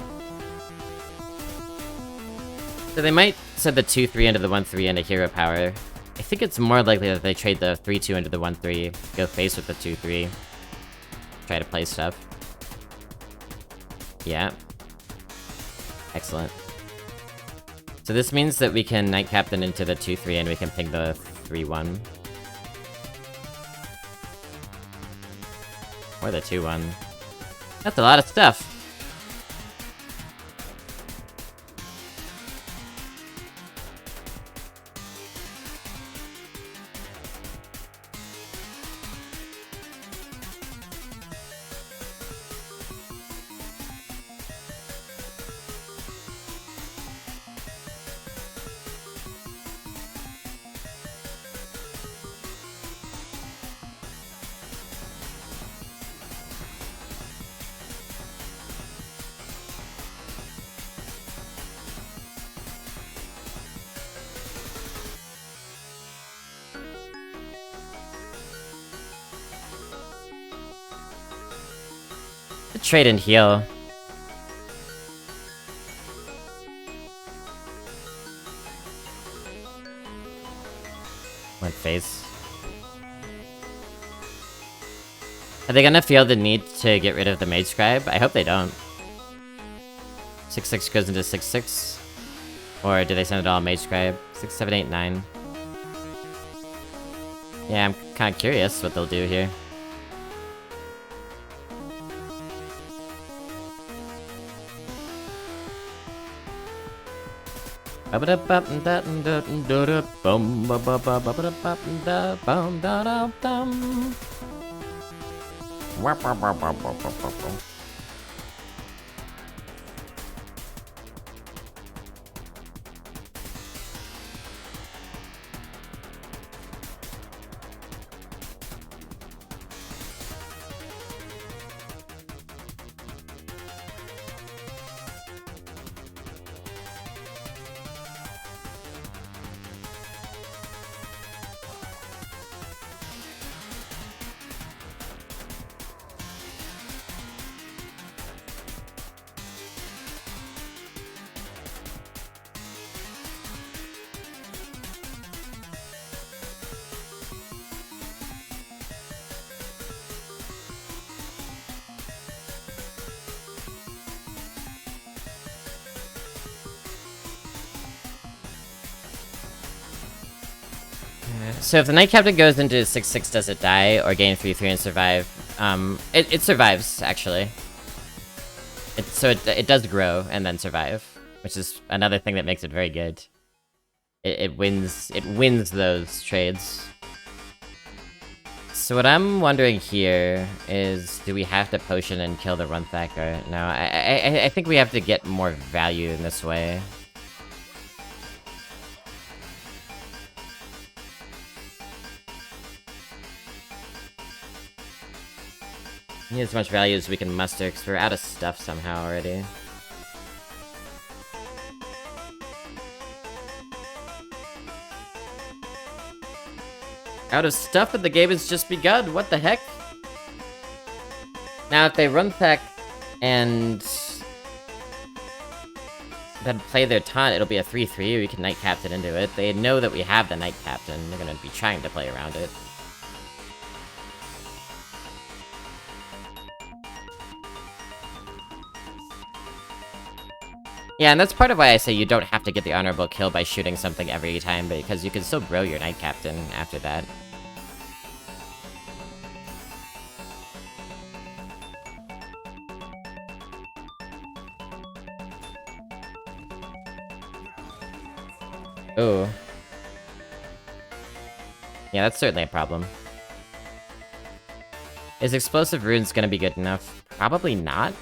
So they might send the 2/3 into the 1/3 into hero power. I think it's more likely that they trade the 3/2 into the 1/3, go face with the 2/3. Try to play stuff. Yeah. Excellent. So this means that we can Knight Captain into the 2/3 and we can ping the 3/1. Or the 2/1. That's a lot of stuff. Trade and heal. Went face. Are they gonna feel the need to get rid of the Mage Scribe? I hope they don't. 6/6 goes into 6/6. Or do they send it all Mage Scribe? 6, 7, 8, 9. Yeah, I'm kinda curious what they'll do here. So if the Knight Captain goes into 6/6, does it die or gain 3/3 and survive? It survives actually. It does grow and then survive, which is another thing that makes it very good. It wins those trades. So what I'm wondering here is, do we have to potion and kill the Runthack or no? I think we have to get more value in this way. Need as much value as we can muster, because we're out of stuff somehow already. Out of stuff, but the game has just begun. What the heck? Now, if they Runthack and then play their taunt, it'll be a 3/3. We can Knight Captain into it. They know that we have the Knight Captain. They're gonna be trying to play around it. Yeah, and that's part of why I say you don't have to get the honorable kill by shooting something every time, because you can still grow your Knight Captain after that. Ooh. Yeah, that's certainly a problem. Is Explosive Runes gonna be good enough? Probably not.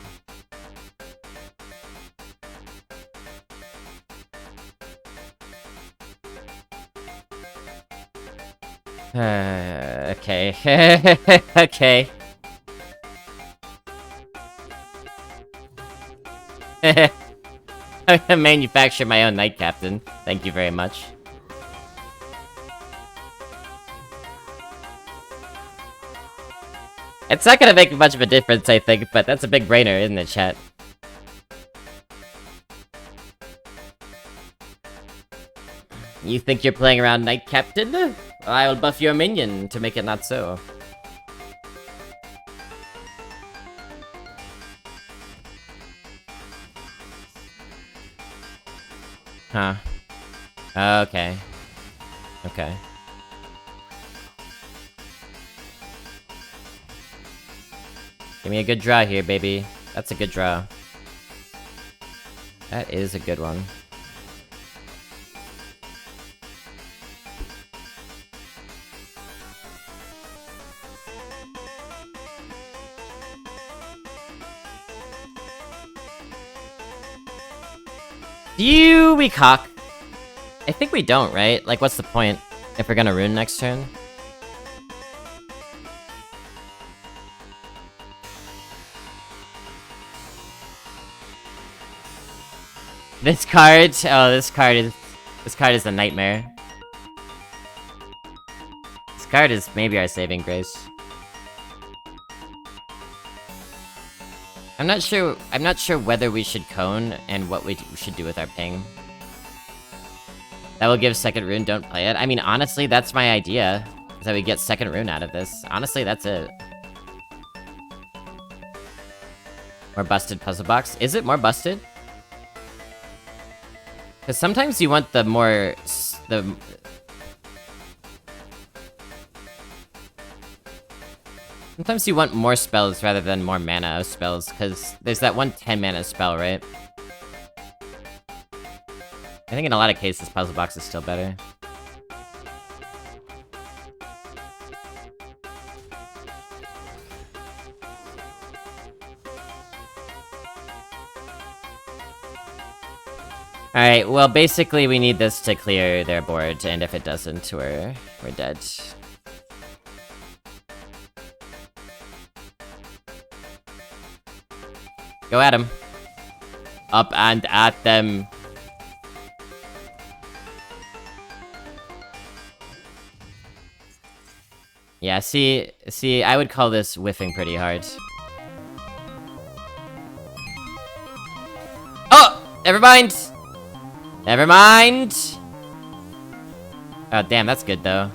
Okay. Okay. I'm gonna manufacture my own Knight Captain. Thank you very much. It's not gonna make much of a difference, I think, but that's a big brainer, isn't it, chat? You think you're playing around Knight Captain? Well, I will buff your minion to make it not so. Huh. Okay. Okay. Give me a good draw here, baby. That's a good draw. That is a good one. Do we cock? I think we don't, right? Like, what's the point if we're gonna rune next turn? This card? Oh, this card is a nightmare. This card is maybe our saving grace. I'm not sure whether we should cone and what we should do with our ping. That will give second rune, don't play it. I mean, honestly, that's my idea. Is that we get second rune out of this. Honestly, that's it. More busted puzzle box. Is it more busted? Because sometimes you want the more... Sometimes you want more spells rather than more mana of spells, because there's that one 10 mana spell, right? I think in a lot of cases, Puzzle Box is still better. Alright, well basically we need this to clear their board, and if it doesn't, we're dead. Go at him. Up and at them. Yeah, see, I would call this whiffing pretty hard. Oh! Never mind! Never mind! Oh, damn, that's good, though.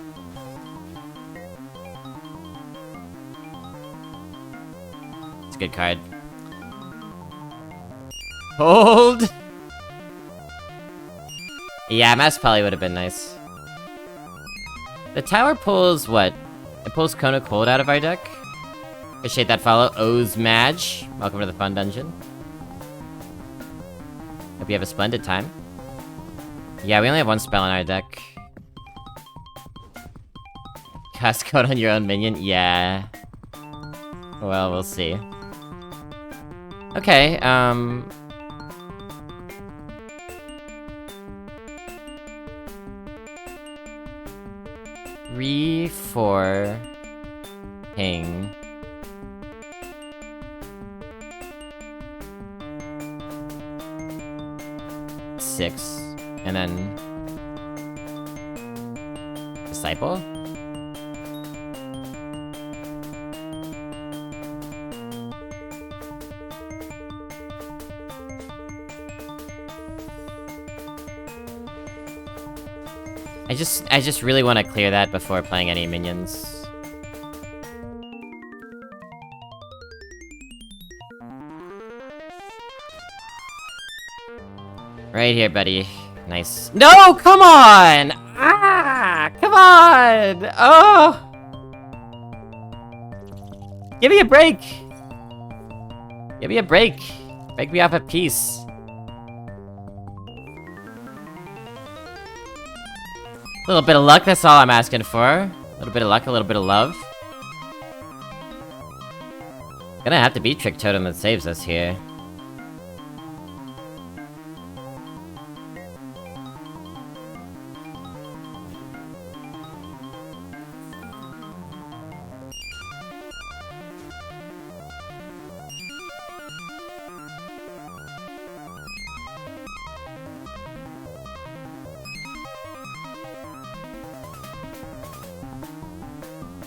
It's a good card. Hold! Yeah, Mass Poly would have been nice. The tower pulls what? It pulls Kona Cold out of our deck. Appreciate that follow. O's Mage. Welcome to the fun dungeon. Hope you have a splendid time. Yeah, we only have one spell in our deck. Cast code on your own minion? Yeah. Well, we'll see. Okay, 3, 4... Ping. 6, and then... Disciple? I just really want to clear that before playing any minions. Right here, buddy. Nice. No, come on! Ah, come on! Oh! Give me a break! Give me a break! Break me off a piece. A little bit of luck, that's all I'm asking for. A little bit of luck, a little bit of love. Gonna have to beat Trick Totem that saves us here.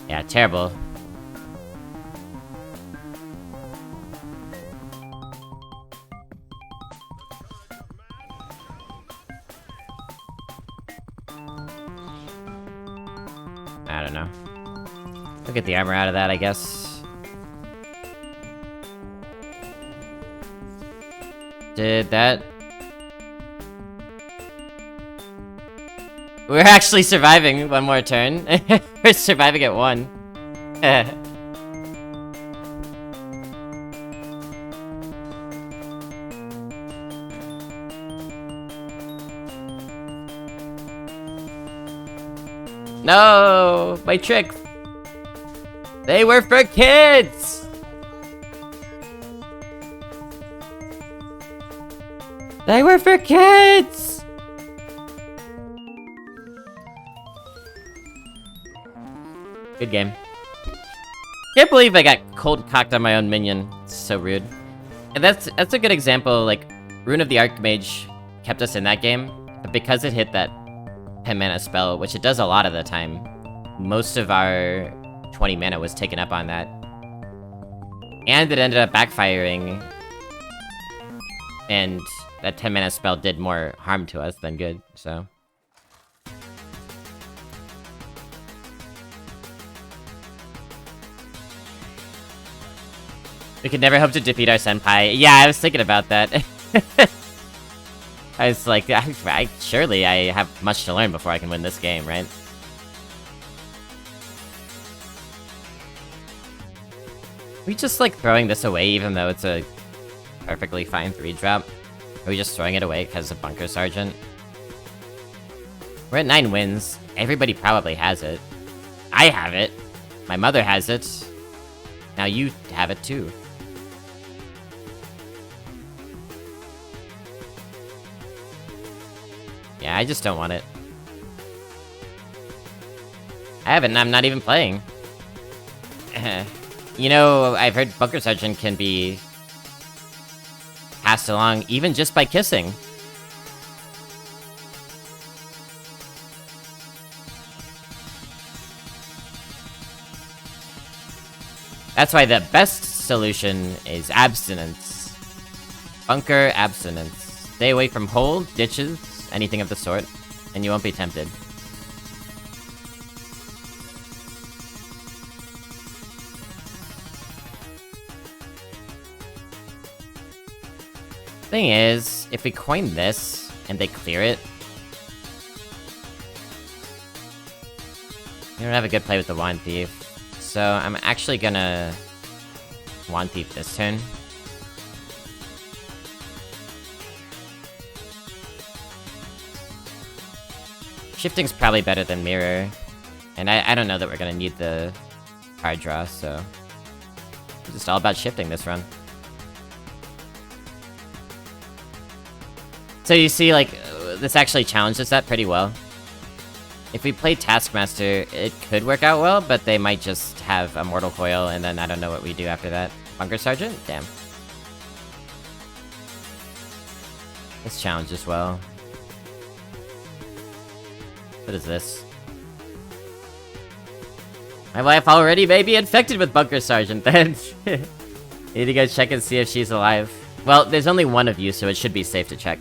Yeah, terrible. I don't know. We'll get the armor out of that, I guess. Did that... We're actually surviving one more turn. We're surviving at 1. No! My trick! They were for kids! They were for kids! Good game. Can't believe I got cold cocked on my own minion. It's so rude. And that's a good example, like, Rune of the Archmage kept us in that game, but because it hit that 10 mana spell, which it does a lot of the time, most of our 20 mana was taken up on that. And it ended up backfiring. And that 10 mana spell did more harm to us than good, so... We could never hope to defeat our senpai. Yeah, I was thinking about that. I was like, surely I have much to learn before I can win this game, right? Are we just, like, throwing this away even though it's a perfectly fine 3-drop? Are we just throwing it away because of Bunker Sergeant? We're at 9 wins. Everybody probably has it. I have it. My mother has it. Now you have it too. Yeah, I just don't want it. I haven't, I'm not even playing. You know, I've heard Bunker Sergeant can be passed along even just by kissing. That's why the best solution is abstinence. Bunker abstinence. Stay away from hold, ditches, anything of the sort, and you won't be tempted. Thing is, if we coin this, and they clear it... We don't have a good play with the Wand Thief. So I'm actually gonna Wand Thief this turn. Shifting's probably better than Mirror. And I don't know that we're gonna need the card draw, so... It's just all about shifting this run. So you see, like, this actually challenges that pretty well. If we play Taskmaster, it could work out well, but they might just have a Mortal Coil, and then I don't know what we do after that. Bunker Sergeant? Damn. This challenges well. What is this? My wife already may be infected with Bunker Sergeant, then. Need to go check and see if she's alive. Well, there's only one of you, so it should be safe to check.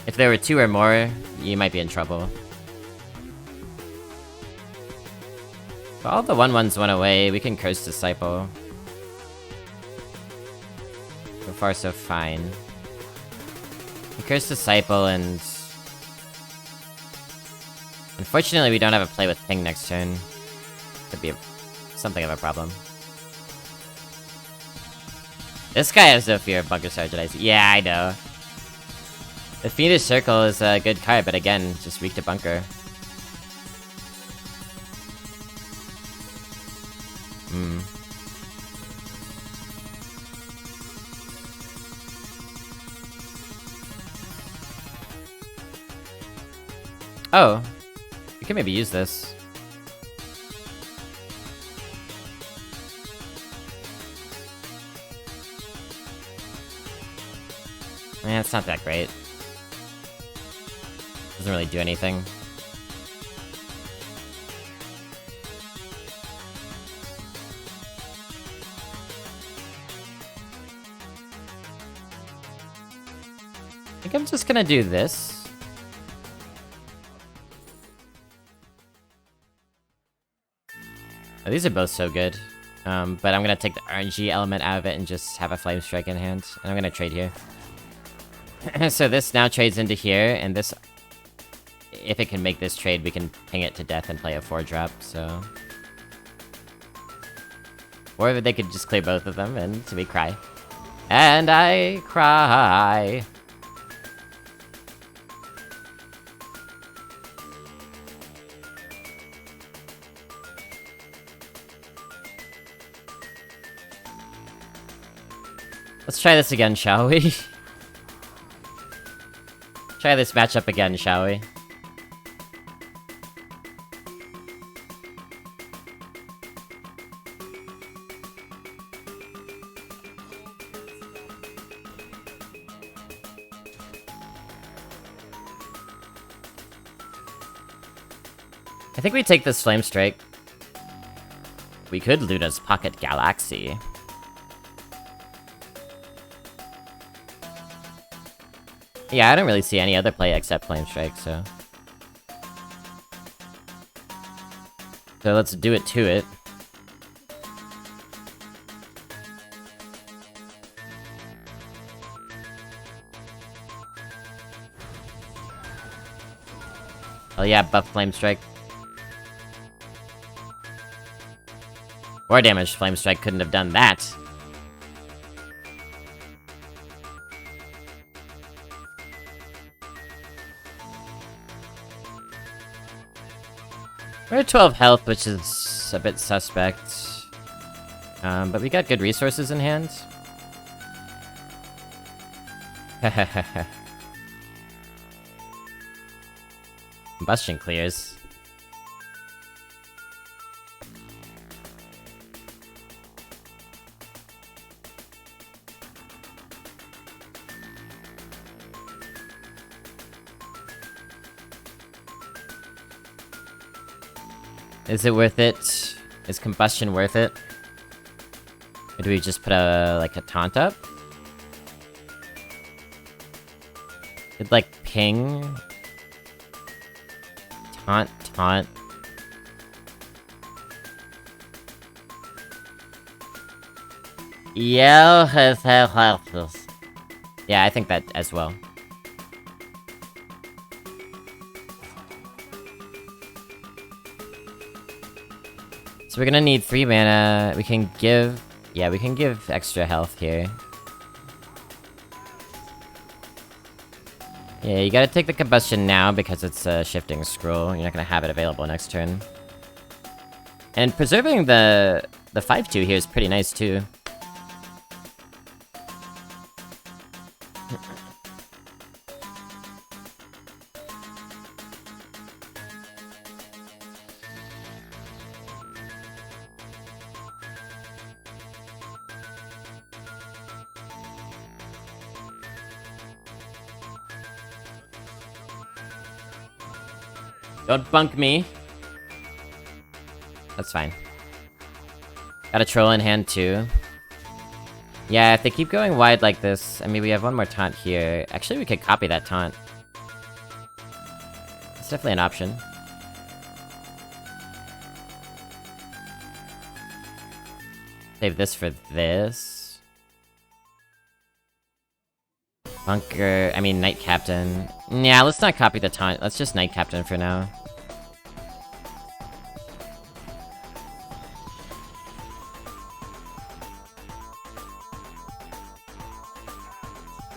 If there were 2 or more, you might be in trouble. But all the 1/1s went away, we can Curse Disciple. So far, so fine. We Curse Disciple and... Unfortunately, we don't have a play with Ping next turn. Could be something of a problem. This guy has no fear of Bunker Sergeant, I see. Yeah, I know. The Fiendish Circle is a good card, but again, just weak to Bunker. Oh. We can maybe use this. Yeah, it's not that great. Doesn't really do anything. I think I'm just gonna do this. Oh, these are both so good. But I'm gonna take the RNG element out of it and just have a Flame Strike in hand. And I'm gonna trade here. So this now trades into here, and this... If it can make this trade, we can ping it to death and play a 4-drop, so... Or they could just clear both of them, and we cry. And I cry! Let's try this again, shall we? Try this matchup again, shall we? I think we take this Flame Strike. We could Luna's Pocket Galaxy. Yeah, I don't really see any other play except Flame Strike, so... So let's do it to it. Oh yeah, buff Flame Strike. Or damage Flame Strike couldn't have done that. We're at 12 health, which is a bit suspect. But we got good resources in hand. Combustion clears. Is it worth it? Is combustion worth it? Or do we just put a, like, a taunt up? Could, like, ping? Taunt. Yeah, I think that as well. So we're gonna need 3 mana. We can give... Yeah, we can give extra health here. Yeah, you gotta take the combustion now because it's a shifting scroll. You're not gonna have it available next turn. And preserving the 5/2 here is pretty nice too. Don't bunk me. That's fine. Got a troll in hand too. Yeah, if they keep going wide like this, I mean, we have one more taunt here. Actually, we could copy that taunt. It's definitely an option. Save this for this. Bunker, I mean, Knight Captain. Yeah, let's not copy the taunt. Let's just Knight Captain for now.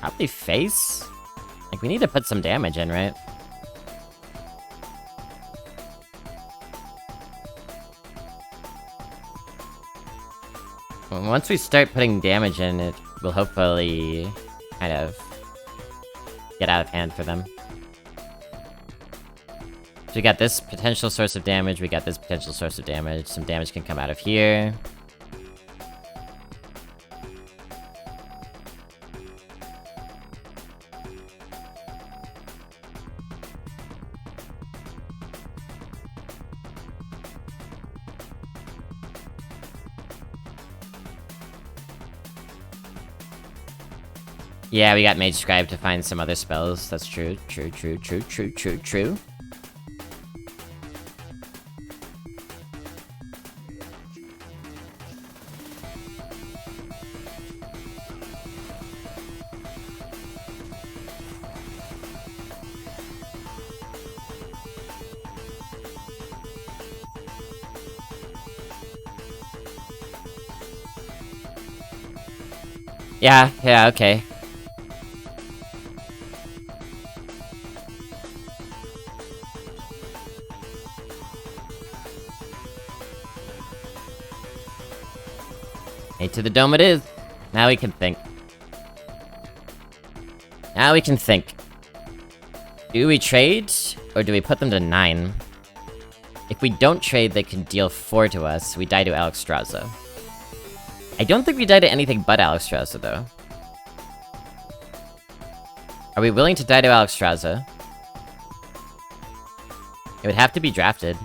Probably face? Like, we need to put some damage in, right? Once we start putting damage in, it will hopefully kind of get out of hand for them. So we got this potential source of damage, we got this potential source of damage. Some damage can come out of here. Yeah, we got Mage Scribe to find some other spells. That's true. True. Yeah, okay. Hey, to the dome it is. Now we can think. Do we trade, or do we put them to 9? If we don't trade, they can deal 4 to us. We die to Alexstrasza. I don't think we die to anything but Alexstrasza, though. Are we willing to die to Alexstrasza? It would have to be drafted.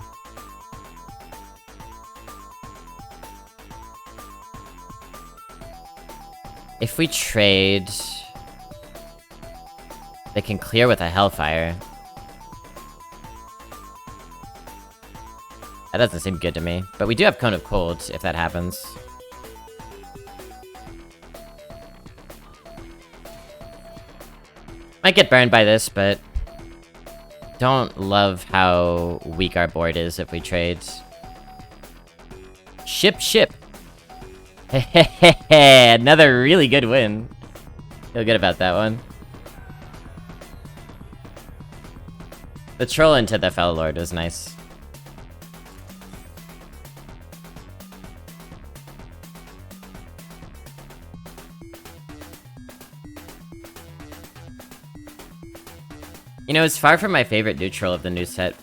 If we trade... They can clear with a Hellfire. That doesn't seem good to me. But we do have Cone of Cold, if that happens. Might get burned by this, but... Don't love how weak our board is if we trade. Ship! Hehehe, another really good win. Feel good about that one. The troll into the Fellow Lord was nice. You know, it's far from my favorite neutral of the new set.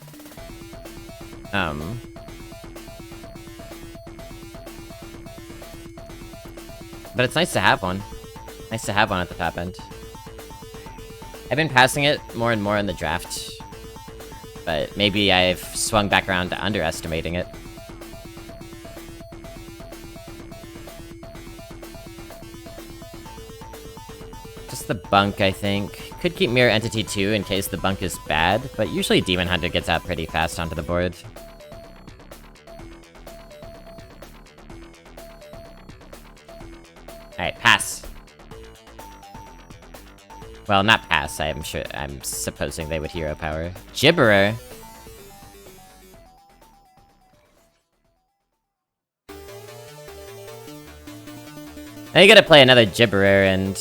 But it's nice to have one. Nice to have one at the top end. I've been passing it more and more in the draft. But maybe I've swung back around to underestimating it. Just the bunk, I think. Could keep Mirror Entity 2 in case the bunk is bad, but usually Demon Hunter gets out pretty fast onto the board. Alright, pass. Well, not pass, I'm supposing they would hero power. Gibberer! Now you gotta play another Gibberer and...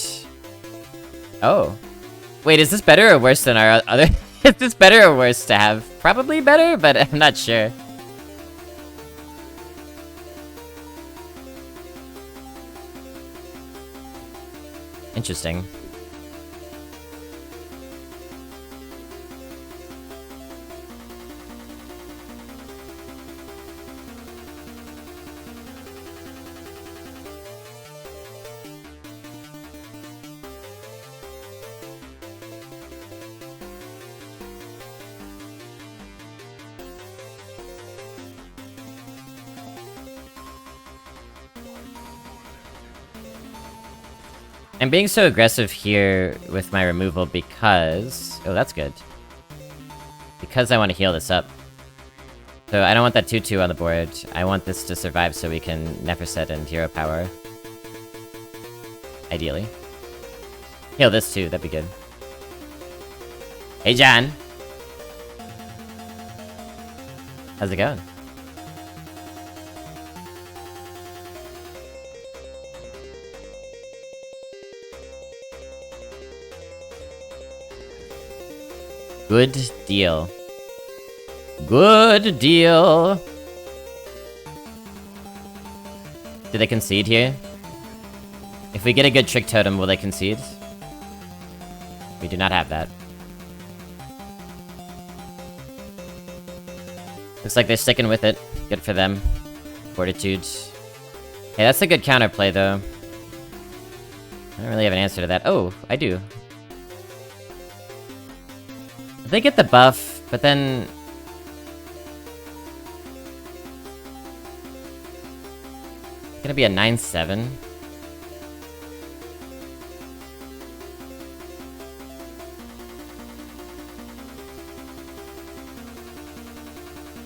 Oh. Wait, is this better or worse than our other... Is this better or worse to have? Probably better, but I'm not sure. Interesting. I'm being so aggressive here with my removal because... Oh, that's good. Because I want to heal this up. So I don't want that 2-2 on the board. I want this to survive so we can Neferset and hero power. Ideally. Heal this too, that'd be good. Hey, John! How's it going? Good deal. Good deal! Do they concede here? If we get a good trick totem, will they concede? We do not have that. Looks like they're sticking with it. Good for them. Fortitude. Hey, that's a good counterplay, though. I don't really have an answer to that. Oh, I do. They get the buff, but then... Gonna be a 9-7.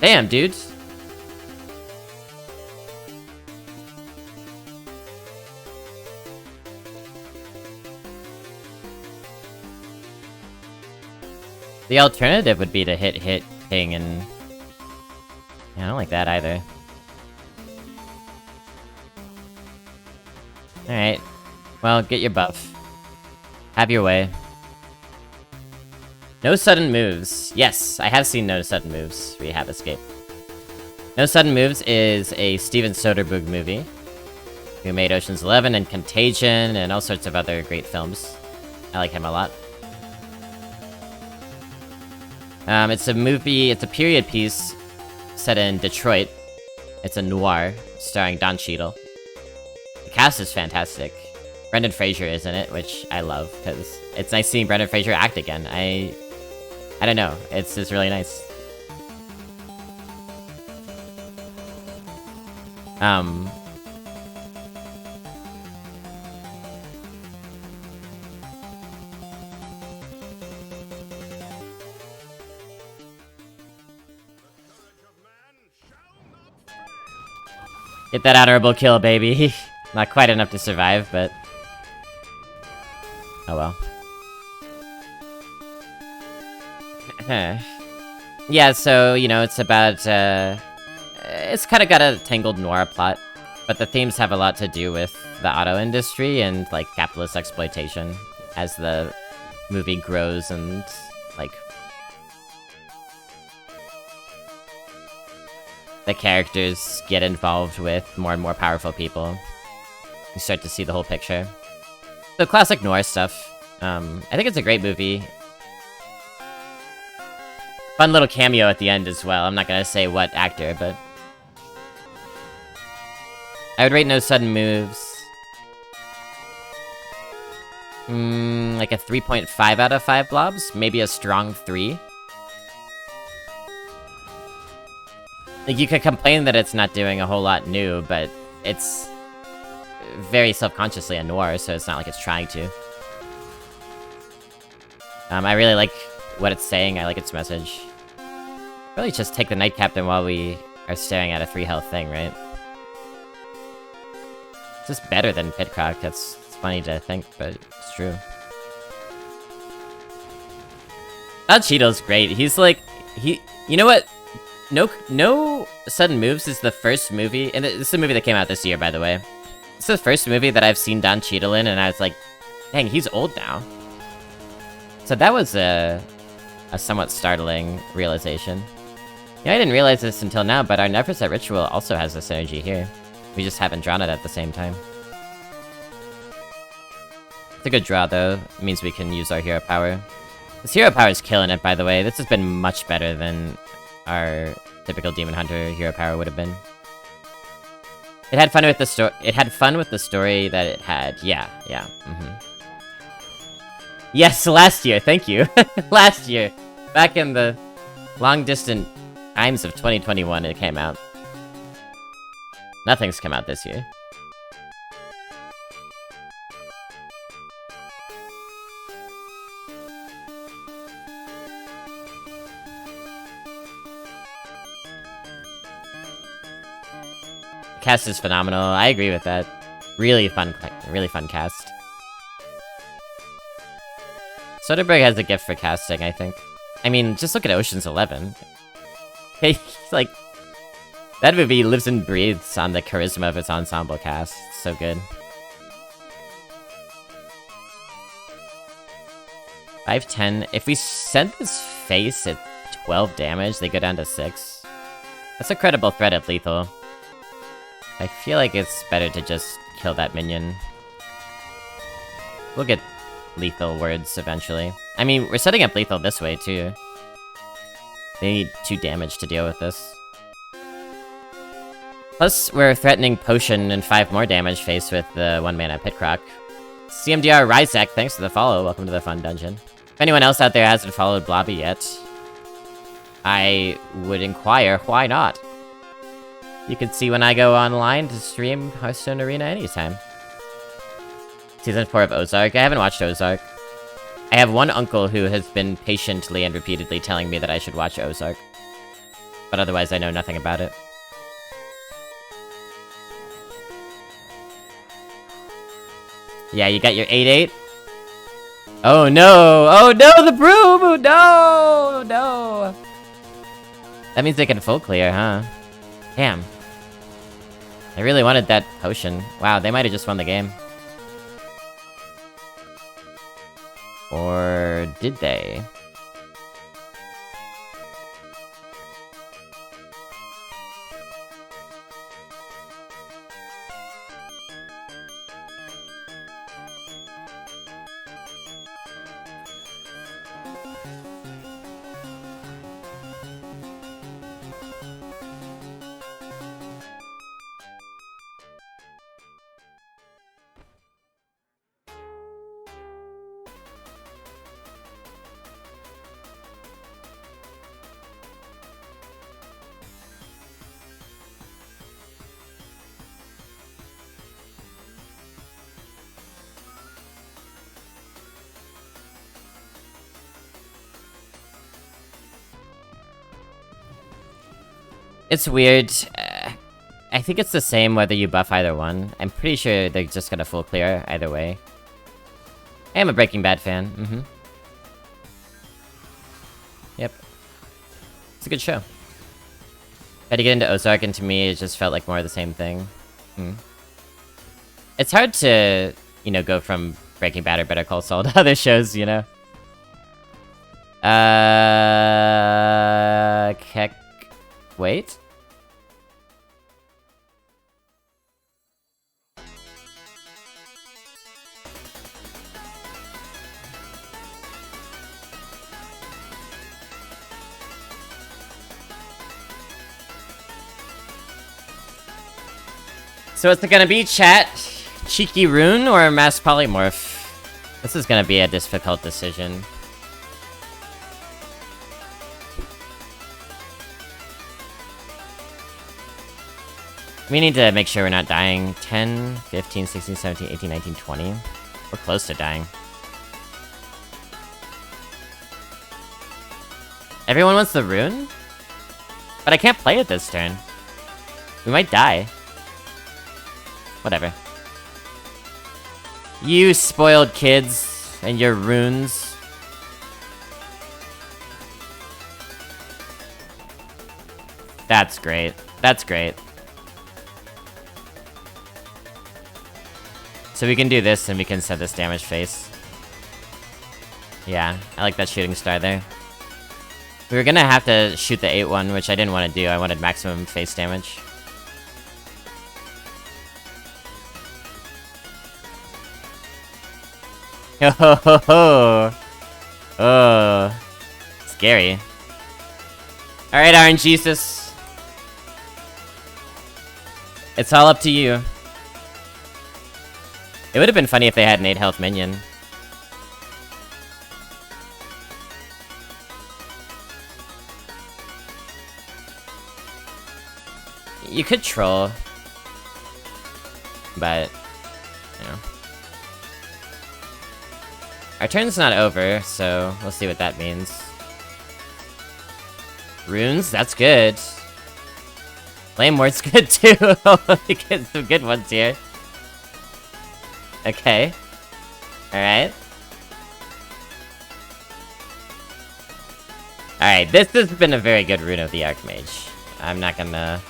Damn, dudes. The alternative would be to hit, ping, and... Yeah, I don't like that either. Alright. Well, get your buff. Have your way. No sudden moves. Yes, I have seen No Sudden Moves. Rehab Escape. No Sudden Moves is a Steven Soderbergh movie, who made Ocean's 11 and Contagion and all sorts of other great films. I like him a lot. It's a movie, it's a period piece set in Detroit. It's a noir, starring Don Cheadle. The cast is fantastic. Brendan Fraser is in it, which I love, because it's nice seeing Brendan Fraser act again. I don't know, it's just really nice. Get that honorable kill, baby. Not quite enough to survive, but... Oh well. Yeah, so, you know, it's about, it's kinda got a tangled noir plot, but the themes have a lot to do with the auto industry and, like, capitalist exploitation as the movie grows and, like... the characters get involved with more and more powerful people. You start to see the whole picture. So classic noir stuff. I think it's a great movie. Fun little cameo at the end as well. I'm not gonna say what actor, but... I would rate No Sudden Moves... like a 3.5 out of 5 blobs? Maybe a strong 3? Like, you could complain that it's not doing a whole lot new, but it's very self-consciously a noir, so it's not like it's trying to. I really like what it's saying, I like its message. Really just take the Night Captain while we are staring at a 3 health thing, right? It's just better than Pitcrock, it's funny to think, but it's true. Don Cheadle's great, he's like... You know what? No Sudden Moves is the first movie, and this is a movie that came out this year, by the way. It's the first movie that I've seen Don Cheadle in, and I was like, dang, he's old now. So that was a somewhat startling realization. Yeah, I didn't realize this until now, but our Neverset Ritual also has this energy here. We just haven't drawn it at the same time. It's a good draw, though. It means we can use our hero power. This hero power is killing it, by the way. This has been much better than our typical Demon Hunter hero power would have been. It had fun with the It had fun with the story that it had. Yeah. Yes, last year. Thank you. Last year, back in the long-distant times of 2021, it came out. Nothing's come out this year. Cast is phenomenal. I agree with that. Really fun cast. Soderbergh has a gift for casting, I think. I mean, just look at Ocean's 11. He's like, that movie lives and breathes on the charisma of its ensemble cast. It's so good. 510. If we send this face at 12 damage, they go down to 6. That's a credible threat at lethal. I feel like it's better to just kill that minion. We'll get lethal words eventually. I mean, we're setting up lethal this way, too. They need 2 damage to deal with this. Plus, we're threatening potion and 5 more damage faced with the 1-mana Pitcroc. CMDR Ryzak, thanks for the follow. Welcome to the fun dungeon. If anyone else out there hasn't followed Blobby yet, I would inquire, why not? You can see when I go online to stream Hearthstone Arena anytime. Season 4 of Ozark. I haven't watched Ozark. I have one uncle who has been patiently and repeatedly telling me that I should watch Ozark. But otherwise, I know nothing about it. Yeah, you got your 8-8? Oh no! Oh no, the broom! Oh no! No! That means they can full clear, huh? Damn. I really wanted that potion. Wow, they might have just won the game. Or did they? It's weird. I think it's the same whether you buff either one. I'm pretty sure they're just gonna full clear either way. I am a Breaking Bad fan. Yep. It's a good show. Tried to get into Ozark, and to me, it just felt like more of the same thing. It's hard to, you know, go from Breaking Bad or Better Call Saul to other shows, you know? Heck... Wait? So what's it gonna be, chat? Cheeky Rune or Mass Polymorph? This is gonna be a difficult decision. We need to make sure we're not dying. 10, 15, 16, 17, 18, 19, 20. We're close to dying. Everyone wants the rune? But I can't play it this turn. We might die. Whatever. You spoiled kids and your runes. That's great. That's great. So we can do this and we can set this damage face. Yeah, I like that shooting star there. We were gonna have to shoot the 8-1, which I didn't want to do. I wanted maximum face damage. Ho ho ho ho! Oh, scary. Alright, RNGesus. It's all up to you. It would have been funny if they had an 8 health minion. You could troll. But, you know. Our turn's not over, so we'll see what that means. Runes, that's good. Flame Ward's good too. We get some good ones here. Okay. Alright. Alright, this has been a very good rune of the Archmage. I'm not gonna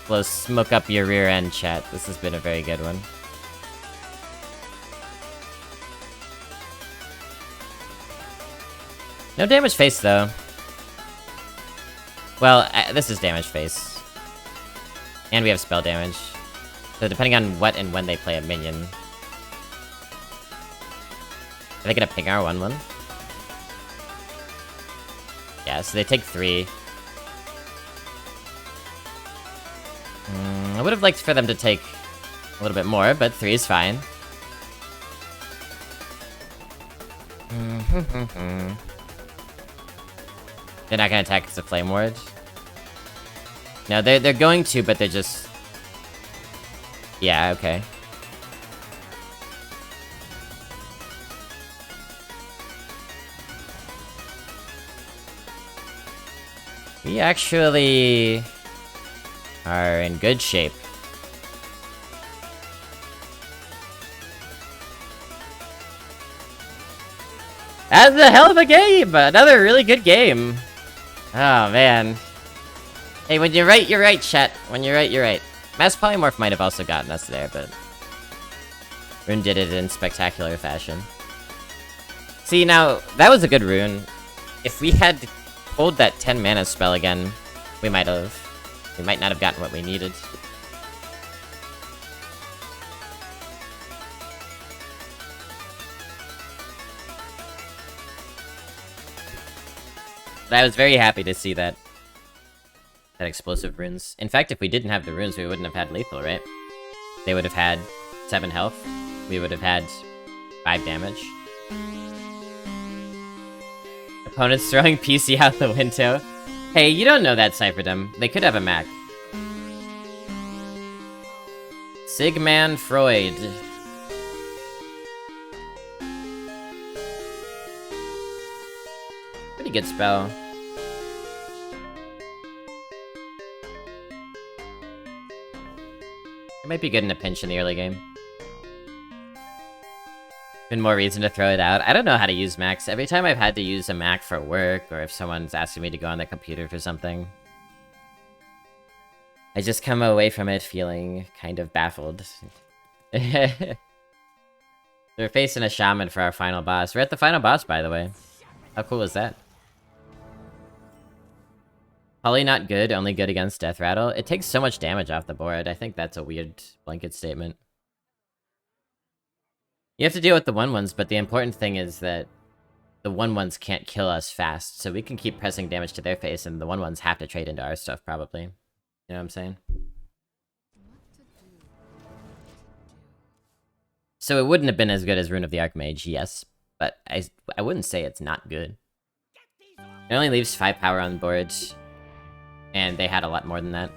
blow smoke up your rear end, chat. This has been a very good one. No damage face, though. Well, this is damage face. And we have spell damage. So depending on what and when they play a minion. Are they gonna ping our 1-1? Yeah, so they take 3. I would have liked for them to take a little bit more, but 3 is fine. They're not gonna attack because of Flame Ward. No, they're going to, but they're just... Yeah, okay. We actually are in good shape. That's a hell of a game! Another really good game. Oh, man. Hey, when you're right, chat. When you're right. Mass Polymorph might have also gotten us there, but... Rune did it in spectacular fashion. See, now, that was a good rune. If we had pulled that 10 mana spell again, we might not have gotten what we needed. But I was very happy to see that explosive runes. In fact, if we didn't have the runes, we wouldn't have had lethal, right? They would have had 7 health. We would have had 5 damage. Opponents throwing PC out the window. Hey, you don't know that, Cypherdom. They could have a Mac. Sigmund Freud. Pretty good spell. It might be good in a pinch in the early game. Been more reason to throw it out. I don't know how to use Macs. Every time I've had to use a Mac for work, or if someone's asking me to go on their computer for something, I just come away from it feeling kind of baffled. We're facing a shaman for our final boss. We're at the final boss, by the way. How cool is that? Poly not good, only good against Death Rattle. It takes so much damage off the board. I think that's a weird blanket statement. You have to deal with the 1-1s, but the important thing is that the 1-1s can't kill us fast, so we can keep pressing damage to their face, and the 1-1s have to trade into our stuff, probably. You know what I'm saying? So it wouldn't have been as good as Rune of the Archmage, yes, but I wouldn't say it's not good. It only leaves 5 power on the board, and they had a lot more than that.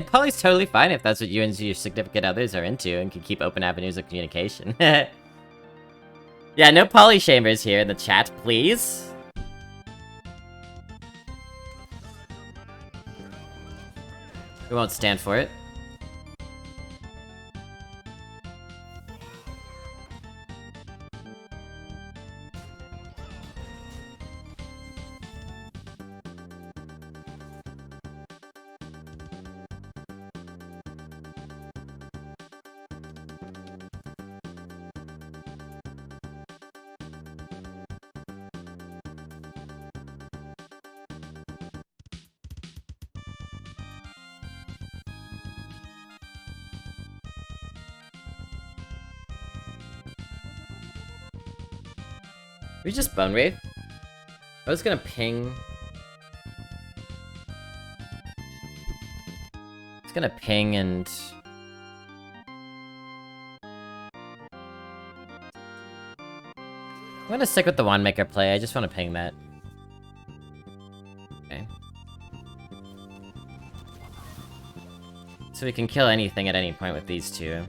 Poly's totally fine if that's what you and your significant others are into and can keep open avenues of communication. Yeah, no poly shamers here in the chat, please. We won't stand for it. We just Bone Wraith? I was gonna ping... I was gonna ping and... I'm gonna stick with the Wandmaker play, I just wanna ping that. Okay. So we can kill anything at any point with these two.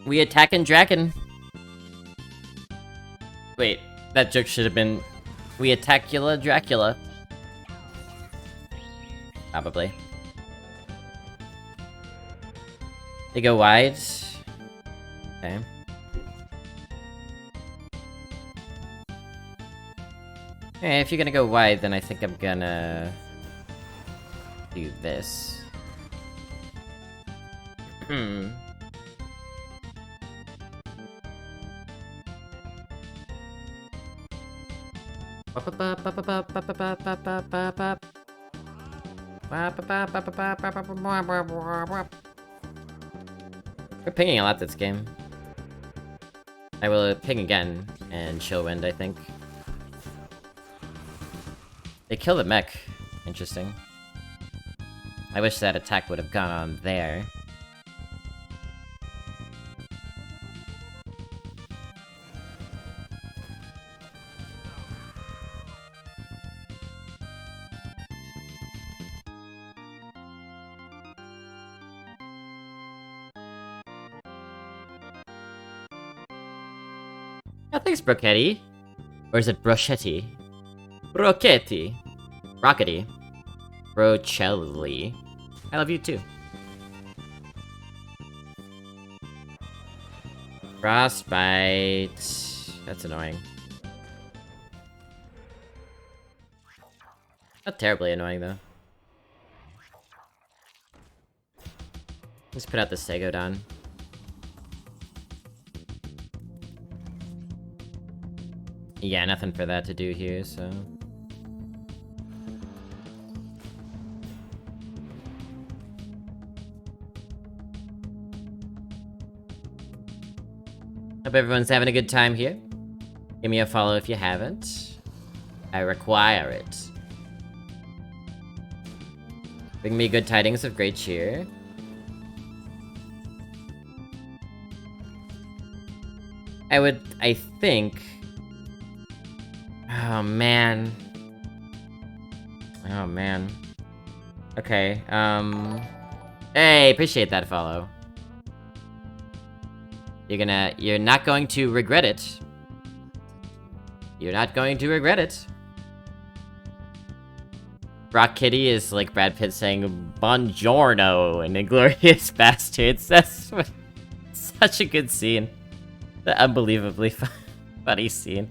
We attacking Draken! Wait, that joke should have been... We attackula Dracula. Probably. They go wide. Okay. Okay, if you're gonna go wide, then I think I'm gonna... do this. We're pinging a lot this game. I will ping again, and chill wind, I think. They kill the mech. Interesting. I wish that attack would have gone on there. Oh, thanks, Brochetti. Or is it Brochetti? Brochetti. Rockety. Brocelli. I love you too. Frostbite. That's annoying. Not terribly annoying, though. Let's put out the Stegodon. Yeah, nothing for that to do here, so... Hope everyone's having a good time here. Give me a follow if you haven't. I require it. Bring me good tidings of great cheer. I think... Oh, man. Oh, man. Okay, Hey, appreciate that follow. You're not going to regret it. You're not going to regret it. Rock Kitty is like Brad Pitt saying, Buongiorno, and Inglorious Bastards. That's such a good scene. The unbelievably funny scene.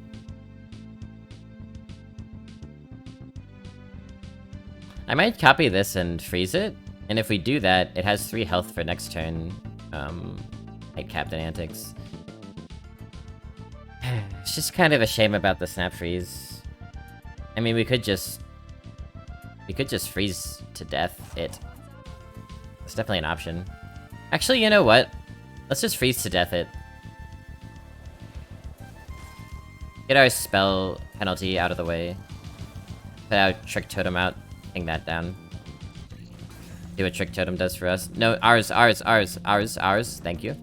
I might copy this and freeze it, and if we do that, it has 3 health for next turn, like Captain Antics. It's just kind of a shame about the snap freeze. I mean, we could just freeze to death it. It's definitely an option. Actually, you know what? Let's just freeze to death it. Get our spell penalty out of the way. Put our Trick Totem out. Hang that down. See what Trick Totem does for us. No, ours. Thank you.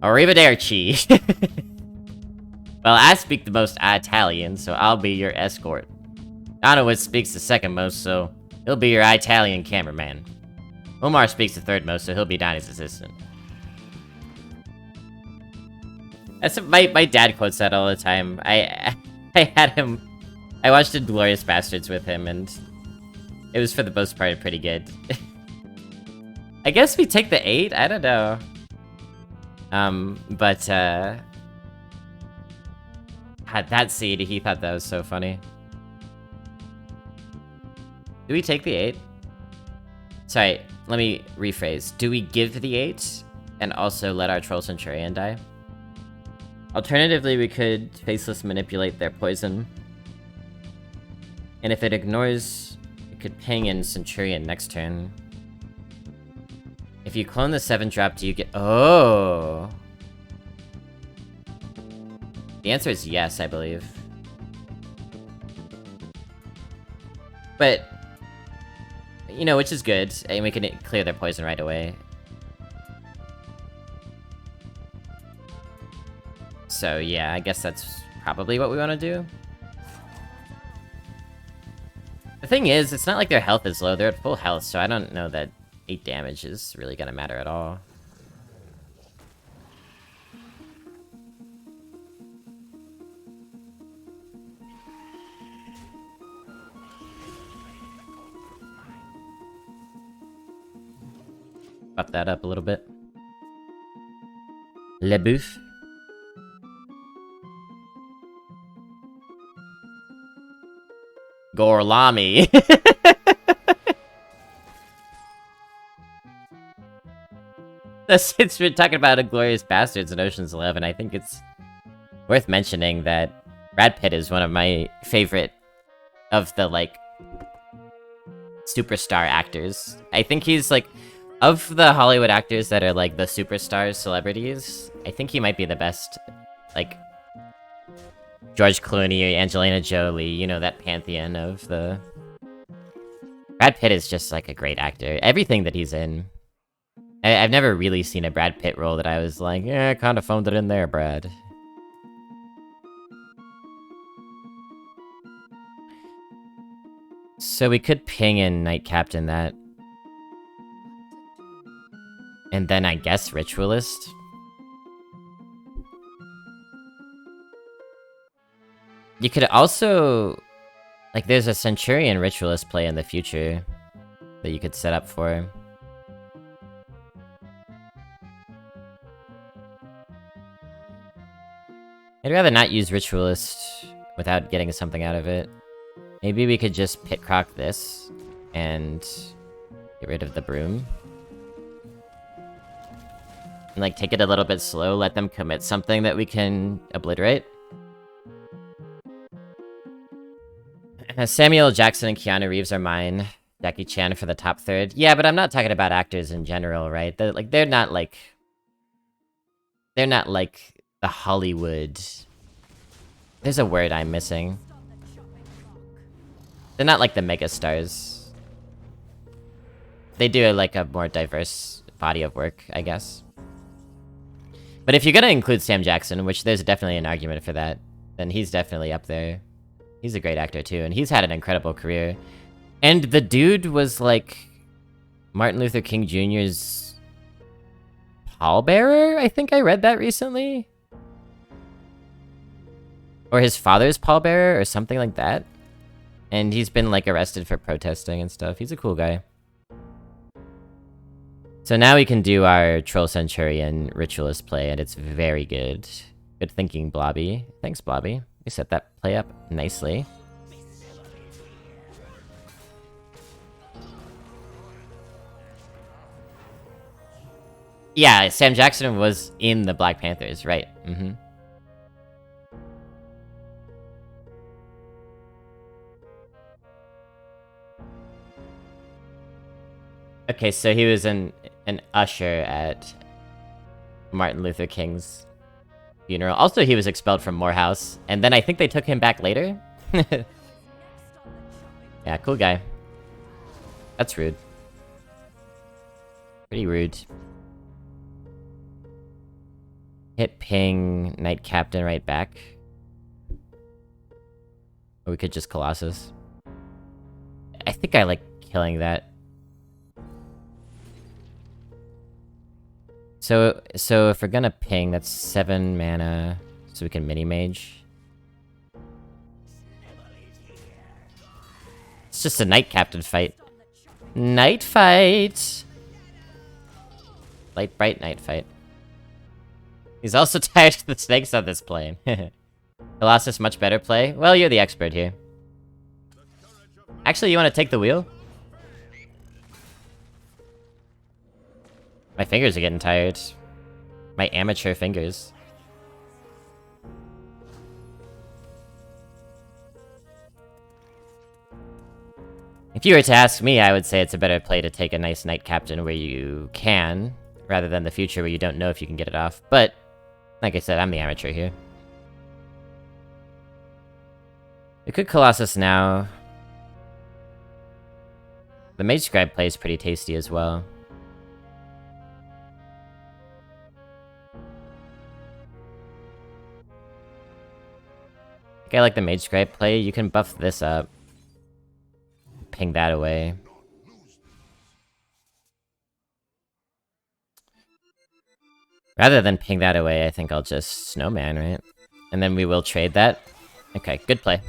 Arrivederci. Well, I speak the most Italian, so I'll be your escort. Donowitz speaks the second most, so he'll be your Italian cameraman. Omar speaks the third most, so he'll be Donnie's assistant. That's my dad quotes that all the time. I had him... I watched Inglorious Bastards with him, and it was for the most part pretty good. I guess we take the 8? I don't know. Had that seed, he thought that was so funny. Do we take the 8? Sorry, let me rephrase. Do we give the 8 and also let our Troll Centurion die? Alternatively, we could Faceless manipulate their poison. And if it ignores, we could ping in Centurion next turn. If you clone the 7-drop, do you get... Oh! The answer is yes, I believe. But... You know, which is good, and we can clear their poison right away. So yeah, I guess that's probably what we want to do. The thing is, it's not like their health is low, they're at full health, so I don't know that 8 damage is really gonna matter at all. Buff that up a little bit. Le Bouffe. Gorlami. Since we're talking about Inglorious Bastards in Ocean's 11, I think it's worth mentioning that Brad Pitt is one of my favorite of the, like, superstar actors. I think he's, like, of the Hollywood actors that are, like, the superstar celebrities, I think he might be the best. Like, George Clooney, Angelina Jolie, you know, that pantheon of the... Brad Pitt is just, like, a great actor. Everything that he's in. I've never really seen a Brad Pitt role that I was like, yeah, I kind of phoned it in there, Brad. So we could ping in Knight Captain that. And then I guess Ritualist. You could also... Like, there's a Centurion Ritualist play in the future that you could set up for. I'd rather not use Ritualist without getting something out of it. Maybe we could just pit croc this and get rid of the broom. And, like, take it a little bit slow, let them commit something that we can obliterate. Samuel Jackson and Keanu Reeves are mine. Jackie Chan for the top third. Yeah, but I'm not talking about actors in general, right? They're not like the Hollywood... There's a word I'm missing. They're not like the megastars. They do like a more diverse body of work, I guess. But if you're gonna include Sam Jackson, which there's definitely an argument for that, then he's definitely up there. He's a great actor too, and he's had an incredible career. And the dude was like Martin Luther King Jr.'s pallbearer? I think I read that recently. Or his father's pallbearer, or something like that. And he's been, like, arrested for protesting and stuff. He's a cool guy. So now we can do our Troll Centurion Ritualist play, and it's very good. Good thinking, Blobby. Thanks, Blobby. We set that play up nicely. Yeah, Sam Jackson was in the Black Panthers, right. Mm-hmm. Okay, so he was an usher at Martin Luther King's funeral. Also, he was expelled from Morehouse, and then I think they took him back later? Yeah, cool guy. That's rude. Pretty rude. Hit ping Knight Captain right back. Or we could just Colossus. I think I like killing that. So if we're gonna ping, that's 7 mana, so we can mini-mage. It's just a Knight Captain fight. Night fight! Light bright night fight. He's also tired of the snakes on this plane. Colossus, much better play? Well, you're the expert here. Actually, you want to take the wheel? My fingers are getting tired. My amateur fingers. If you were to ask me, I would say it's a better play to take a nice Knight Captain where you can, rather than the future where you don't know if you can get it off. But, like I said, I'm the amateur here. We could Colossus now. The Mage Scribe play is pretty tasty as well. I like the Mage Scribe play. You can buff this up. Ping that away. Rather than ping that away, I think I'll just Snowman, right? And then we will trade that. Okay, good play.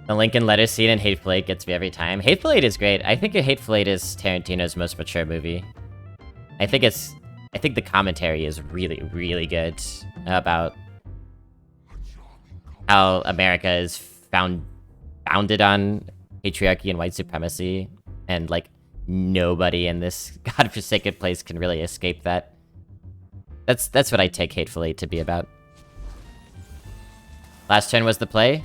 The Lincoln letter scene in Hateful Eight gets me every time. Hateful Eight is great. I think Hateful Eight is Tarantino's most mature movie. I think the commentary is really, really good about how America is founded on patriarchy and white supremacy, and like nobody in this godforsaken place can really escape that. That's what I take Hateful Eight to be about. Last turn was the play.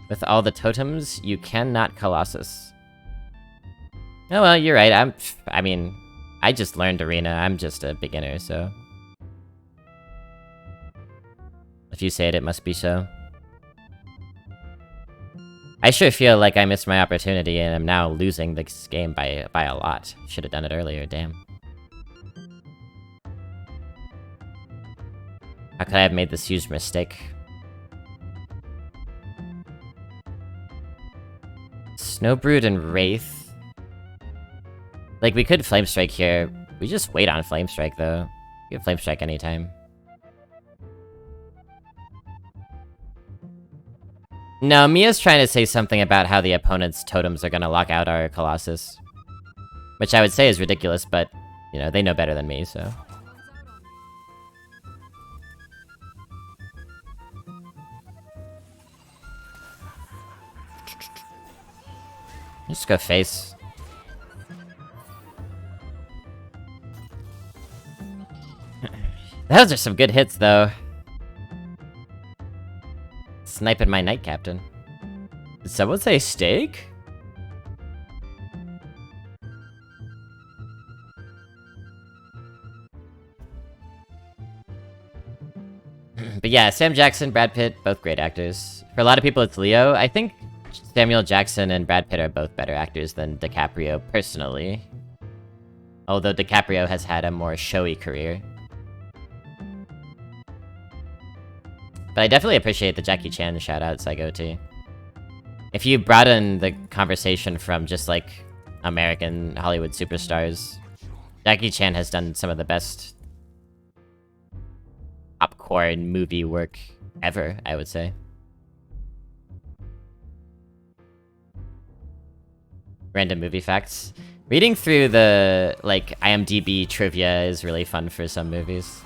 With all the totems, you cannot Colossus. Oh well, you're right. I mean, I just learned Arena. I'm just a beginner, so if you say it, it must be so. I sure feel like I missed my opportunity and am now losing this game by a lot. Should have done it earlier, damn. How could I have made this huge mistake? Snowbrood and Wraith. Like, we could Flamestrike here. We just wait on Flamestrike, though. We can Flamestrike anytime. No, Mia's trying to say something about how the opponent's totems are gonna lock out our Colossus. Which I would say is ridiculous, but, you know, they know better than me, so. Just go face. Those are some good hits, though. Sniping my Knight Captain. Did someone say steak? But yeah, Sam Jackson, Brad Pitt, both great actors. For a lot of people, it's Leo. I think Samuel Jackson and Brad Pitt are both better actors than DiCaprio, personally. Although DiCaprio has had a more showy career. But I definitely appreciate the Jackie Chan shoutouts I go to. If you broaden the conversation from just, like, American Hollywood superstars, Jackie Chan has done some of the best popcorn movie work ever, I would say. Random movie facts. Reading through the, like, IMDb trivia is really fun for some movies.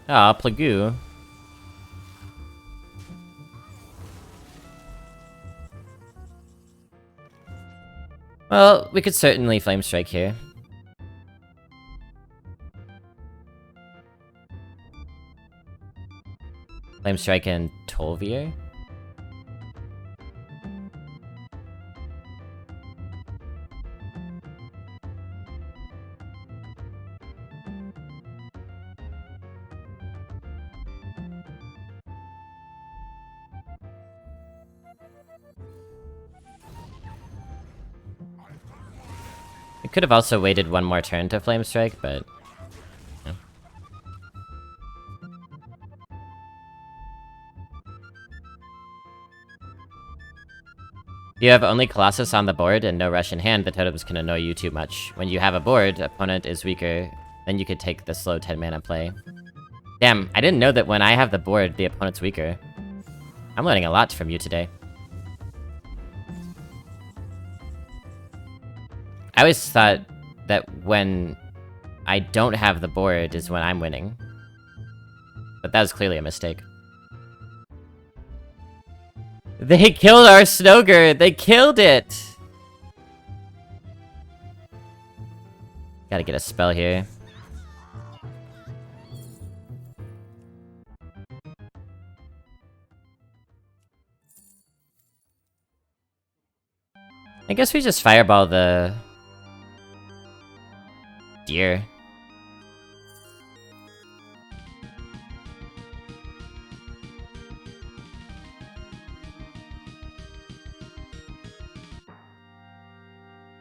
Aw, Plagoo. Well, we could certainly Flamestrike here. Flamestrike and Tolvier? We could have also waited one more turn to Flamestrike, but... yeah. If you have only Colossus on the board and no rush in hand, the totems can annoy you too much. When you have a board, opponent is weaker, then you could take the slow 10 mana play. Damn, I didn't know that when I have the board, the opponent's weaker. I'm learning a lot from you today. I always thought that when I don't have the board is when I'm winning. But that was clearly a mistake. They killed our Snogre! They killed it! Gotta get a spell here. I guess we just fireball the... deer.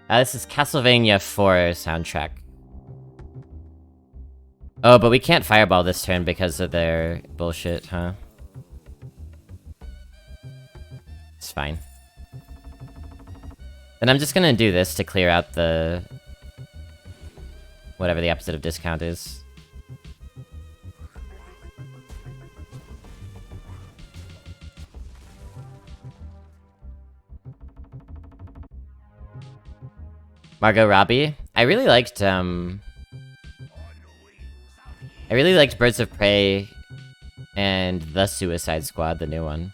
This is Castlevania 4 soundtrack. Oh, but we can't fireball this turn because of their bullshit, huh? It's fine. Then I'm just gonna do this to clear out the... whatever the opposite of discount is. Margot Robbie? I really liked Birds of Prey and The Suicide Squad, the new one.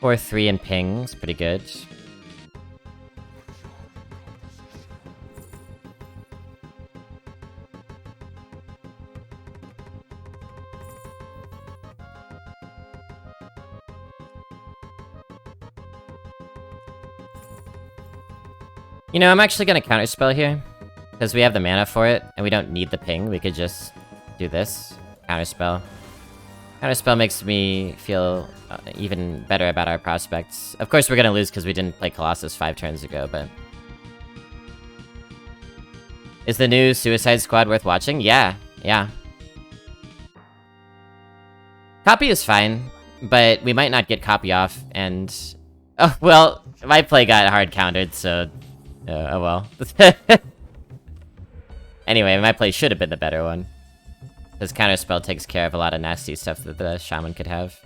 Or 3 and ping's pretty good. You know, I'm actually gonna counterspell here, because we have the mana for it, and we don't need the ping. We could just do this. Counterspell. Counterspell makes me feel even better about our prospects. Of course, we're gonna lose because we didn't play Colossus 5 turns ago, but... Is the new Suicide Squad worth watching? Yeah, yeah. Copy is fine, but we might not get copy off, and... Oh, well, my play got hard countered, so... oh well. Anyway, my play should have been the better one. Because counterspell takes care of a lot of nasty stuff that the shaman could have.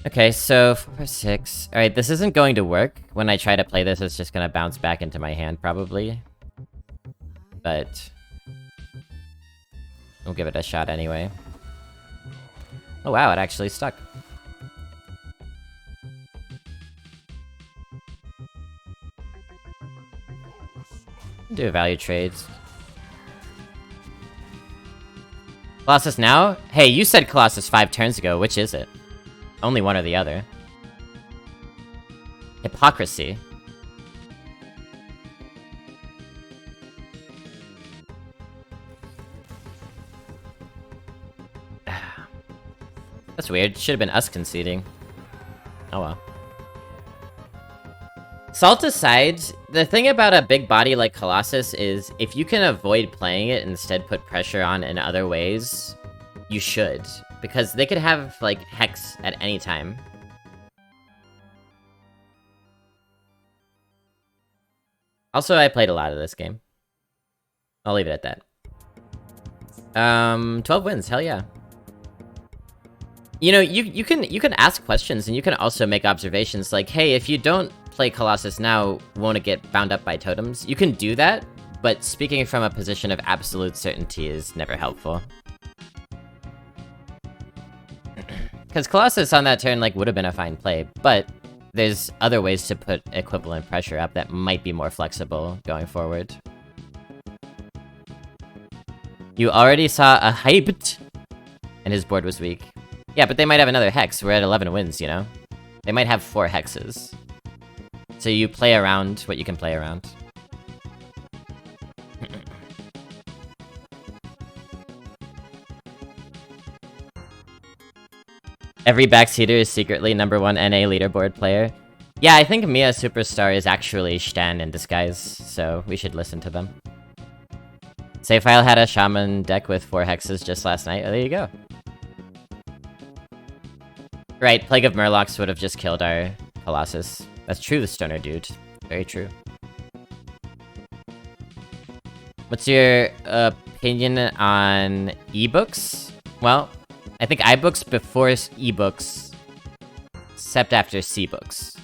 Okay, so 4, 6. Alright, this isn't going to work. When I try to play this, it's just gonna bounce back into my hand, probably. But... we'll give it a shot anyway. Oh wow, it actually stuck. Do value trades. Colossus now? Hey, you said Colossus 5 turns ago. Which is it? Only one or the other. Hypocrisy. That's weird. Should have been us conceding. Oh well. Salt aside, the thing about a big body like Colossus is, if you can avoid playing it and instead put pressure on in other ways, you should. Because they could have, like, Hex at any time. Also, I played a lot of this game. I'll leave it at that. 12 wins, hell yeah. You know, you can ask questions, and you can also make observations like, hey, if you don't play Colossus now, won't it get bound up by totems? You can do that, but speaking from a position of absolute certainty is never helpful. Because Colossus on that turn, like, would have been a fine play, but there's other ways to put equivalent pressure up that might be more flexible going forward. You already saw a hyped, and his board was weak. Yeah, but they might have another hex. We're at 11 wins, you know? They might have 4 hexes. So you play around what you can play around. Every backseater is secretly #1 NA leaderboard player. Yeah, I think Mia Superstar is actually Stan in disguise, so we should listen to them. Sayfile had a shaman deck with 4 hexes just last night. Oh, there you go. Right, Plague of Murlocs would have just killed our Colossus. That's true, the stoner dude. Very true. What's your opinion on ebooks? Well, I think iBooks before ebooks, except after cbooks.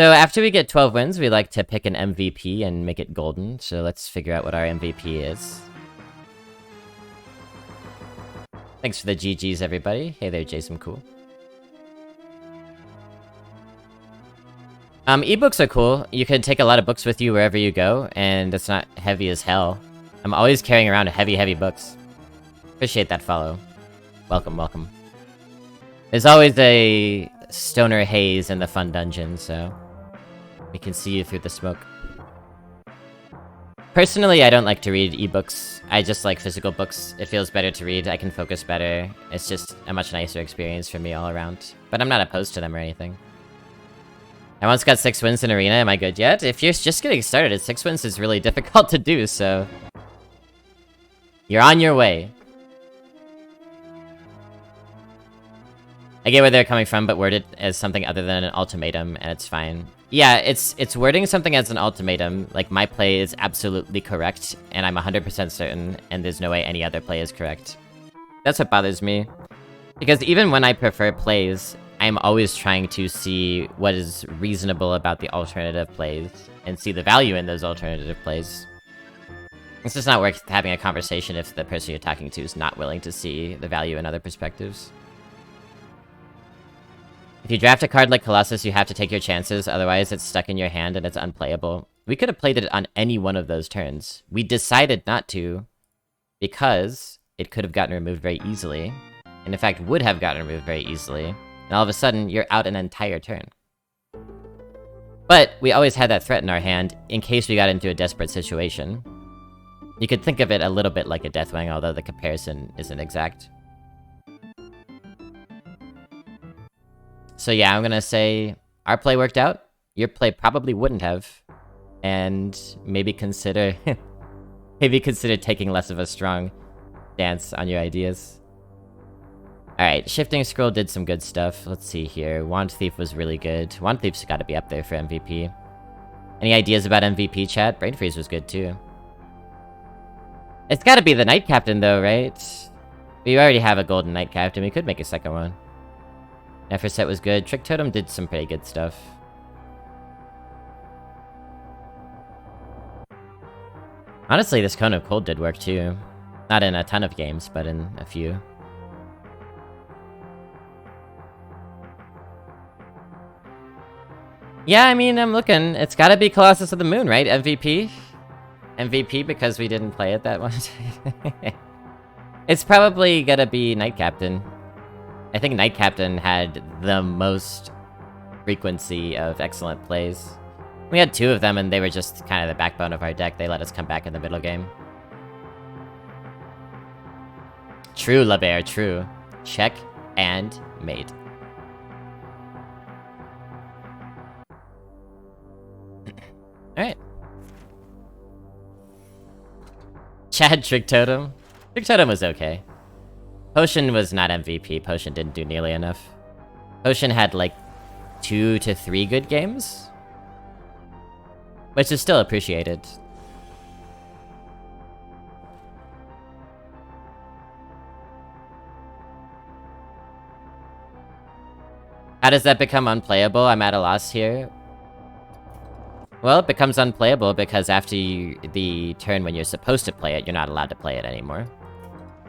So after we get 12 wins, we like to pick an MVP and make it golden. So let's figure out what our MVP is. Thanks for the GGs, everybody. Hey there, Jason Cool. Ebooks are cool. You can take a lot of books with you wherever you go, and it's not heavy as hell. I'm always carrying around heavy books. Appreciate that follow. Welcome, welcome. There's always a stoner haze in the fun dungeon, so we can see you through the smoke. Personally, I don't like to read ebooks. I just like physical books. It feels better to read. I can focus better. It's just a much nicer experience for me all around. But I'm not opposed to them or anything. I once got 6 wins in Arena. Am I good yet? If you're just getting started, 6 wins is really difficult to do, so you're on your way. I get where they're coming from, but word it as something other than an ultimatum, and it's fine. Yeah, it's wording something as an ultimatum, like my play is absolutely correct, and I'm 100% certain, and there's no way any other play is correct. That's what bothers me. Because even when I prefer plays, I'm always trying to see what is reasonable about the alternative plays, and see the value in those alternative plays. It's just not worth having a conversation if the person you're talking to is not willing to see the value in other perspectives. If you draft a card like Colossus, you have to take your chances, otherwise it's stuck in your hand and it's unplayable. We could have played it on any one of those turns. We decided not to, because it could have gotten removed very easily, and in fact would have gotten removed very easily, and all of a sudden, you're out an entire turn. But we always had that threat in our hand, in case we got into a desperate situation. You could think of it a little bit like a Deathwing, although the comparison isn't exact. So yeah, I'm gonna say our play worked out. Your play probably wouldn't have, and maybe consider taking less of a strong stance on your ideas. All right, Shifting Scroll did some good stuff. Let's see here. Wand Thief was really good. Wand Thief's got to be up there for MVP. Any ideas about MVP, chat? Brain Freeze was good too. It's got to be the Knight Captain though, right? We already have a golden Knight Captain. We could make a second one. Neferset was good. Trick Totem did some pretty good stuff. Honestly, this Cone of Cold did work too. Not in a ton of games, but in a few. Yeah, I mean, I'm looking. It's gotta be Colossus of the Moon, right? MVP? MVP because we didn't play it that much. It's probably gonna be Knight Captain. I think Knight Captain had the most frequency of excellent plays. We had 2 of them, and they were just kind of the backbone of our deck. They let us come back in the middle game. True, LaBear, true. Check and mate. Alright. Chad Trick Totem. Trick Totem was okay. Potion was not MVP. Potion didn't do nearly enough. Potion had like 2 to 3 good games, which is still appreciated. How does that become unplayable? I'm at a loss here. Well, it becomes unplayable because after the turn when you're supposed to play it, you're not allowed to play it anymore.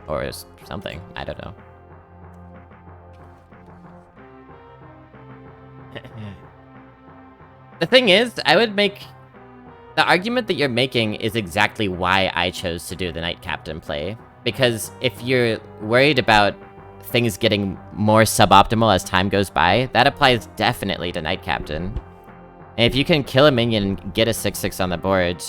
Or something. I don't know. The thing is, I would make... The argument that you're making is exactly why I chose to do the Knight Captain play. Because if you're worried about things getting more suboptimal as time goes by, that applies definitely to Knight Captain. And if you can kill a minion and get a 6/6 on the board,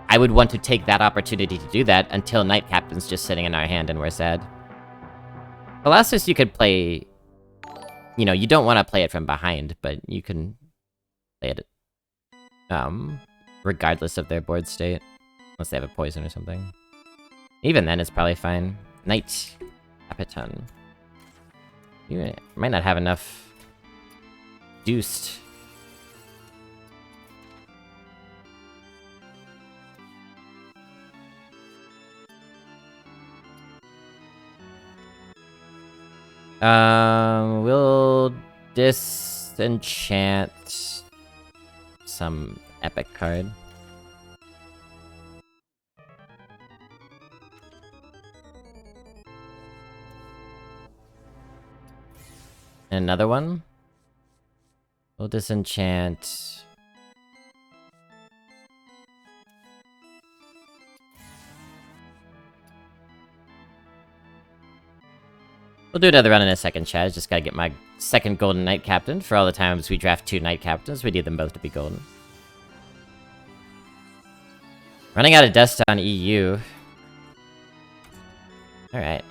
I would want to take that opportunity to do that until Knight Captain's just sitting in our hand and we're sad. Colossus you could play... You know, you don't want to play it from behind, but you can play it... regardless of their board state. Unless they have a poison or something. Even then, it's probably fine. Knight Capitan. You might not have enough... Deuced. We'll disenchant some epic card. Another one. We'll disenchant. We'll do another run in a second, chat. Just gotta get my second golden knight captain. For all the times we draft 2 knight captains, we need them both to be golden. Running out of dust on EU. Alright.